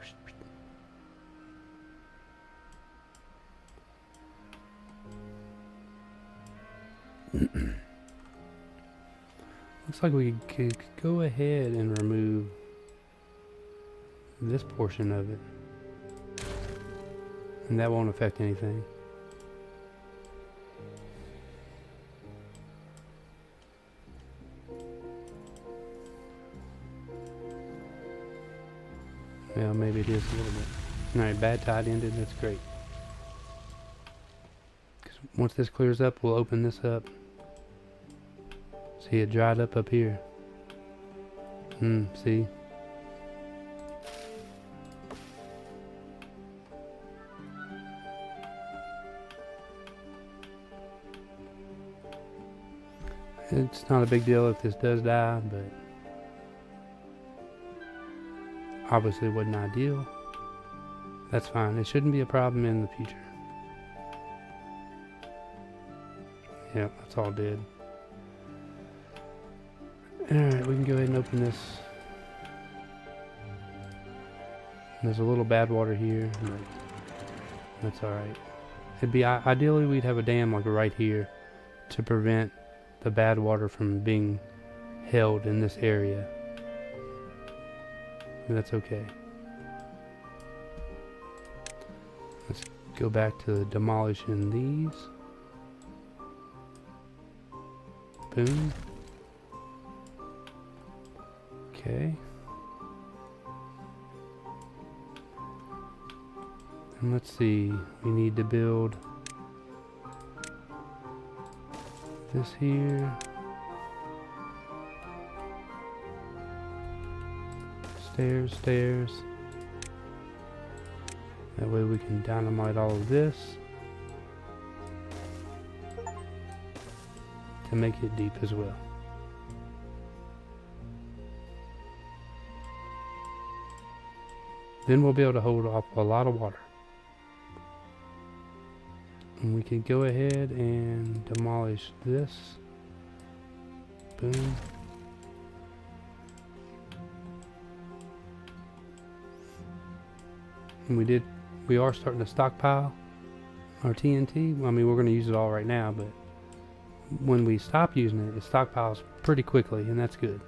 Looks like we could go ahead and remove this portion of it. And that won't affect anything. Well, maybe it is a little bit. Alright, bad tide ended, that's great. 'Cause once this clears up, we'll open this up. See, it dried up here. See? It's not a big deal if this does die, but obviously it wasn't ideal. That's fine. It shouldn't be a problem in the future. Yeah, that's all dead. Alright, we can go ahead and open this. There's a little bad water here, but that's alright. It'd be ideally we'd have a dam like right here to prevent the bad water from being held in this area. But that's okay. Let's go back to demolishing these. Boom. Okay. And let's see, we need to build this here. Stairs, stairs. That way we can dynamite all of this to make it deep as well. Then we'll be able to hold off a lot of water. And we can go ahead and demolish this. Boom. And we are starting to stockpile our TNT. I mean, we're going to use it all right now, but when we stop using it, it stockpiles pretty quickly, and that's good.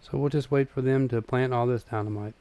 So we'll just wait for them to plant all this dynamite.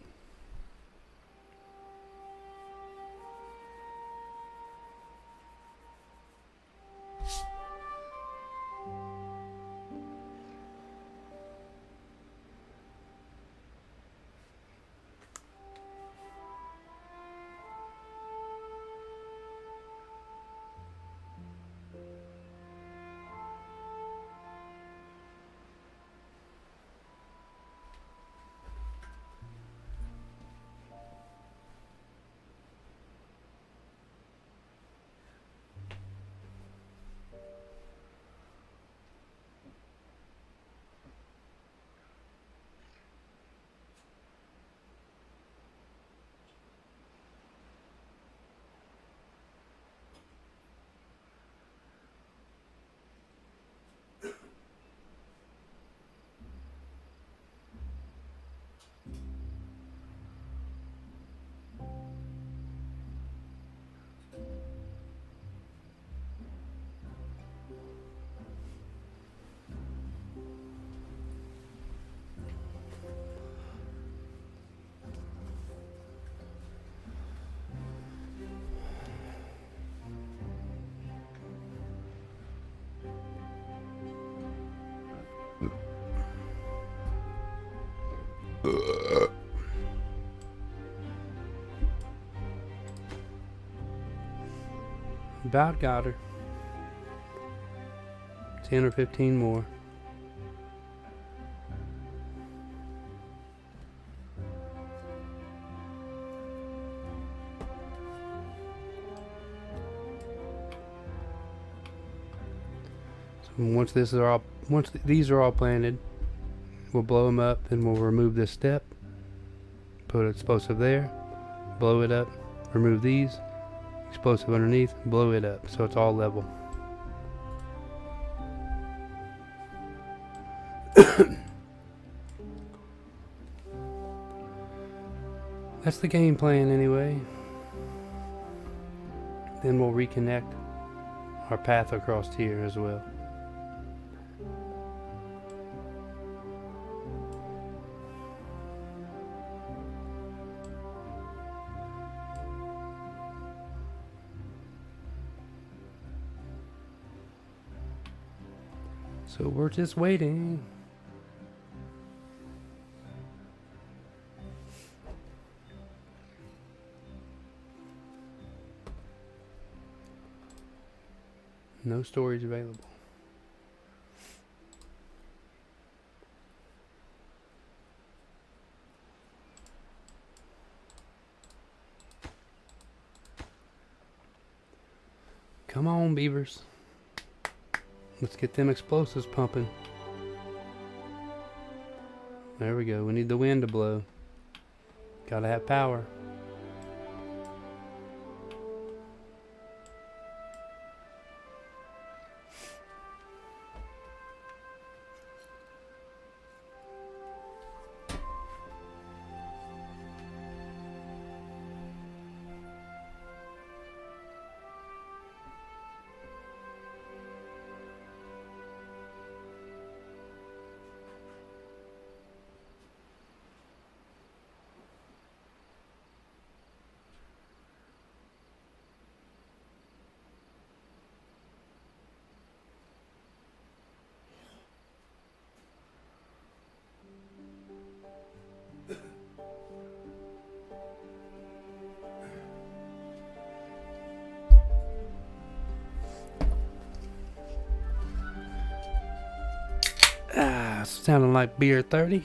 About got her. 10 or 15 more. So once these are all planted, we'll blow them up, then we'll remove this step, put an explosive there, blow it up, remove these, explosive underneath, blow it up, so it's all level. That's the game plan anyway. Then we'll reconnect our path across here as well. So we're just waiting. No storage available. Come on, beavers. Let's get them explosives pumping. There we go. We need the wind to blow. Gotta have power. Sounding like beer 30.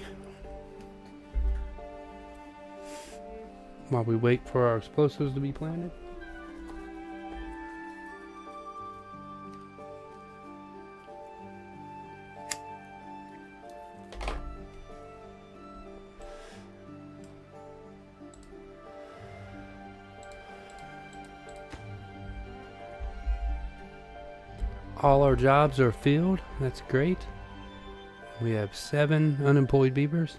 while we wait for our explosives to be planted. All our jobs are filled. That's great. We have 7 unemployed beavers.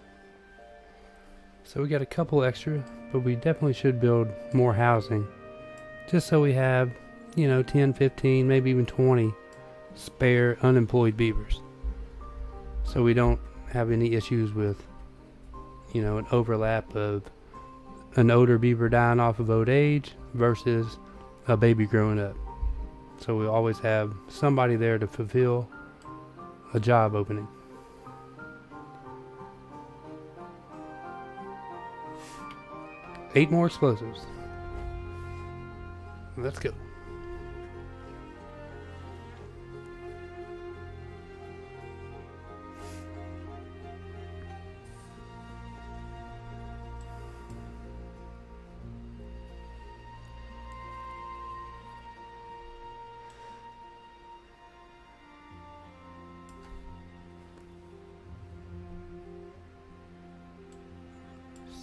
So we got a couple extra, but we definitely should build more housing. Just so we have, 10, 15, maybe even 20 spare unemployed beavers. So we don't have any issues with, an overlap of an older beaver dying off of old age versus a baby growing up. So we always have somebody there to fulfill a job opening. Eight more explosives. Let's go.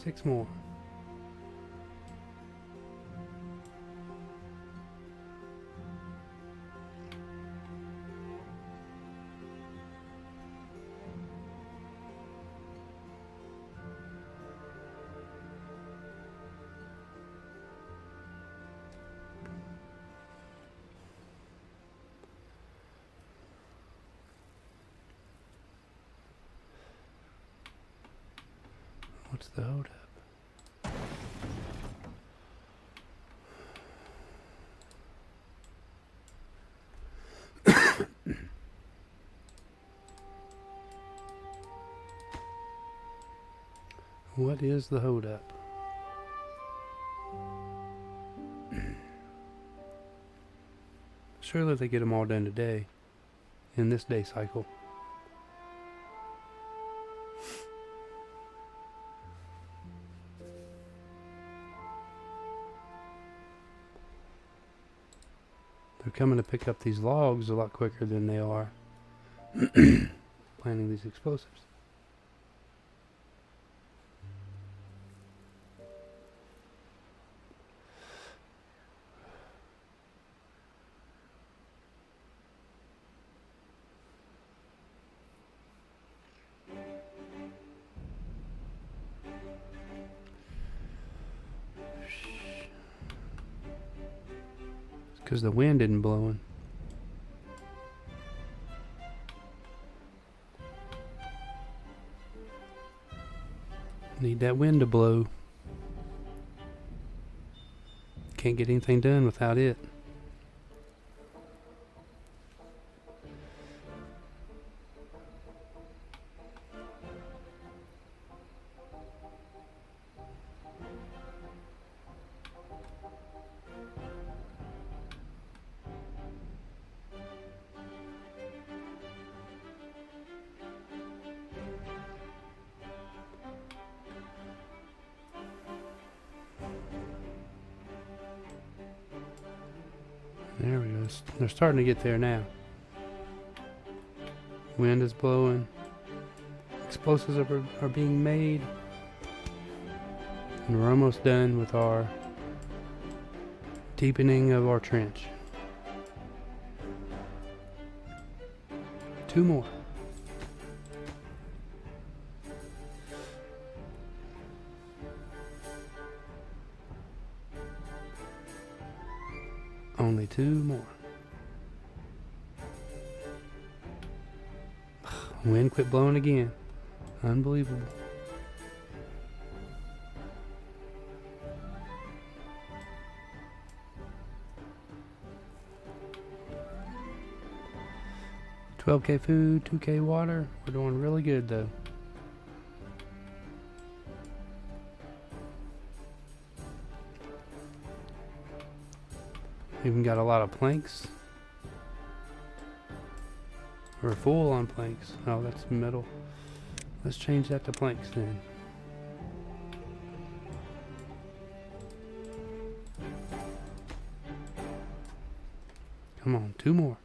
Six more. What's the hold up? What is the hold up? Surely they get them all done today in this day cycle. They're coming to pick up these logs a lot quicker than they are planting these explosives. Because the wind isn't blowing. Need that wind to blow. Can't get anything done without it. There we go. They're starting to get there now. Wind is blowing. Explosives are being made. And we're almost done with our deepening of our trench. 2 more. Only 2 more. Wind quit blowing again. Unbelievable. $12K food, $2K water. We're doing really good though. Even got a lot of planks. We're full on planks. Oh, that's metal. Let's change that to planks then. Come on, 2 more.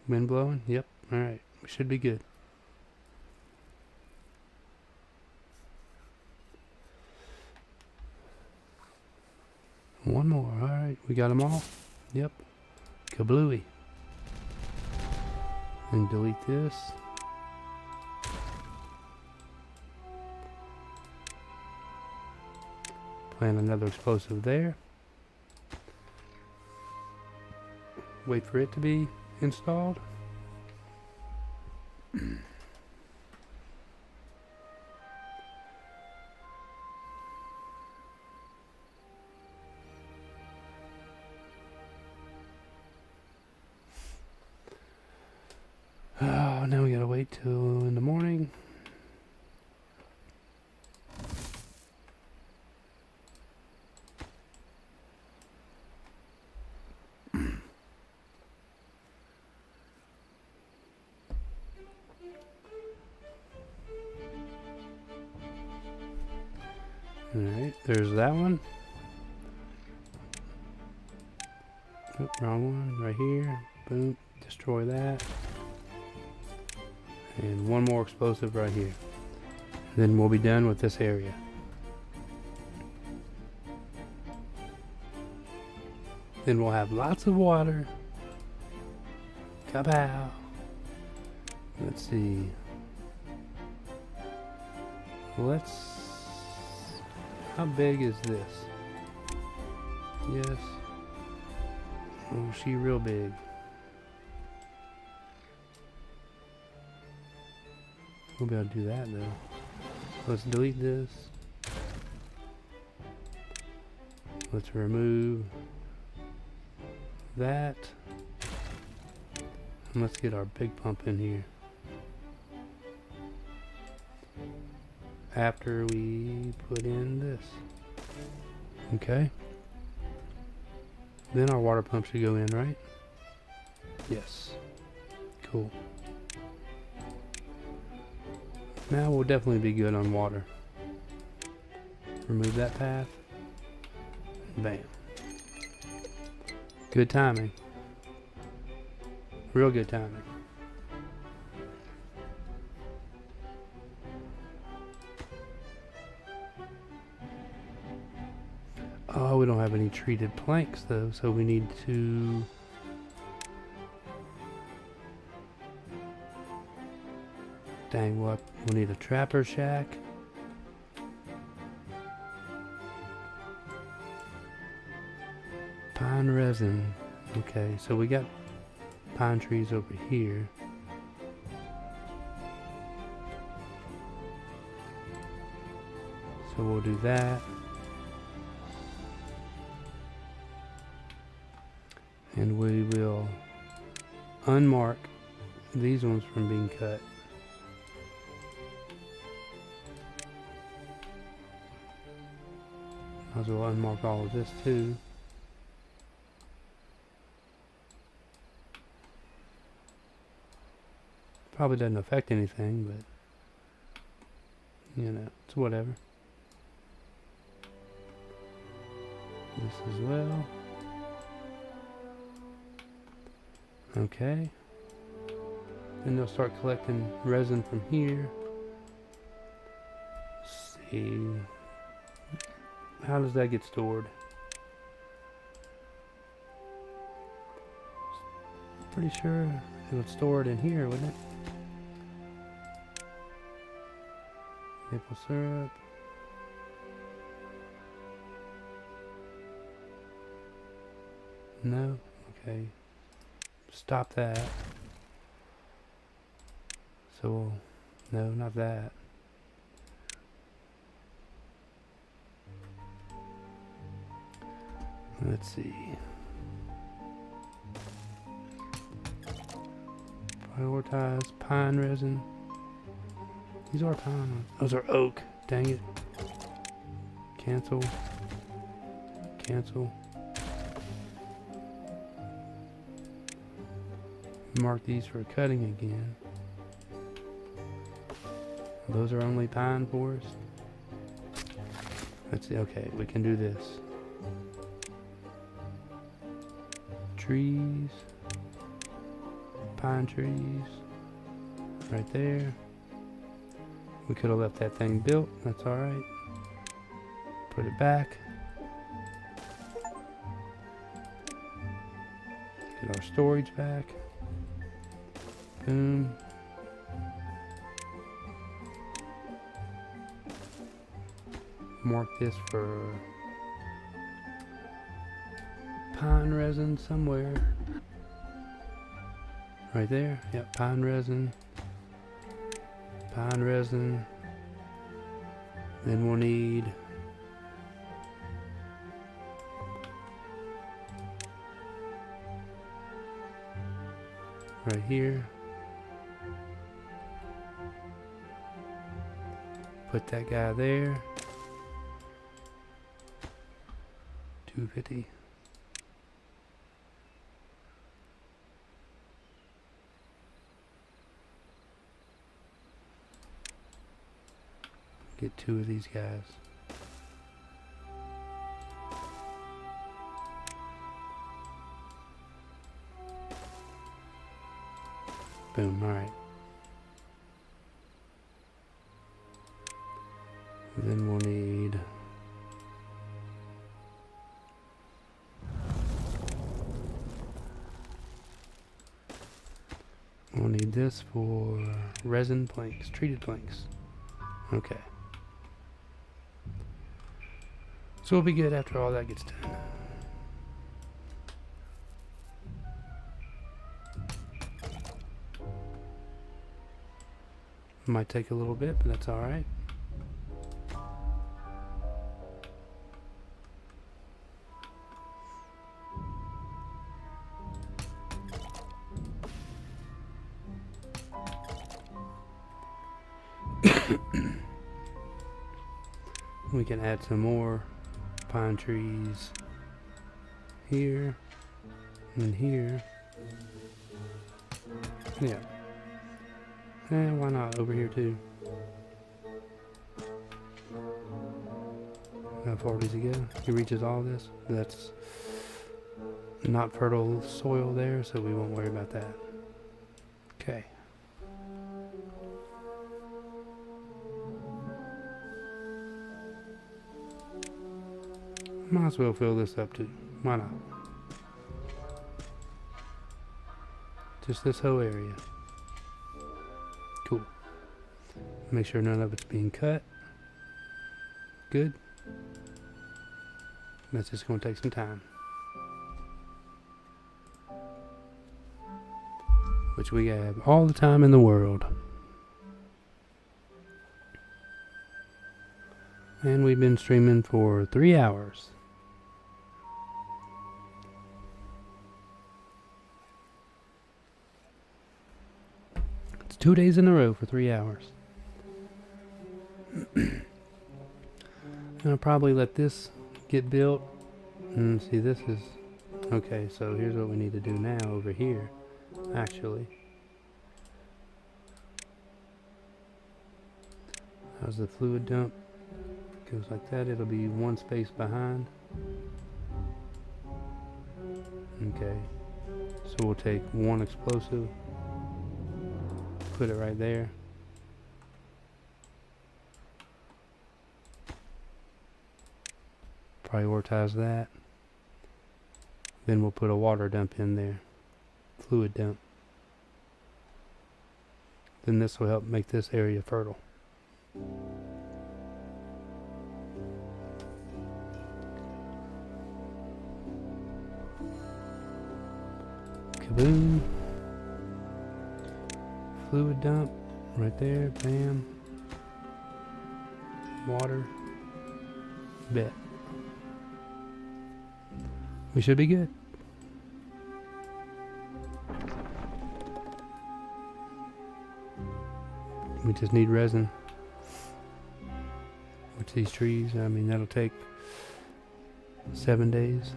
Wind blowing? Yep. Alright, we should be good. One more. Alright, we got them all. Yep. Kablooey. And delete this. Plant another explosive there. Wait for it to be installed. Oh, now we gotta wait till in the morning. Alright, there's that one. Oop, wrong one, right here. Boom, destroy that. And one more explosive right here. Then we'll be done with this area. Then we'll have lots of water. Kapow! Let's see. How big is this? Yes. Oh, she real big. We'll be able to do that though. Let's delete this. Let's remove that. And let's get our big pump in here. After we put in this. Okay. Then our water pump should go in, right? Yes. Cool. Now we'll definitely be good on water. Remove that path. Bam. Good timing. Real good timing. Oh, we don't have any treated planks though, so we need to... Dang, what? We'll need a trapper shack. Pine resin. Okay, so we got pine trees over here. So we'll do that. And we will unmark these ones from being cut. Might as well unmark all of this too. Probably doesn't affect anything, but you know, it's whatever. This as well. Okay. Then they'll start collecting resin from here. Let's see. How does that get stored? Pretty sure it would store it in here, wouldn't it? Maple syrup. No? Okay. Stop that. So, no, not that. Let's see. Prioritize pine resin. These are pine. Those are oak. Dang it. Cancel. Cancel. Mark these for cutting again. Those are only pine forest. Let's see. Okay, we can do this. trees, pine trees, right there. We could have left that thing built, that's alright. Put it back. Get our storage back. Boom. Mark this for pine resin somewhere. Right there. Yep, pine resin. Pine resin. Then we'll need right here. Put that guy there. 250. Get 2 of these guys. Boom, alright. Then we'll need this for resin planks, treated planks. Okay. So we'll be good after all that gets done. Might take a little bit, but that's alright. We can add some more pine trees here and here. Yeah. And why not over here too? How far does he go? He reaches all this. That's not fertile soil there, so we won't worry about that. Okay. Might as well fill this up too. Why not? Just this whole area. Cool. Make sure none of it's being cut. Good. That's just going to take some time. Which we have all the time in the world. And we've been streaming for 3 hours. It's 2 days in a row for 3 hours. I'll probably let this get built. And see, this is... Okay, so here's what we need to do now over here. Actually. How's the fluid dump? Goes like that. It'll be one space behind. Okay. So we'll take one explosive. Put it right there. Prioritize that. Then we'll put a water dump in there. Fluid dump. Then this will help make this area fertile. Kaboom. Fluid dump right there. Bam. Water. Bet. We should be good. We just need resin. Which these trees, I mean, that'll take 7 days.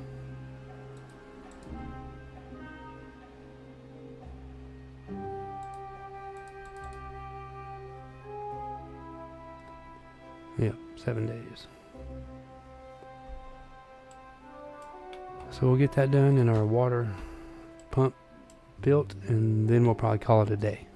Yeah, 7 days. So we'll get that done, and our water pump built, and then we'll probably call it a day.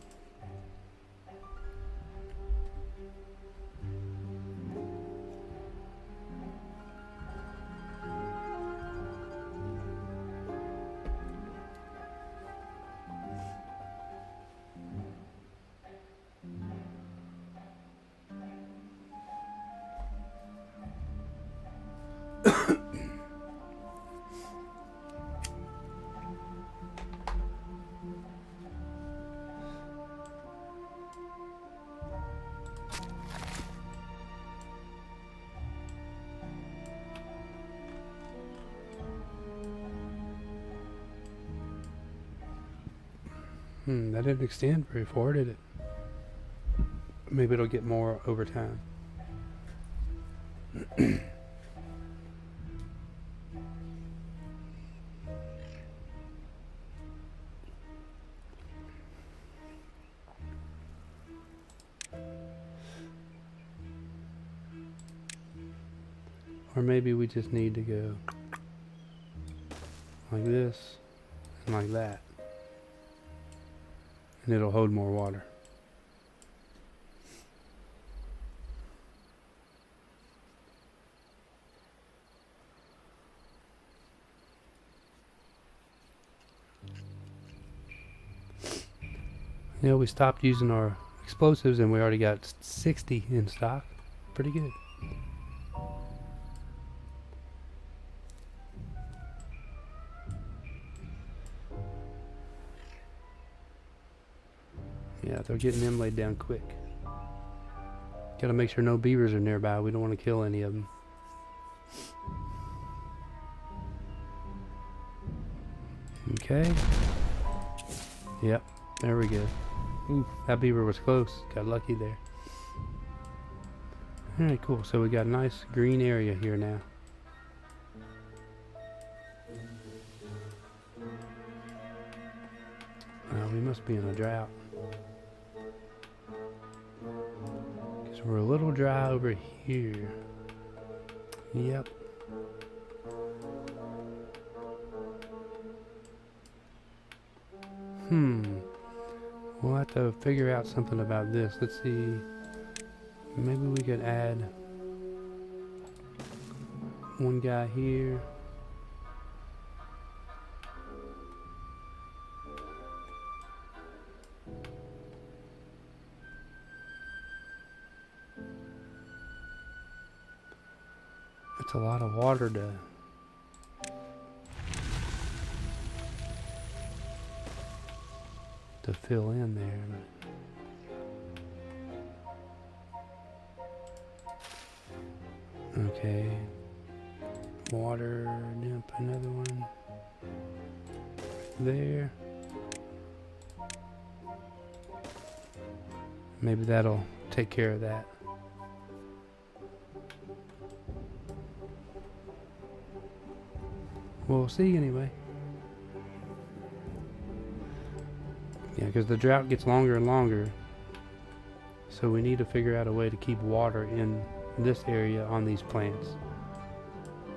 That didn't extend very far, did it? Maybe it'll get more over time. Or maybe we just need to go like this and like that. And it'll hold more water. You know, we stopped using our explosives and we already got 60 in stock. Pretty good. Yeah, they're getting them laid down quick. Gotta make sure no beavers are nearby. We don't want to kill any of them. Okay. Yep, there we go. Ooh, that beaver was close. Got lucky there. Alright, cool. So we got a nice green area here now. We must be in a drought. Because we're a little dry over here. Yep. We'll have to figure out something about this. Let's see. Maybe we could add one guy here. It's a lot of water to fill in there. Okay. Water, dump another one there. Maybe that'll take care of that. We'll see anyway. Yeah, because the drought gets longer and longer. So we need to figure out a way to keep water in this area on these plants.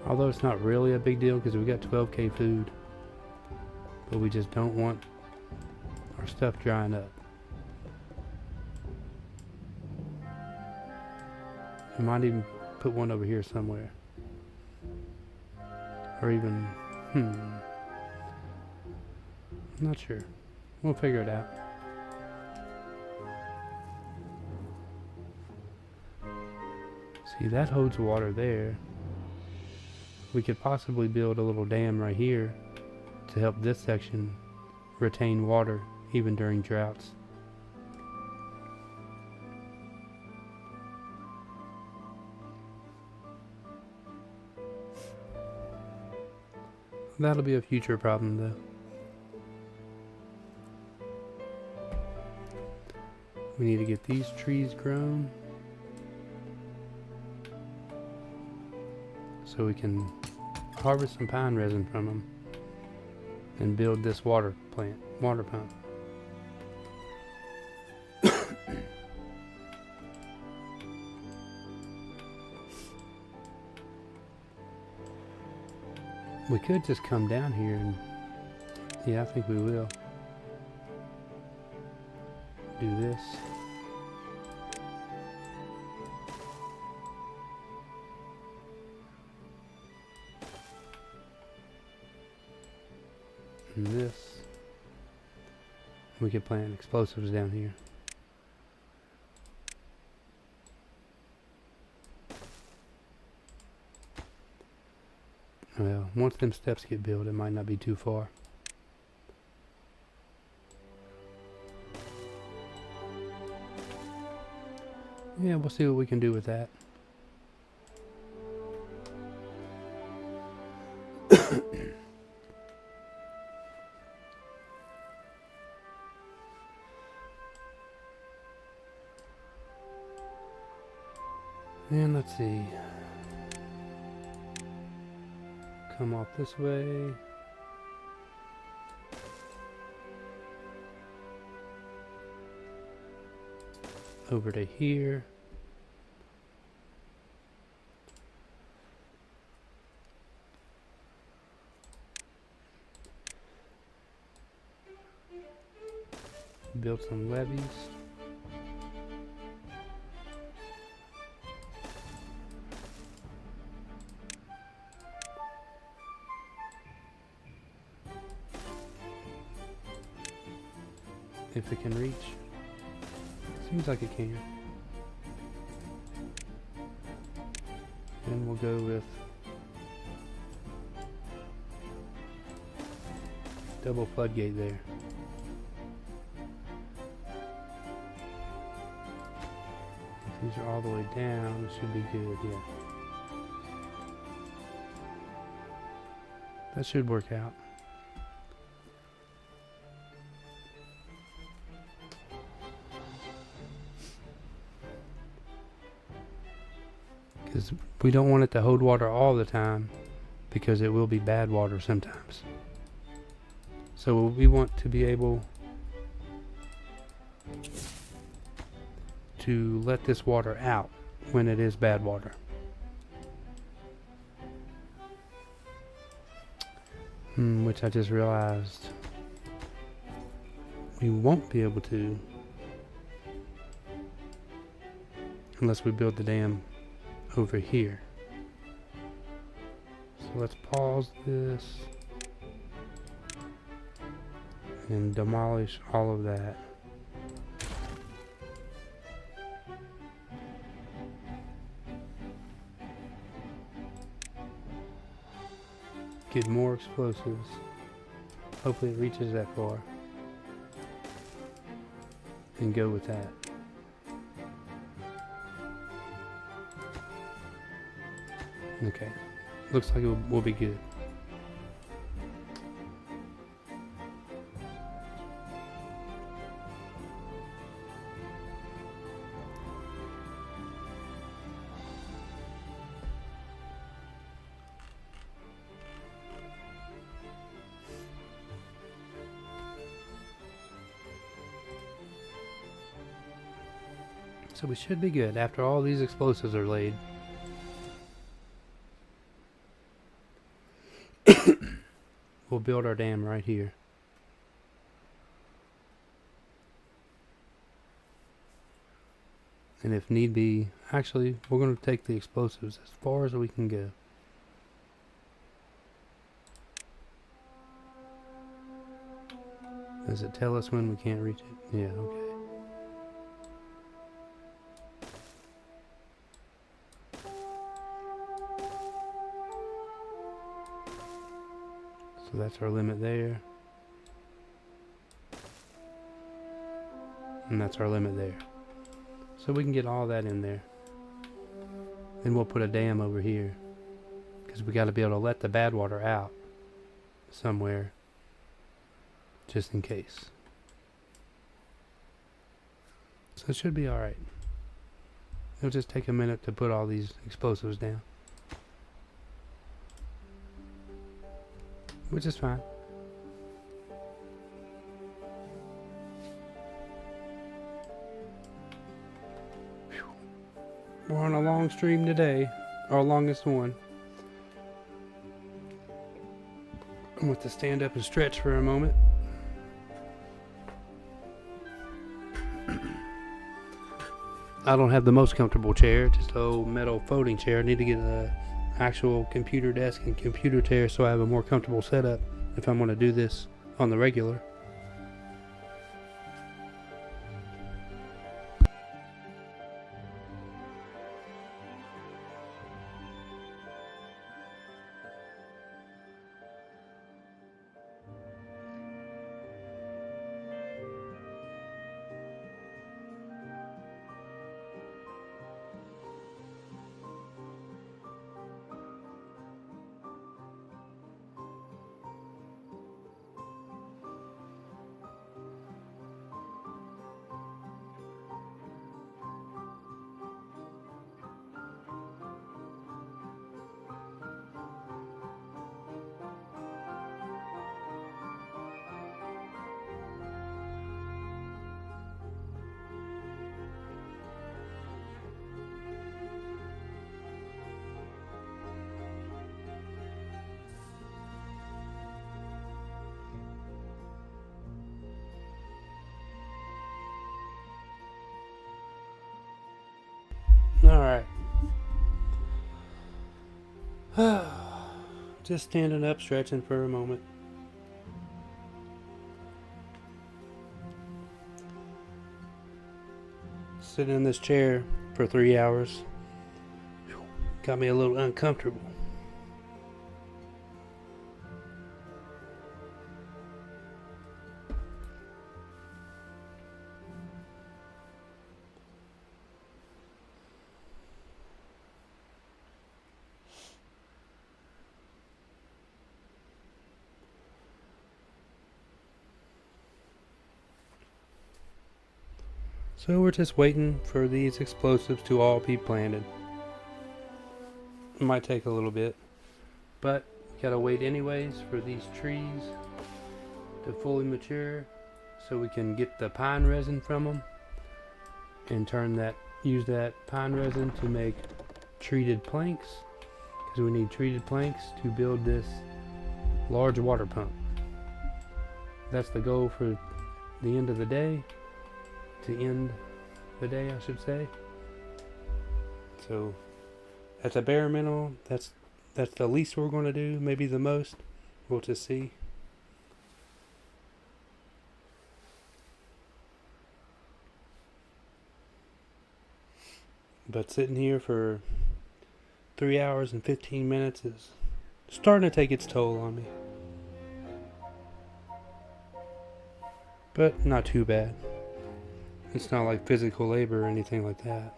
Although it's not really a big deal because we got 12K food. But we just don't want our stuff drying up. We might even put one over here somewhere. Or even, I'm not sure. We'll figure it out. See, that holds water there. We could possibly build a little dam right here to help this section retain water even during droughts. That'll be a future problem though. We need to get these trees grown so we can harvest some pine resin from them and build this water pump. We could just come down here and Yeah, I think we will. Do this. And this. We could plant explosives down here. Well, once them steps get built, it might not be too far. Yeah, we'll see what we can do with that. And let's see. Come off this way. Over to here. Build some levees. If it can reach. Seems like it can. And we'll go with double floodgate there. If these are all the way down, it should be good, yeah. That should work out. Because we don't want it to hold water all the time, because it will be bad water sometimes. So we want to be able to let this water out when it is bad water. Which I just realized we won't be able to unless we build the dam over here. So let's pause this and demolish all of that. Get more explosives. Hopefully it reaches that far. And go with that. Okay. Looks like it will be good. So we should be good after all these explosives are laid. We'll build our dam right here. And if need be, actually, we're going to take the explosives as far as we can go. Does it tell us when we can't reach it? Yeah, okay. So that's our limit there. And that's our limit there. So we can get all that in there. Then we'll put a dam over here. Because we got to be able to let the bad water out somewhere. Just in case. So it should be alright. It'll just take a minute to put all these explosives down. Which is fine. Whew. We're on a long stream today. Our longest one. I'm going to stand up and stretch for a moment. I don't have the most comfortable chair, just an old metal folding chair. I need to get an actual computer desk and computer chair so I have a more comfortable setup if I'm going to do this on the regular. Alright. Just standing up, stretching for a moment. Sitting in this chair for 3 hours got me a little uncomfortable. So we're just waiting for these explosives to all be planted. It might take a little bit, but we gotta wait anyways for these trees to fully mature so we can get the pine resin from them and use that pine resin to make treated planks, because we need treated planks to build this large water pump. That's the goal for the end of the day. To end the day, I should say. So that's a bare minimum. That's the least we're going to do. Maybe the most. We'll just see. But sitting here for 3 hours and 15 minutes is starting to take its toll on me. But not too bad. It's not like physical labor or anything like that.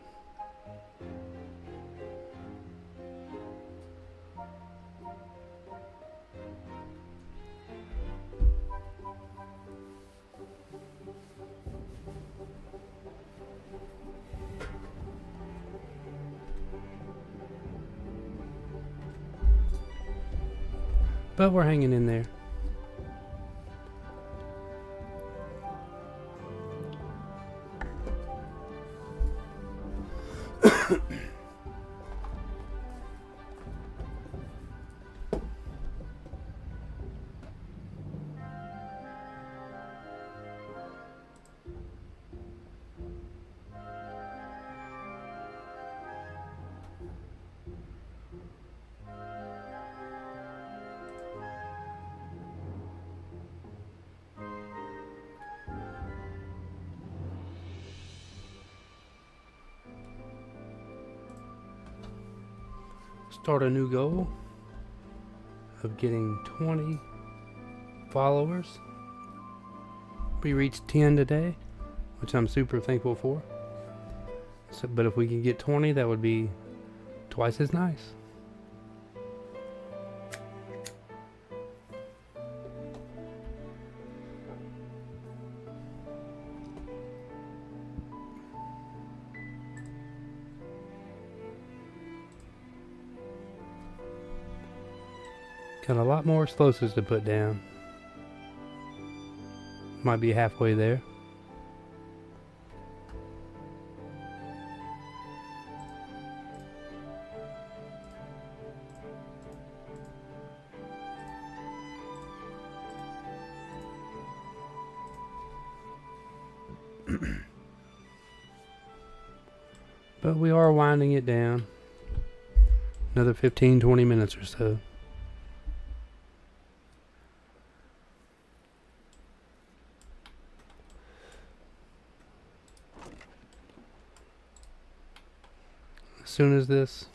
But we're hanging in there. Start a new goal of getting 20 followers. We reached 10 today, which I'm super thankful for. But if we can get 20, that would be twice as nice. Got a lot more explosives to put down. Might be halfway there. But we are winding it down. Another 15-20 minutes or so. As soon as this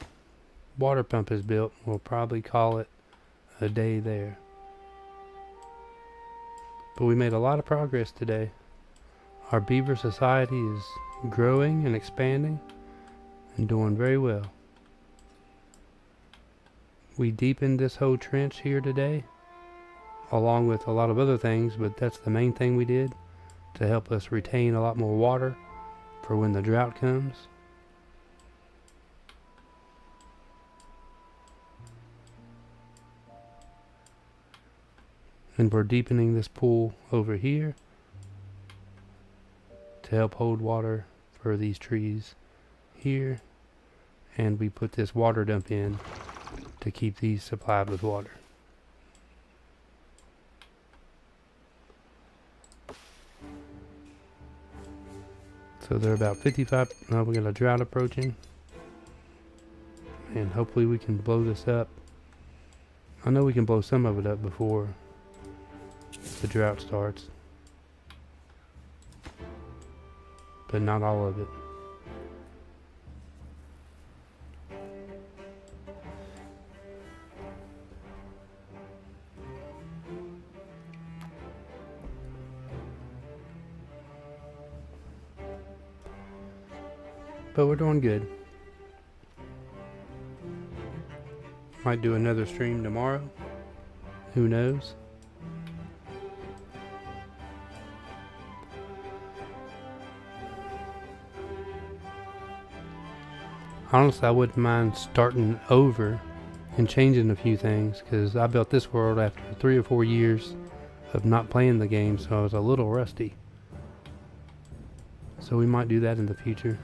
water pump is built, we'll probably call it a day there. But we made a lot of progress today. Our beaver society is growing and expanding and doing very well. We deepened this whole trench here today, along with a lot of other things, but that's the main thing we did to help us retain a lot more water for when the drought comes. And we're deepening this pool over here to help hold water for these trees here. And we put this water dump in to keep these supplied with water. So they're about 55. Now we got a drought approaching. And hopefully we can blow this up. I know we can blow some of it up before the drought starts, but not all of it. But we're doing good. Might do another stream tomorrow. Who knows? Honestly, I wouldn't mind starting over and changing a few things, because I built this world after 3 or 4 years of not playing the game, so I was a little rusty. So we might do that in the future.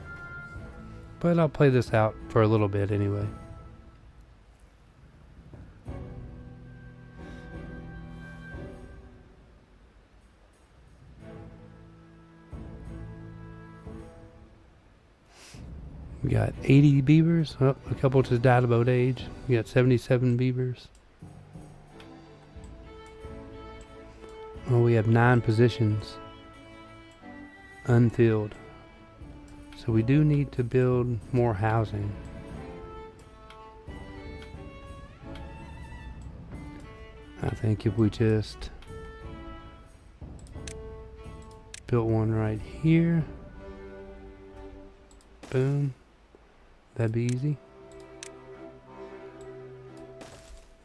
But I'll play this out for a little bit anyway. We got 80 beavers. Oh, a couple just died of old age. We got 77 beavers. Oh, we have 9 positions unfilled. So we do need to build more housing. I think if we just built one right here. Boom. That'd be easy.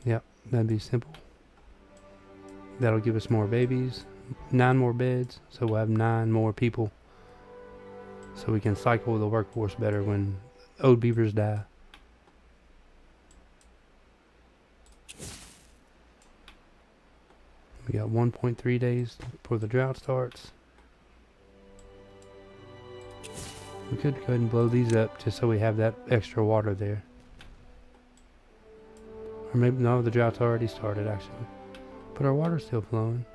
Yep, that'd be simple. That'll give us more babies. 9 more beds, so we'll have 9 more people. So we can cycle the workforce better when old beavers die. We got 1.3 days before the drought starts. We could go ahead and blow these up just so we have that extra water there. Or maybe, no, the drought's already started actually. But our water's still flowing.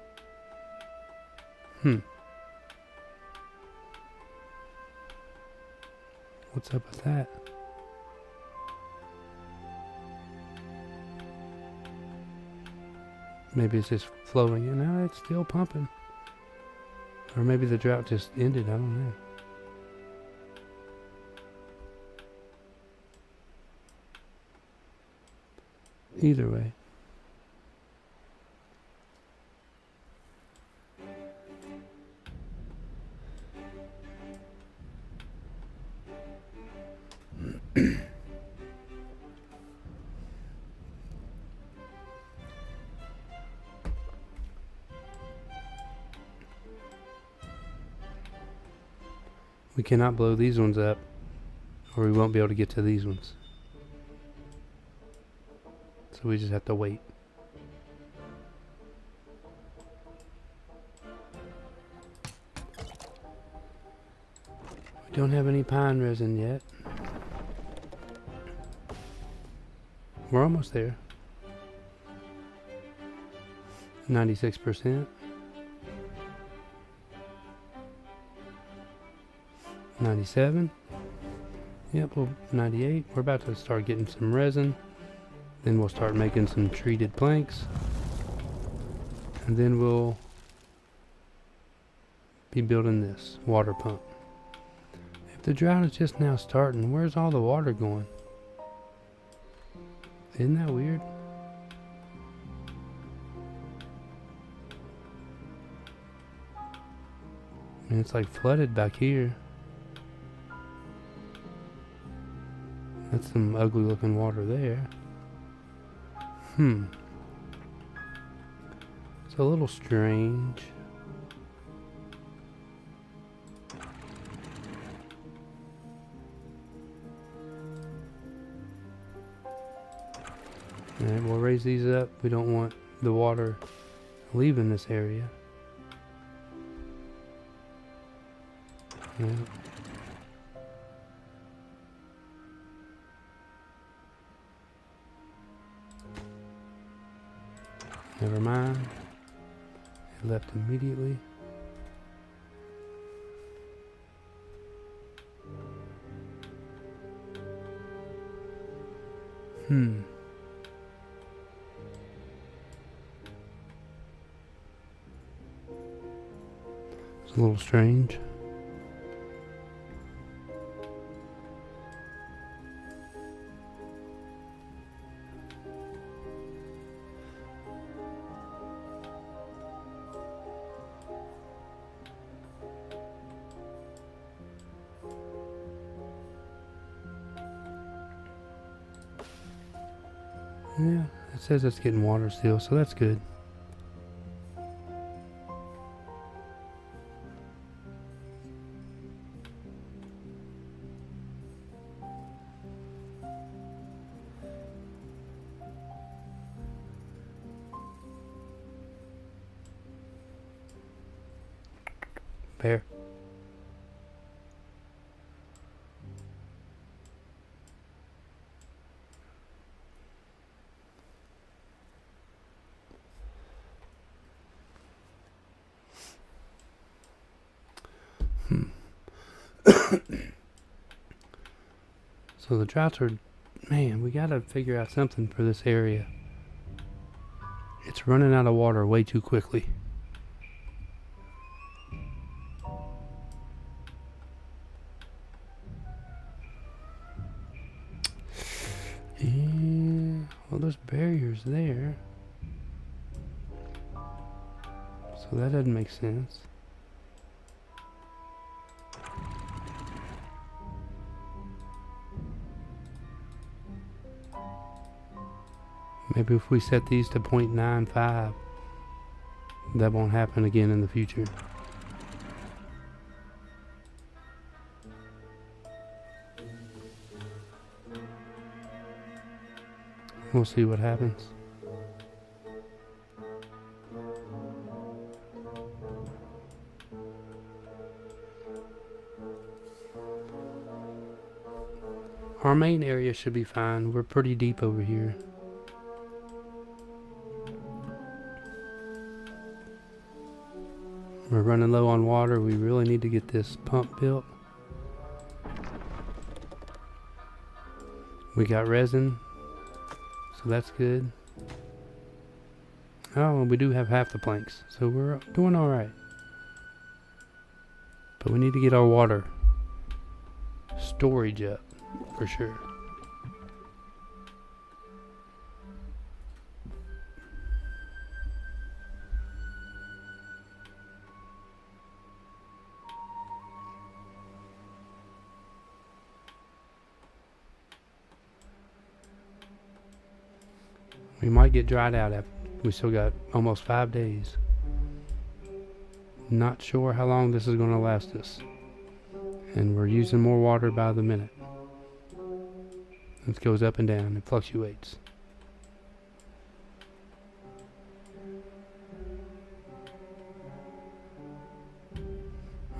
What's up with that? Maybe it's just flowing in. No, it's still pumping. Or maybe the drought just ended. I don't know. Either way. We cannot blow these ones up, or we won't be able to get to these ones. So we just have to wait. We don't have any pine resin yet. We're almost there. 96%. 97. Yep, well, 98. We're about to start getting some resin. Then we'll start making some treated planks. And then we'll be building this water pump. If the drought is just now starting, where's all the water going? Isn't that weird? And it's like flooded back here. That's some ugly looking water there. It's a little strange. Alright, we'll raise these up. We don't want the water leaving this area. Yeah. Never mind. It left immediately. It's a little strange. Yeah, it says it's getting water still, so that's good. Bear. So the droughts are, man, we gotta figure out something for this area. It's running out of water way too quickly. Yeah, well, there's barriers there. So that doesn't make sense. Maybe if we set these to 0.95, that won't happen again in the future. We'll see what happens. Our main area should be fine. We're pretty deep over here. We're running low on water. We really need to get this pump built. We got resin, so that's good. Oh, we do have half the planks, so we're doing all right. But we need to get our water storage up for sure. We might get dried out after. We still got almost 5 days. Not sure how long this is going to last us. And we're using more water by the minute. It goes up and down. It fluctuates.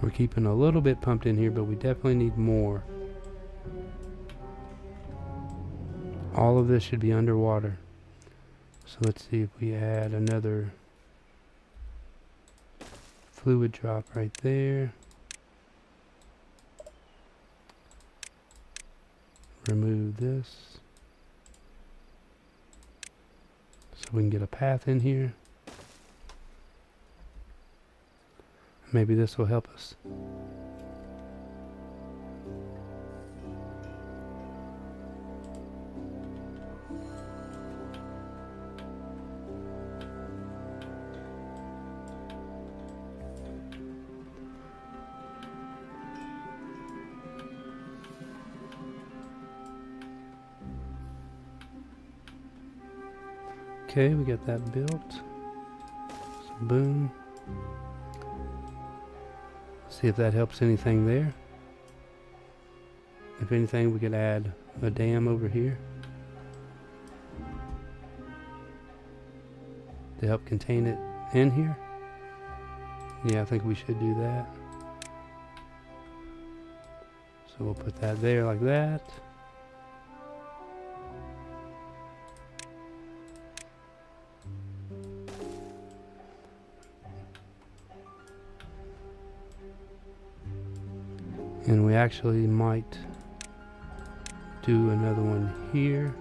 We're keeping a little bit pumped in here, but we definitely need more. All of this should be underwater. So let's see if we add another fluid drop right there. remove this so we can get a path in here. Maybe this will help us. Okay, we got that built. So boom. See if that helps anything there. If anything, we could add a dam over here to help contain it in here. Yeah, I think we should do that. So we'll put that there like that. And we actually might do another one here.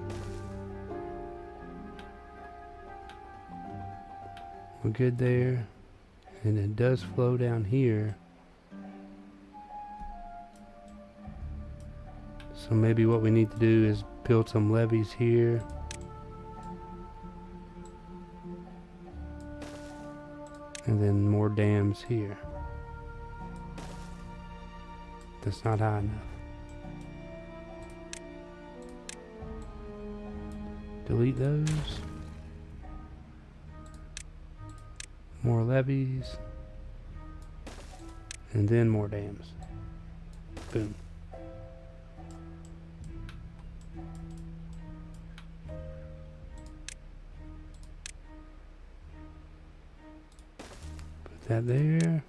We're good there. And it does flow down here. So maybe what we need to do is build some levees here. And then more dams here. That's not high enough. Delete those. More levees. And then more dams. Boom. Put that there.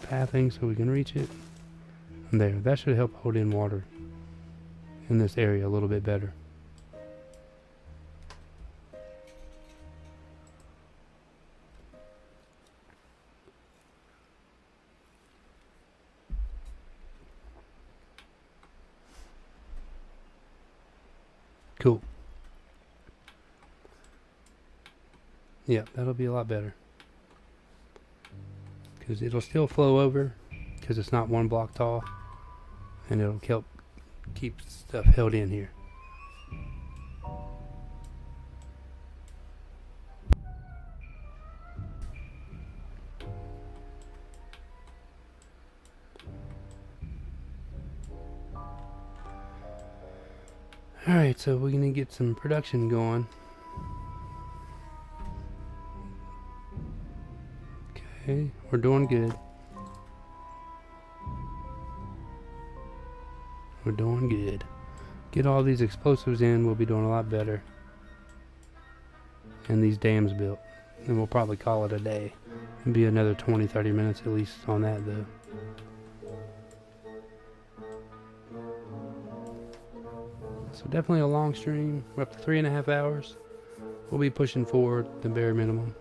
Pathing so we can reach it. And there, that should help hold in water in this area a little bit better. Cool. Yeah, that'll be a lot better. Because it'll still flow over, because it's not one block tall. And it'll help keep stuff held in here. Alright, so we're gonna get some production going. Okay, we're doing good. We're doing good. Get all these explosives in, we'll be doing a lot better. And these dams built. And we'll probably call it a day. It'll be another 20-30 minutes at least on that though. So definitely a long stream. We're up to 3.5 hours. We'll be pushing forward the bare minimum.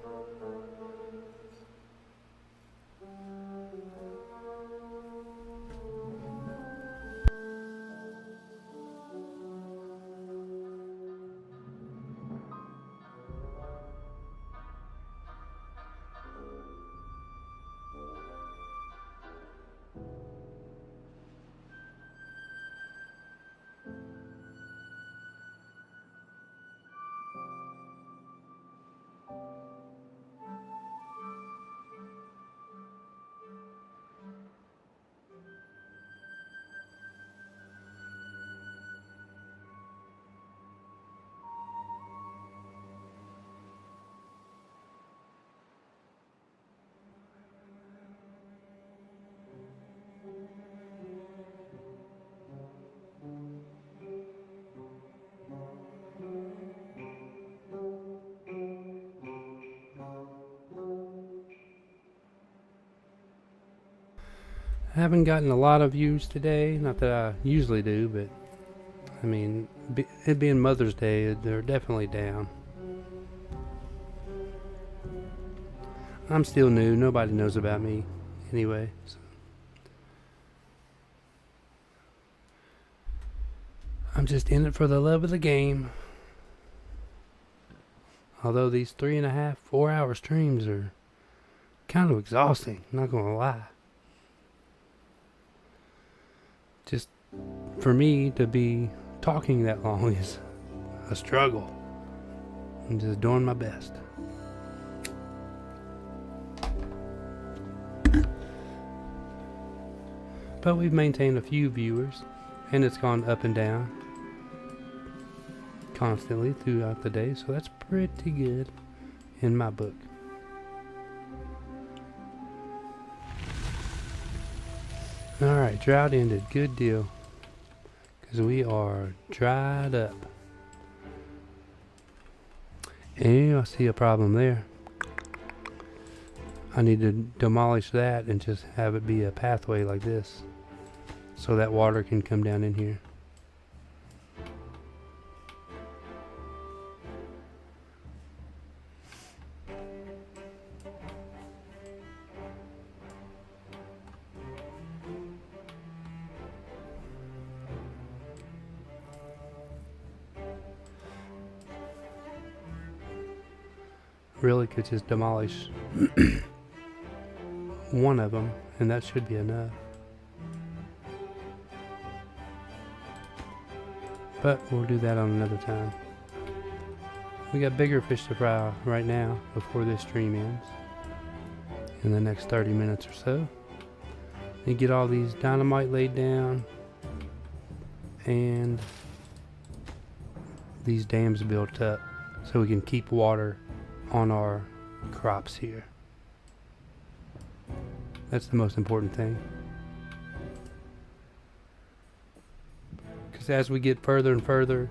I haven't gotten a lot of views today, not that I usually do, but I mean, it being Mother's Day, they're definitely down. I'm still new, nobody knows about me anyway. So. I'm just in it for the love of the game. Although these 3.5, 4 hour streams are kind of exhausting, not gonna lie. Just for me to be talking that long is a struggle. I'm just doing my best. But we've maintained a few viewers, and it's gone up and down constantly throughout the day, so that's pretty good in my book. Alright, drought ended. Good deal. Because we are dried up. And I see a problem there. I need to demolish that and just have it be a pathway like this, so that water can come down in here. Really could just demolish one of them, and that should be enough. But we'll do that on another time. We got bigger fish to fry right now before this stream ends. In the next 30 minutes or so. And get all these dynamite laid down and these dams built up so we can keep water on our crops here. That's the most important thing. Because as we get further and further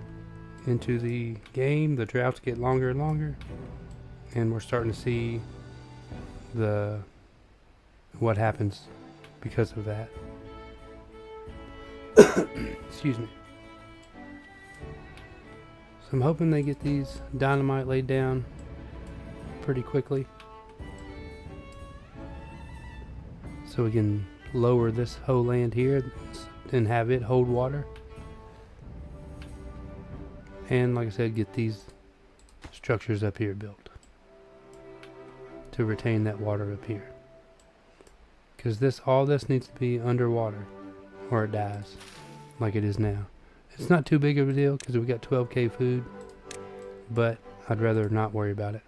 into the game, the droughts get longer and longer, and we're starting to see what happens because of that. Excuse me. So I'm hoping they get these dynamite laid down pretty quickly, so we can lower this whole land here and have it hold water. And like I said, get these structures up here built to retain that water up here. Because all this needs to be underwater or it dies like it is now. It's not too big of a deal because we got 12k food, but I'd rather not worry about it.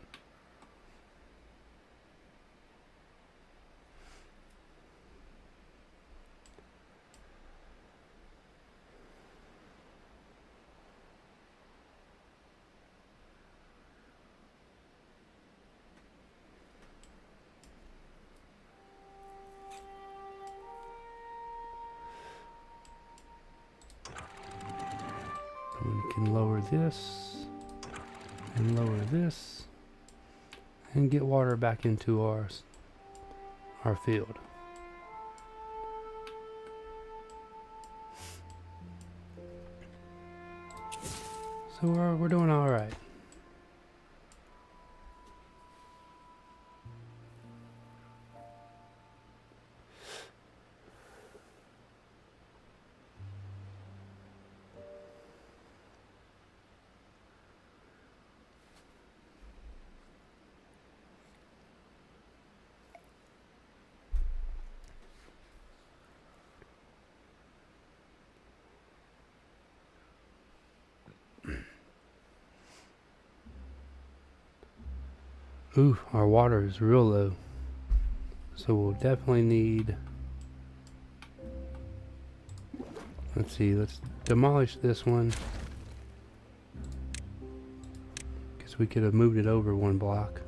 We can lower this and lower this and get water back into our field. So we're doing all right. Ooh, our water is real low. So we'll definitely need... Let's see, let's demolish this one. Because we could have moved it over one block.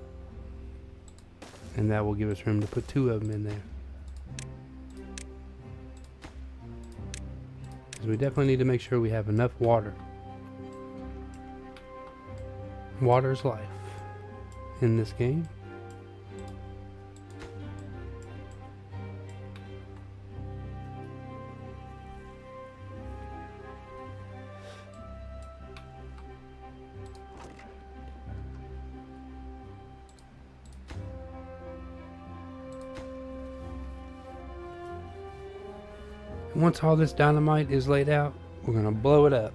And that will give us room to put 2 of them in there. Because we definitely need to make sure we have enough water. Water's life in this game. Once all this dynamite is laid out, we're gonna blow it up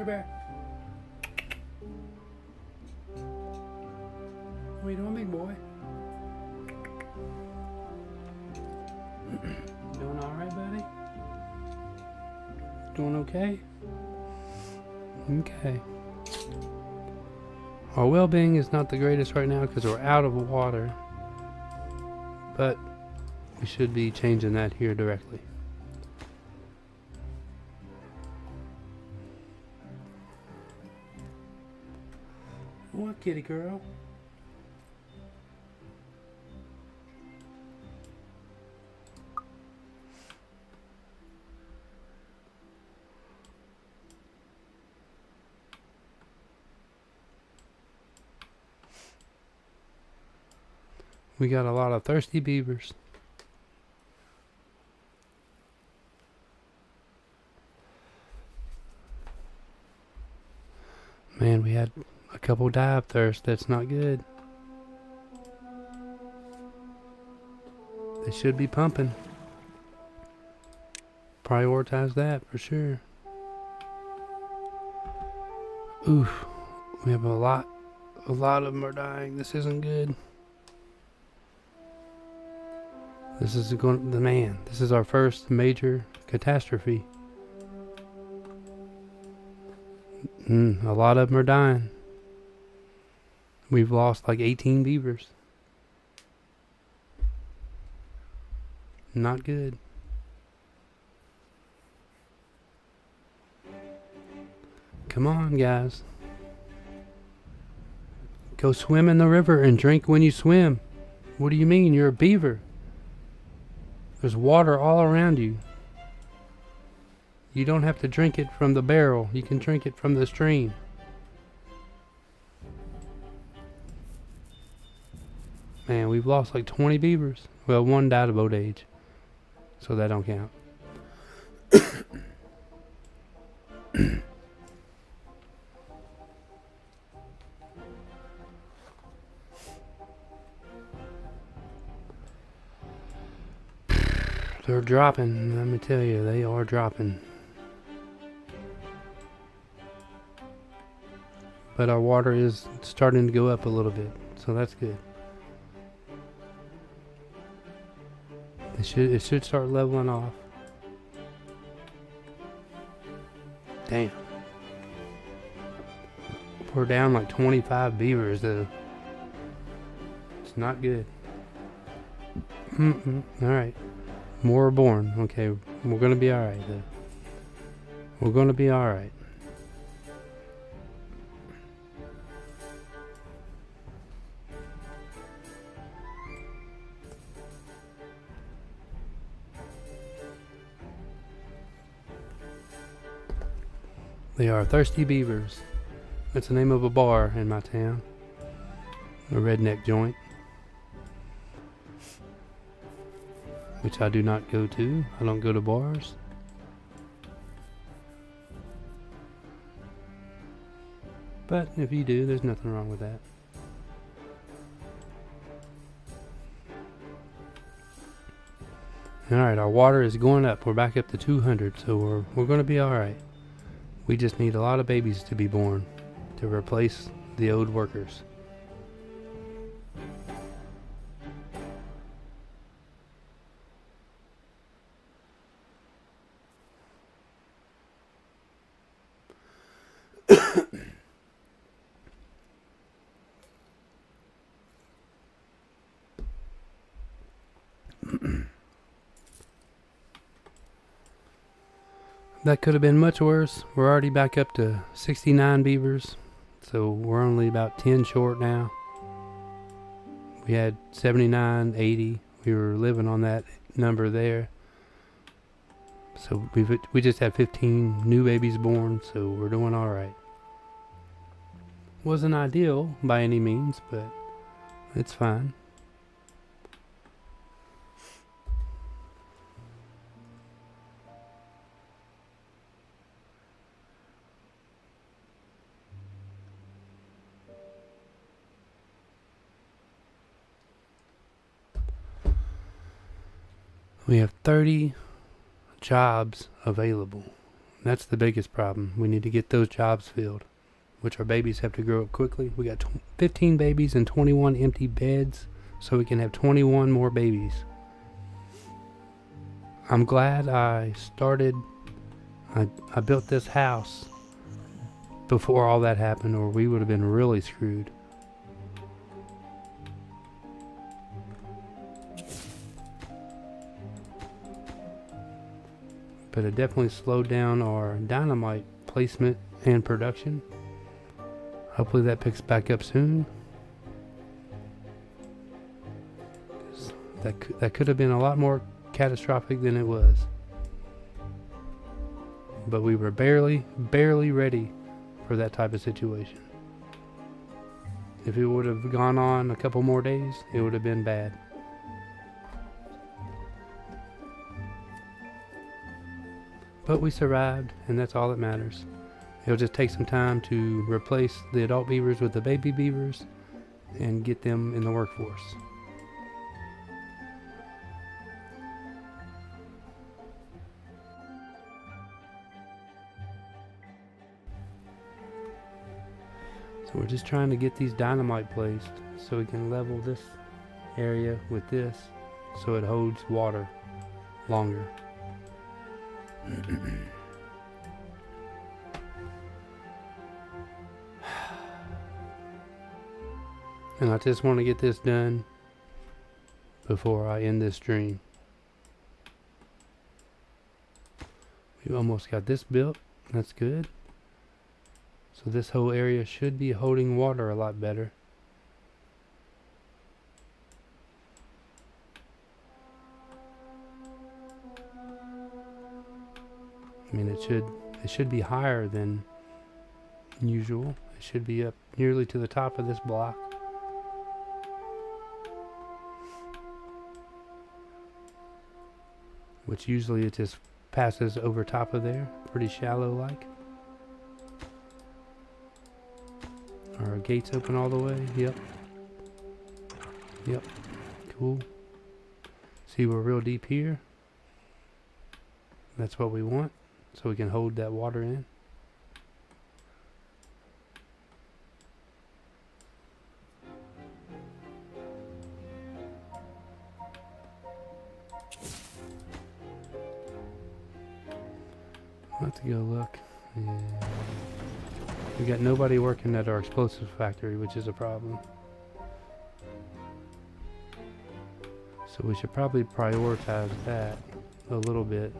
here, bear. What are you doing, big boy? Doing all right, buddy? Doing okay? Okay. Our well-being is not the greatest right now because we're out of water, but we should be changing that here directly. What, kitty girl? We got a lot of thirsty beavers. Man, we had a couple die of thirst. That's not good. They should be pumping. Prioritize that for sure. Oof. We have a lot of them are dying. This isn't good. This is this is our first major catastrophe. A lot of them are dying. We've lost like 18 beavers. Not good. Come on, guys. Go swim in the river and drink when you swim. What do you mean? You're a beaver. There's water all around you. You don't have to drink it from the barrel. You can drink it from the stream. Man, we've lost like 20 beavers. Well, one died of old age, so that don't count. They're dropping, let me tell you, they are dropping. But our water is starting to go up a little bit, so that's good. It should start leveling off. Damn. We're down like 25 beavers though. It's not good. Alright. More are born. Okay, we're gonna be alright though. We're gonna be alright. They are thirsty beavers. That's the name of a bar in my town. A redneck joint. Which I do not go to. I don't go to bars. But if you do, there's nothing wrong with that. Alright, our water is going up. We're back up to 200, so we're going to be alright. We just need a lot of babies to be born to replace the old workers. That could have been much worse. We're already back up to 69 beavers, so we're only about 10 short now. We had 79, 80. We were living on that number there. So we just had 15 new babies born, so we're doing all right. Wasn't ideal by any means, but it's fine. We have 30 jobs available. That's the biggest problem. We need to get those jobs filled, which our babies have to grow up quickly. We got 15 babies and 21 empty beds, so we can have 21 more babies. I'm glad I built this house before all that happened, or we would have been really screwed. But it definitely slowed down our dynamite placement and production. Hopefully that picks back up soon. That could have been a lot more catastrophic than it was. But we were barely ready for that type of situation. If it would have gone on a couple more days, it would have been bad. But we survived, and that's all that matters. It'll just take some time to replace the adult beavers with the baby beavers and get them in the workforce. So we're just trying to get these dynamite placed so we can level this area with this so it holds water longer. And I just want to get this done before I end this stream. We almost got this built. That's good. So this whole area should be holding water a lot better. I mean, it should be higher than usual. It should be up nearly to the top of this block. Which usually it just passes over top of there, pretty shallow like. Are our gates open all the way? Yep. Yep. Cool. See, we're real deep here. That's what we want, so we can hold that water in. I'll have to go look. Yeah. We got nobody working at our explosive factory, which is a problem. So we should probably prioritize that a little bit.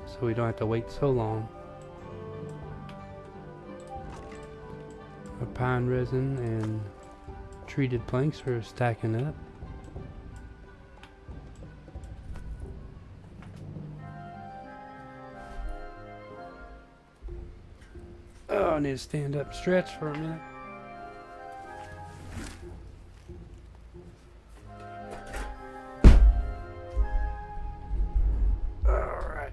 So we don't have to wait so long. Our pine resin and treated planks are stacking up. Oh, I need to stand up and stretch for a minute. Alright.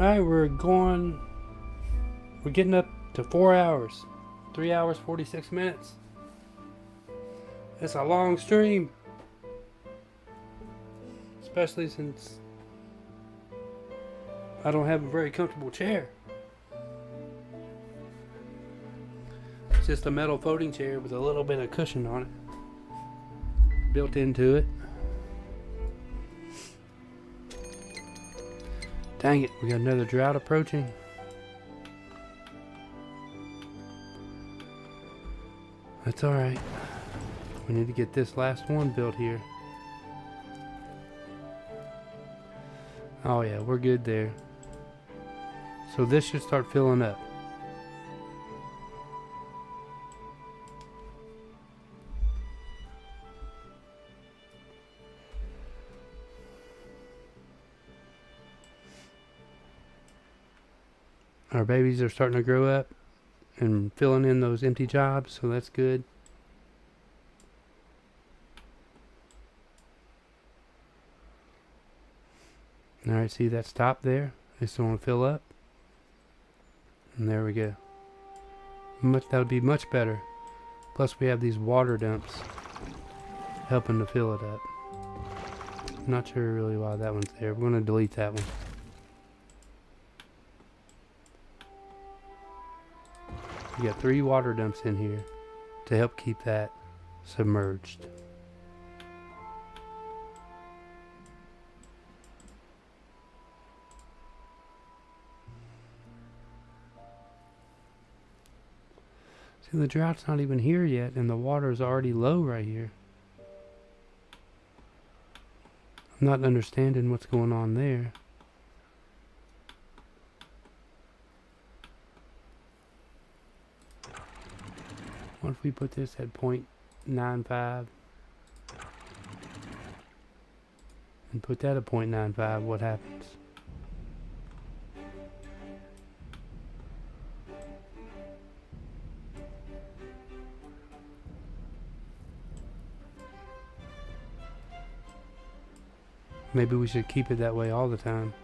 Alright, we're getting up to 4 hours. 3 hours, 46 minutes. It's a long stream. Especially since I don't have a very comfortable chair. It's just a metal folding chair with a little bit of cushion on it built into it. Dang it, we got another drought approaching. That's alright. We need to get this last one built here. Oh yeah, we're good there. So this should start filling up. Our babies are starting to grow up and filling in those empty jobs, so that's good. Alright, see that stop there? It's going to fill up. And there we go. That would be much better. Plus we have these water dumps helping to fill it up. Not sure really why that one's there. We're going to delete that one. We got 3 water dumps in here to help keep that submerged. See, the drought's not even here yet, and the water's already low right here. I'm not understanding what's going on there. What if we put this at 0.95 and put that at 0.95? What happens? Maybe we should keep it that way all the time.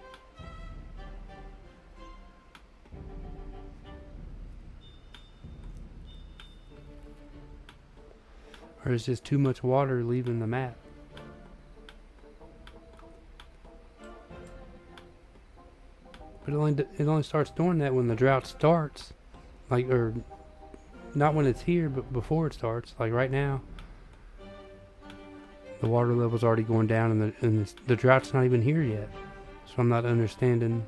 Or is just too much water leaving the map? But it only starts doing that when the drought starts. Like, or not when it's here, but before it starts. Like right now, the water level's already going down, and the drought's not even here yet. So I'm not understanding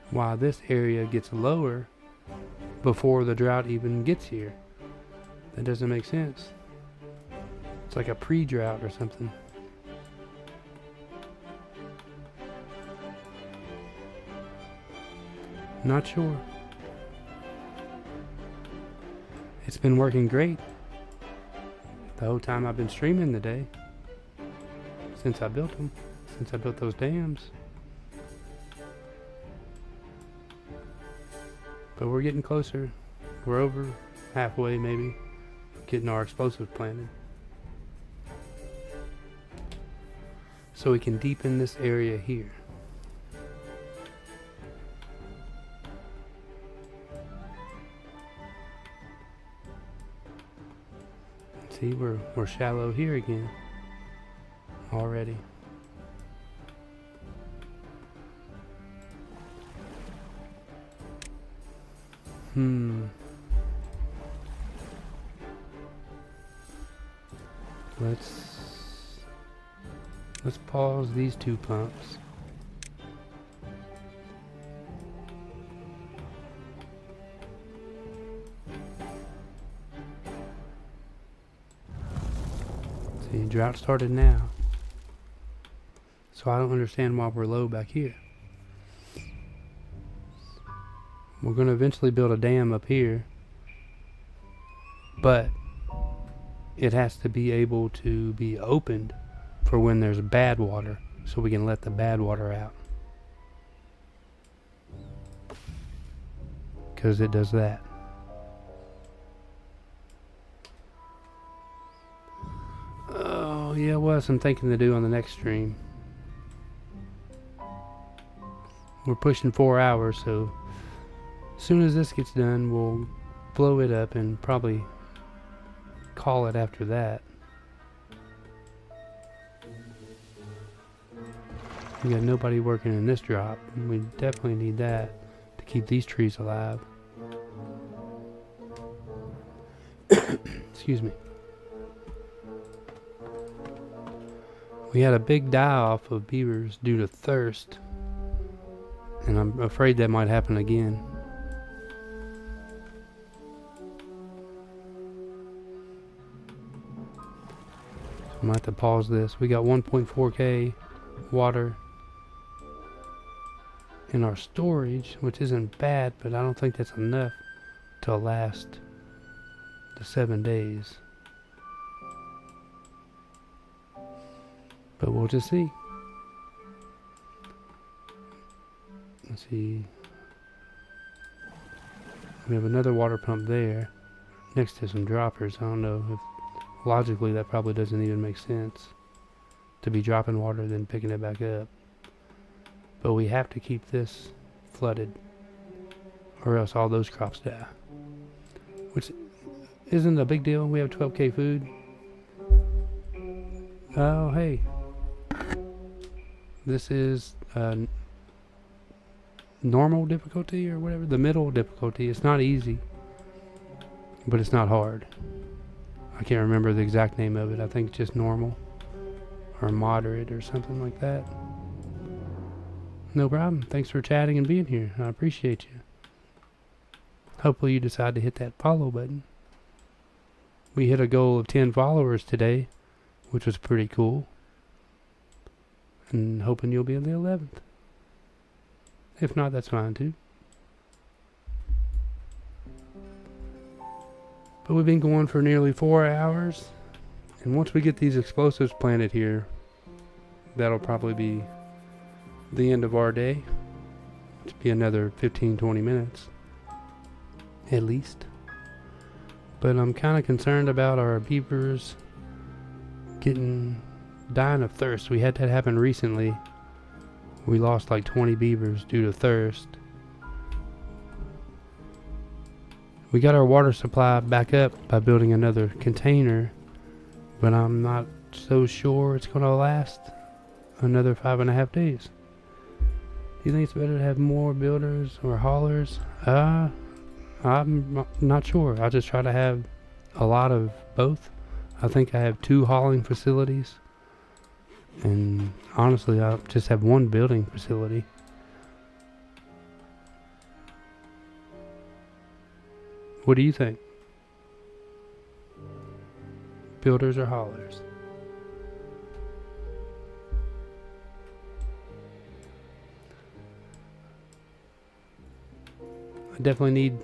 why this area gets lower before the drought even gets here. That doesn't make sense. It's like a pre-drought or something. Not sure. It's been working great the whole time I've been streaming today. Since I built them. Since I built those dams. But we're getting closer. We're over halfway maybe. Getting our explosives planted. So we can deepen this area here. See, we're shallow here again. Already. Let's pause these 2 pumps. See, drought started now. So I don't understand why we're low back here. We're going to eventually build a dam up here. But it has to be able to be opened for when there's bad water, so we can let the bad water out. Because it does that. Oh yeah, what else I'm thinking to do on the next stream. We're pushing 4 hours, so as soon as this gets done, we'll blow it up and probably call it after that. We got nobody working in this drop. We definitely need that to keep these trees alive. Excuse me. We had a big die-off of beavers due to thirst. And I'm afraid that might happen again. So I might have to pause this. We got 1.4K water in our storage, which isn't bad, but I don't think that's enough to last the 7 days. But we'll just see. Let's see. We have another water pump there next to some droppers. I don't know if logically that probably doesn't even make sense to be dropping water then picking it back up. But we have to keep this flooded, or else all those crops die. Which isn't a big deal. We have 12K food. Oh, hey. This is normal difficulty or whatever. The middle difficulty. It's not easy, but it's not hard. I can't remember the exact name of it. I think it's just normal or moderate or something like that. No problem. Thanks for chatting and being here. I appreciate you. Hopefully you decide to hit that follow button. We hit a goal of 10 followers today, which was pretty cool. And hoping you'll be in the 11th. If not, that's fine too. But we've been going for nearly 4 hours. And once we get these explosives planted here, that'll probably be the end of our day. It'll be another 15-20 minutes. At least. But I'm kind of concerned about our beavers dying of thirst. We had that happen recently. We lost like 20 beavers due to thirst. We got our water supply back up by building another container, but I'm not so sure it's going to last another 5.5 days. Do you think it's better to have more builders or haulers? I'm not sure. I just try to have a lot of both. I think I have 2 hauling facilities. And honestly, I just have 1 building facility. What do you think? Builders or haulers? I definitely need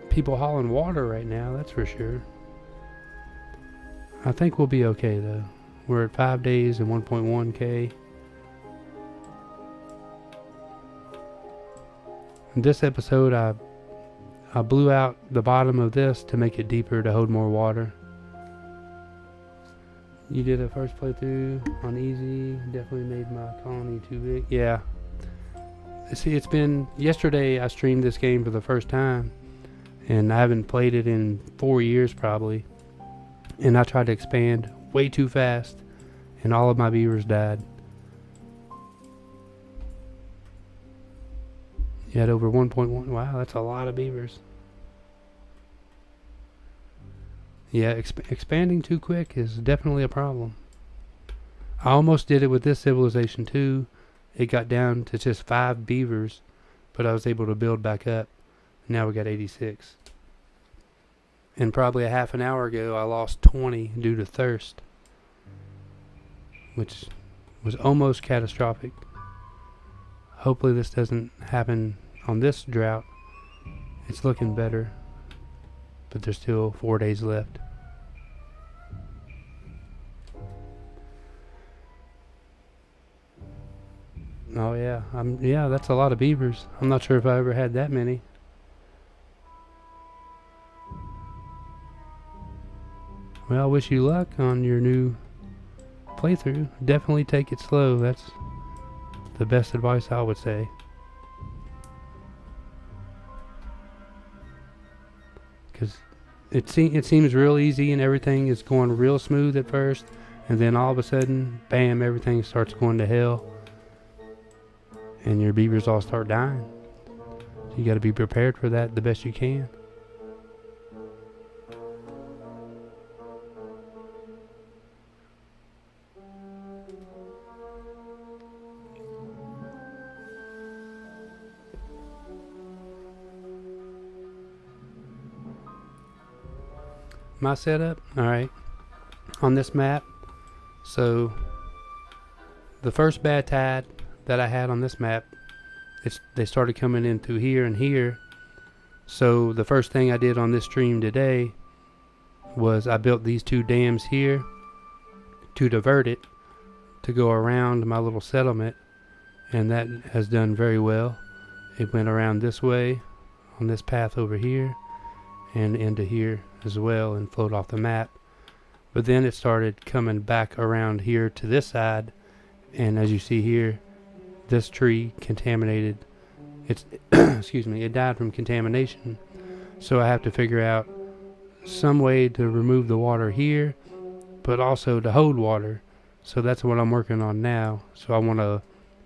people hauling water right now, that's for sure. I think we'll be okay though. We're at 5 days and 1.1K. In this episode, I blew out the bottom of this to make it deeper to hold more water. You did a first playthrough on easy. Definitely made my colony too big. Yeah. See, it's been yesterday I streamed this game for the first time. And I haven't played it in 4 years probably. And I tried to expand way too fast. And all of my beavers died. You had over 1.1. Wow, that's a lot of beavers. Yeah, expanding too quick is definitely a problem. I almost did it with this civilization too. It got down to just 5 beavers. But I was able to build back up. Now we got 86. And probably a half an hour ago I lost 20 due to thirst, which was almost catastrophic. Hopefully this doesn't happen on this drought. It's looking better, but there's still 4 days left. Oh yeah, yeah, that's a lot of beavers. I'm not sure if I ever had that many. Well, I wish you luck on your new playthrough. Definitely take it slow. That's the best advice I would say. Because it seems real easy and everything is going real smooth at first. And then all of a sudden, bam, everything starts going to hell. And your beavers all start dying. So you got to be prepared for that the best you can. My setup, alright, on this map. So the first bad tide that I had on this map, they started coming in through here and here. So the first thing I did on this stream today was I built these 2 dams here to divert it to go around my little settlement, and that has done very well. It went around this way on this path over here and into here as well and flowed off the map. But then it started coming back around here to this side And as you see here, this tree contaminated. It's excuse me, it died from contamination. So I have to figure out some way to remove the water here, but also to hold water. So that's what I'm working on now. So I want to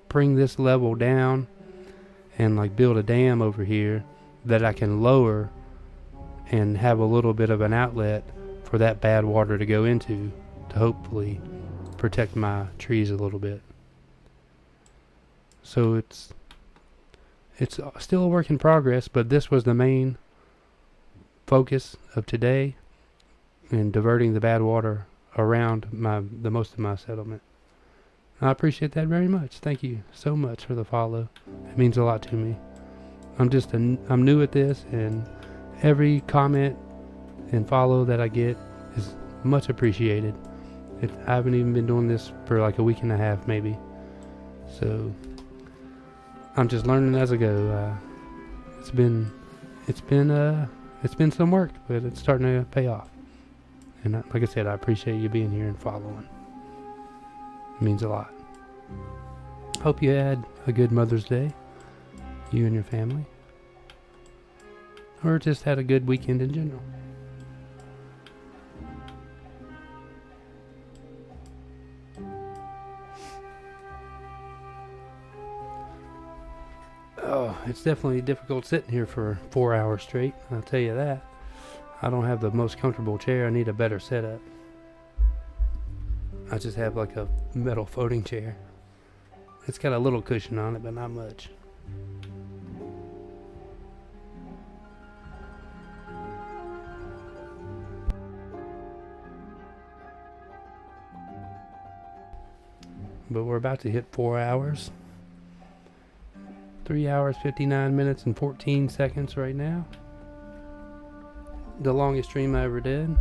bring this level down and like build a dam over here that I can lower and have a little bit of an outlet for that bad water to go into, to hopefully protect my trees a little bit. So it's still a work in progress, but this was the main focus of today, in diverting the bad water around the most of my settlement. I appreciate that very much. Thank you so much for the follow. It means a lot to me. I'm new at this, and every comment and follow that I get is much appreciated. I haven't even been doing this for like a week and a half maybe, so I'm just learning as I go. It's been some work, but it's starting to pay off. And like I said, I appreciate you being here and following. It means a lot. Hope you had a good Mother's Day, you and your family, or just had a good weekend in general. Oh, it's definitely difficult sitting here for 4 hours straight, I'll tell you that. I don't have the most comfortable chair. I need a better setup. I just have like a metal folding chair. It's got a little cushion on it, but not much. But we're about to hit 4 hours. 3 hours, 59 minutes, and 14 seconds right now. The longest stream I ever did.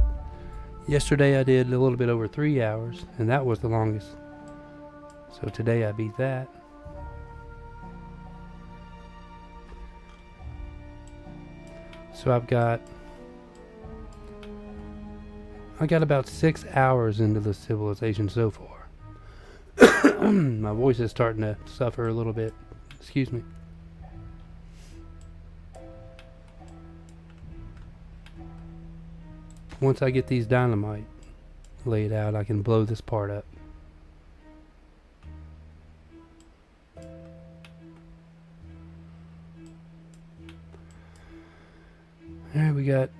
Yesterday I did a little bit over 3 hours, and that was the longest. So today I beat that. So I got about 6 hours into the civilization so far. My voice is starting to suffer a little bit. Excuse me. Once I get these dynamite laid out, I can blow this part up. Alright, we got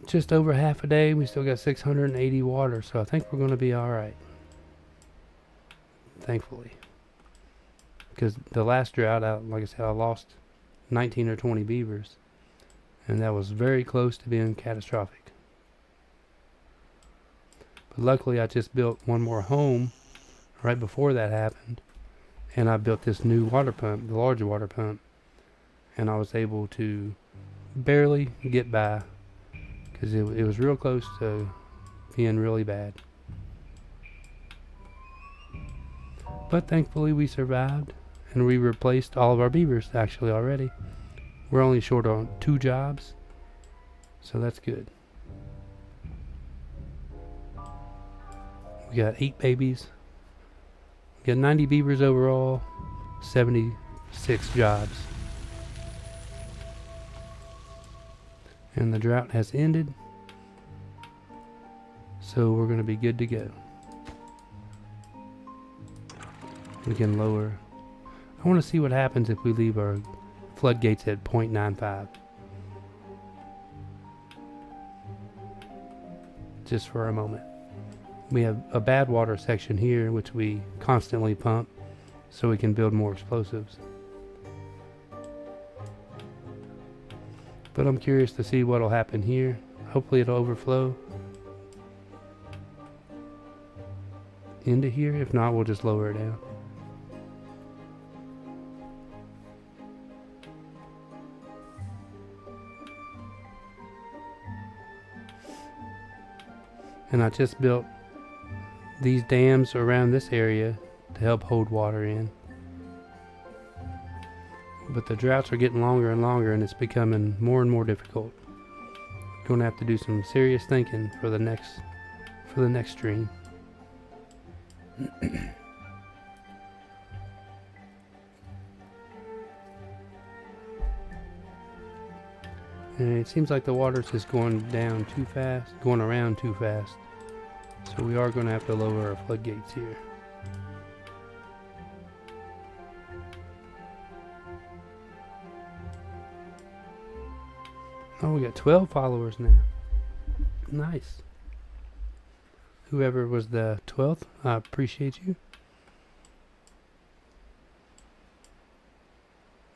just over half a day. We still got 680 water, so I think we're going to be alright. Thankfully. Because the last drought, like I said, I lost 19 or 20 beavers. And that was very close to being catastrophic. But luckily I just built one more home right before that happened. And I built this new water pump, the larger water pump. And I was able to barely get by. Because it was real close to being really bad. But thankfully we survived. And we replaced all of our beavers actually already. We're only short on 2 jobs. So that's good. We got 8 babies. We got 90 beavers overall. 76 jobs. And the drought has ended. So we're going to be good to go. We can lower. I want to see what happens if we leave our floodgates at 0.95. Just for a moment. We have a bad water section here which we constantly pump so we can build more explosives. But I'm curious to see what will happen here. Hopefully it'll overflow into here. If not, we'll just lower it down. And I just built these dams around this area to help hold water in. But the droughts are getting longer and longer, and it's becoming more and more difficult. Going to have to do some serious thinking for the next stream. And it seems like the water's just going down too fast, going around too fast. So we are going to have to lower our floodgates here. Oh, we got 12 followers now. Nice. Whoever was the 12th, I appreciate you.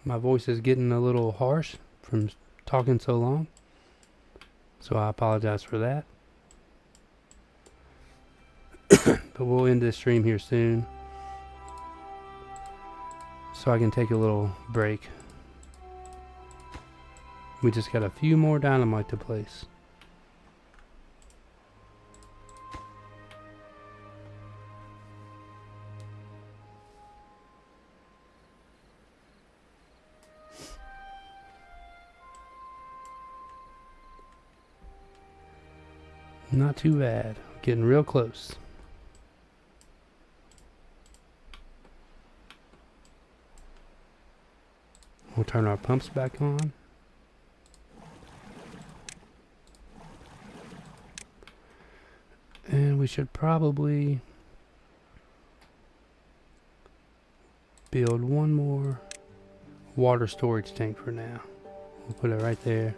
My voice is getting a little harsh from talking so long, so I apologize for that. But we'll end this stream here soon, so I can take a little break. We just got a few more dynamite to place. Not too bad. Getting real close. We'll turn our pumps back on. And we should probably build one more water storage tank for now. We'll put it right there.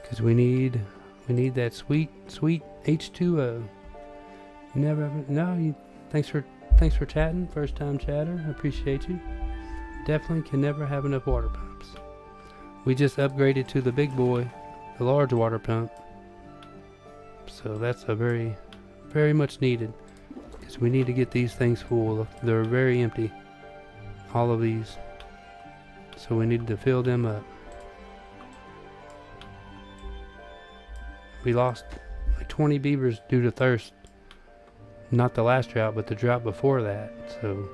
Because we need that sweet H2O. You never no. Thanks for chatting. First time chatter. I appreciate you. Definitely can never have enough water pumps. We just upgraded to the big boy, the large water pump. So that's a very much needed, because we need to get these things full. They're very empty, all of these. So we need to fill them up. We lost like 20 beavers due to thirst. Not the last drought, but the drought before that. So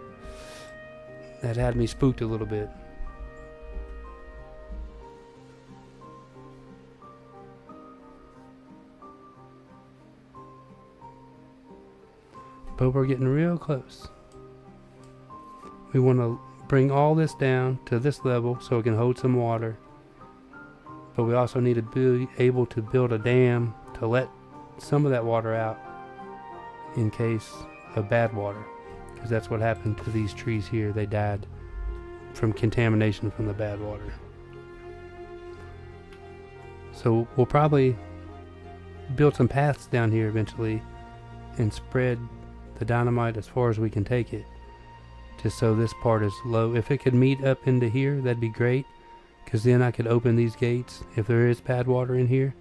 that had me spooked a little bit. But we're getting real close. We want to bring all this down to this level so it can hold some water. But we also need to be able to build a dam to let some of that water out in case of bad water. Because that's what happened to these trees here. They died from contamination from the bad water. So we'll probably build some paths down here eventually and spread the dynamite as far as we can take it, just so this part is low. If it could meet up into here, that'd be great, because then I could open these gates. If there is bad water in here,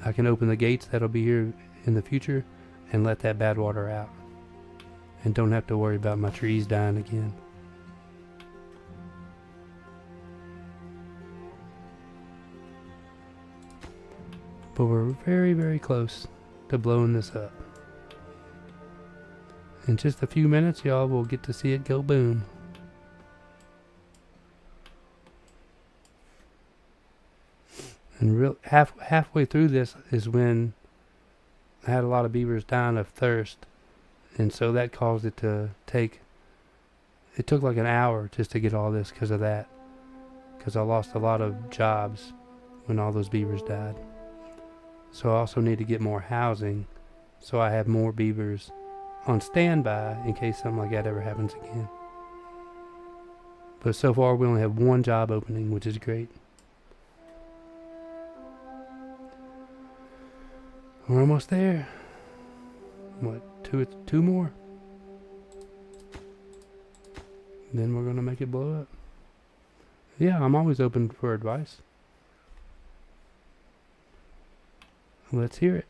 I can open the gates that'll be here in the future and let that bad water out, and don't have to worry about my trees dying again. But we're very close to blowing this up. In just a few minutes, y'all will get to see it go boom. And halfway through this is when I had a lot of beavers dying of thirst, and so that caused it to take. It took like an hour just to get all this because of that. Because I lost a lot of jobs when all those beavers died. So I also need to get more housing, so I have more beavers on standby in case something like that ever happens again. But so far we only have one job opening, which is great. We're almost there. What, two more? Then we're gonna make it blow up. Yeah, I'm always open for advice. Let's hear it.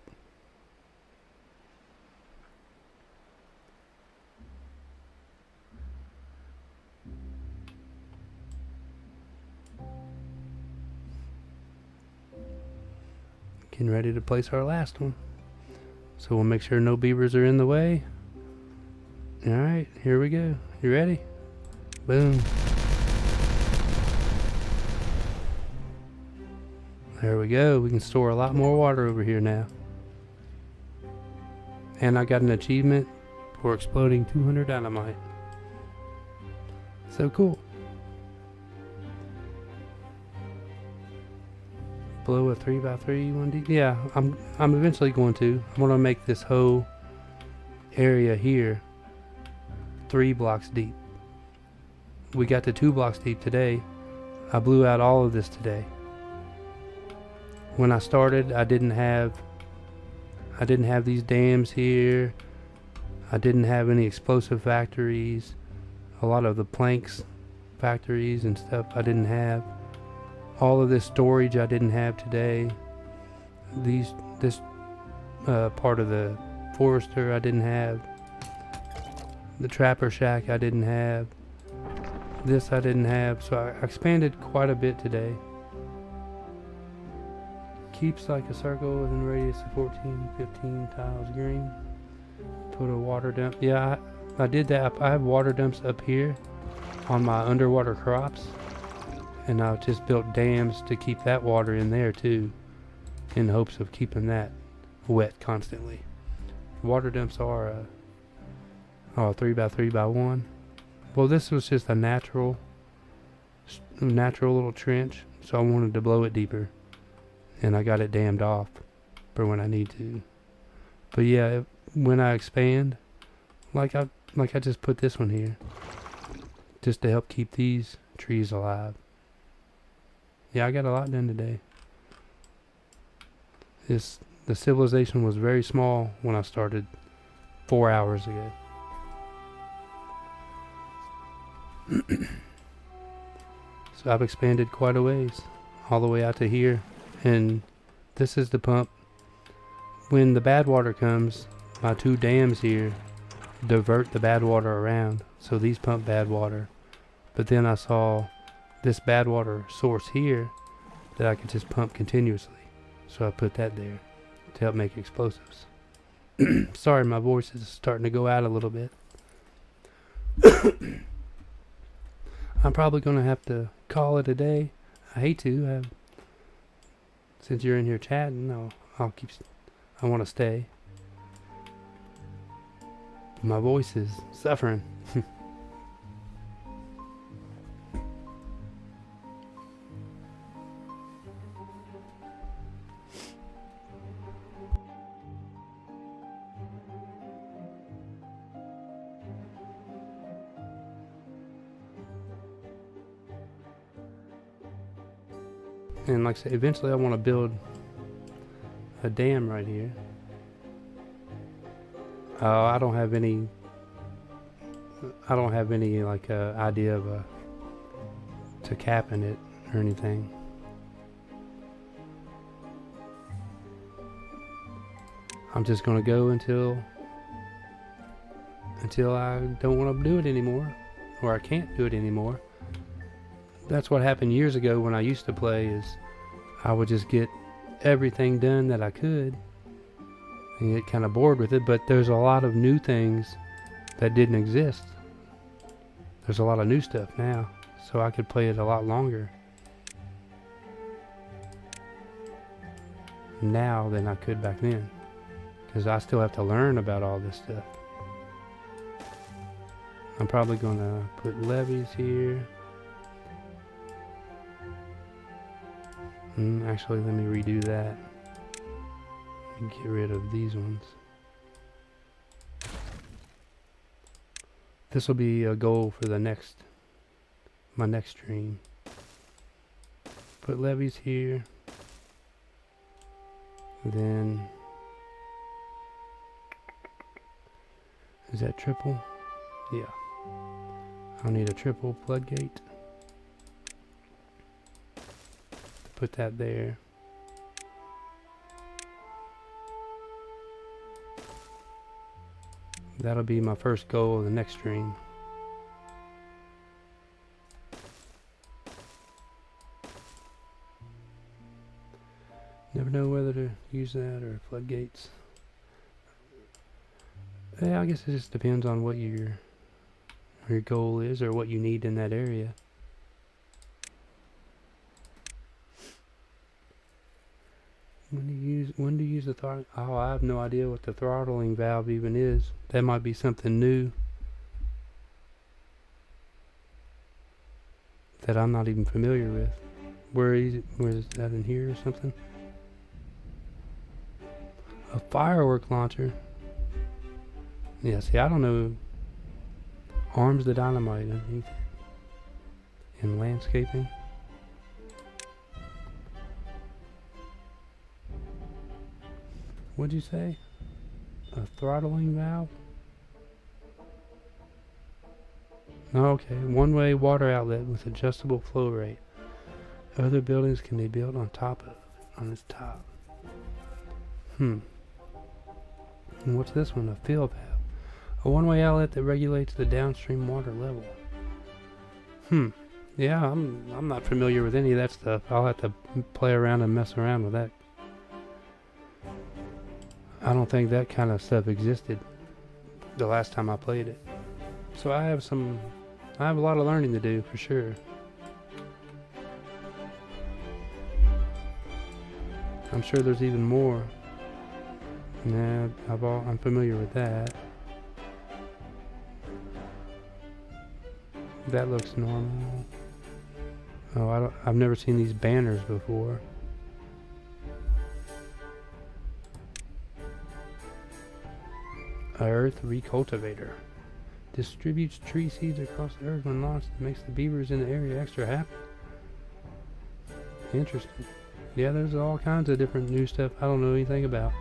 Getting ready to place our last one. So we'll make sure no beavers are in the way. Alright, here we go. You ready? Boom. There we go. We can store a lot more water over here now. And I got an achievement for exploding 200 dynamite. So cool. Blow a 3x3 1D. Yeah, I'm eventually going to. I'm gonna make this whole area here 3 blocks deep. We got to 2 blocks deep today. I blew out all of this today. When I started, I didn't have these dams here. I didn't have any explosive factories. A lot of the planks factories and stuff I didn't have. All of this storage I didn't have today. This part of the forester I didn't have. The trapper shack I didn't have. This I didn't have. So I expanded quite a bit today. Keeps like a circle within a radius of 14, 15 tiles green. Put a water dump. Yeah, I did that. I have water dumps up here on my underwater crops. And I just built dams to keep that water in there too, in hopes of keeping that wet constantly. Water dumps are a 3x3x1. Well, this was just a natural little trench, so I wanted to blow it deeper, and I got it dammed off for when I need to. But yeah, when I expand, like I just put this one here, just to help keep these trees alive. Yeah, I got a lot done today. The civilization was very small when I started 4 hours ago. So I've expanded quite a ways, all the way out to here. And this is the pump. When the bad water comes, my 2 dams here divert the bad water around. So these pump bad water. But then I saw this bad water source here that I could just pump continuously. So I put that there to help make explosives. Sorry, my voice is starting to go out a little bit. I'm probably going to have to call it a day. I hate to. Since you're in here chatting, I want to stay. My voice is suffering. And like I said, eventually I want to build a dam right here. I don't have any like idea of to capping it or anything. I'm just gonna go until I don't want to do it anymore, or I can't do it anymore. That's what happened years ago when I used to play, is I would just get everything done that I could and get kind of bored with it. But there's a lot of new things that didn't exist. There's a lot of new stuff now, so I could play it a lot longer now than I could back then, because I still have to learn about all this stuff. I'm probably gonna put levees here. Actually, let me redo that and get rid of these ones. This will be a goal for my next stream. Put levees here. Then, is that triple? Yeah. I'll need a triple floodgate. Put that there. That'll be my first goal of the next stream. Never know whether to use that or floodgates. Yeah, I guess it just depends on what your goal is or what you need in that area. When do you use the throttle? Oh, I have no idea what the throttling valve even is. That might be something new that I'm not even familiar with. Where is that, in here or something? A firework launcher. Yeah, see, I don't know. Arms the dynamite underneath. In landscaping. What'd you say? A throttling valve? Okay, one-way water outlet with adjustable flow rate. Other buildings can be built on top of it, on its top. And what's this one? A fill valve. A one-way outlet that regulates the downstream water level. Yeah, I'm not familiar with any of that stuff. I'll have to play around and mess around with that. I don't think that kind of stuff existed the last time I played it. So I have a lot of learning to do for sure. I'm sure there's even more. Nah, I'm familiar with that. That looks normal. Oh, I've never seen these banners before. Earth recultivator. Distributes tree seeds across the earth when launched. Makes the beavers in the area extra happy. Interesting. Yeah, there's all kinds of different new stuff I don't know anything about.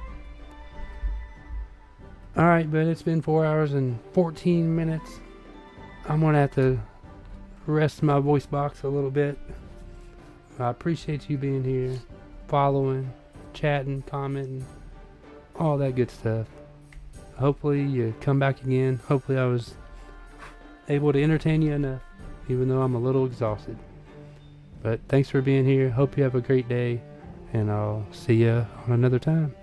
Alright, but it's been 4 hours and 14 minutes. I'm going to have to rest my voice box a little bit. I appreciate you being here, following, chatting, commenting, all that good stuff. Hopefully you come back again. Hopefully I was able to entertain you enough, even though I'm a little exhausted. But thanks for being here. Hope you have a great day, and I'll see you on another time.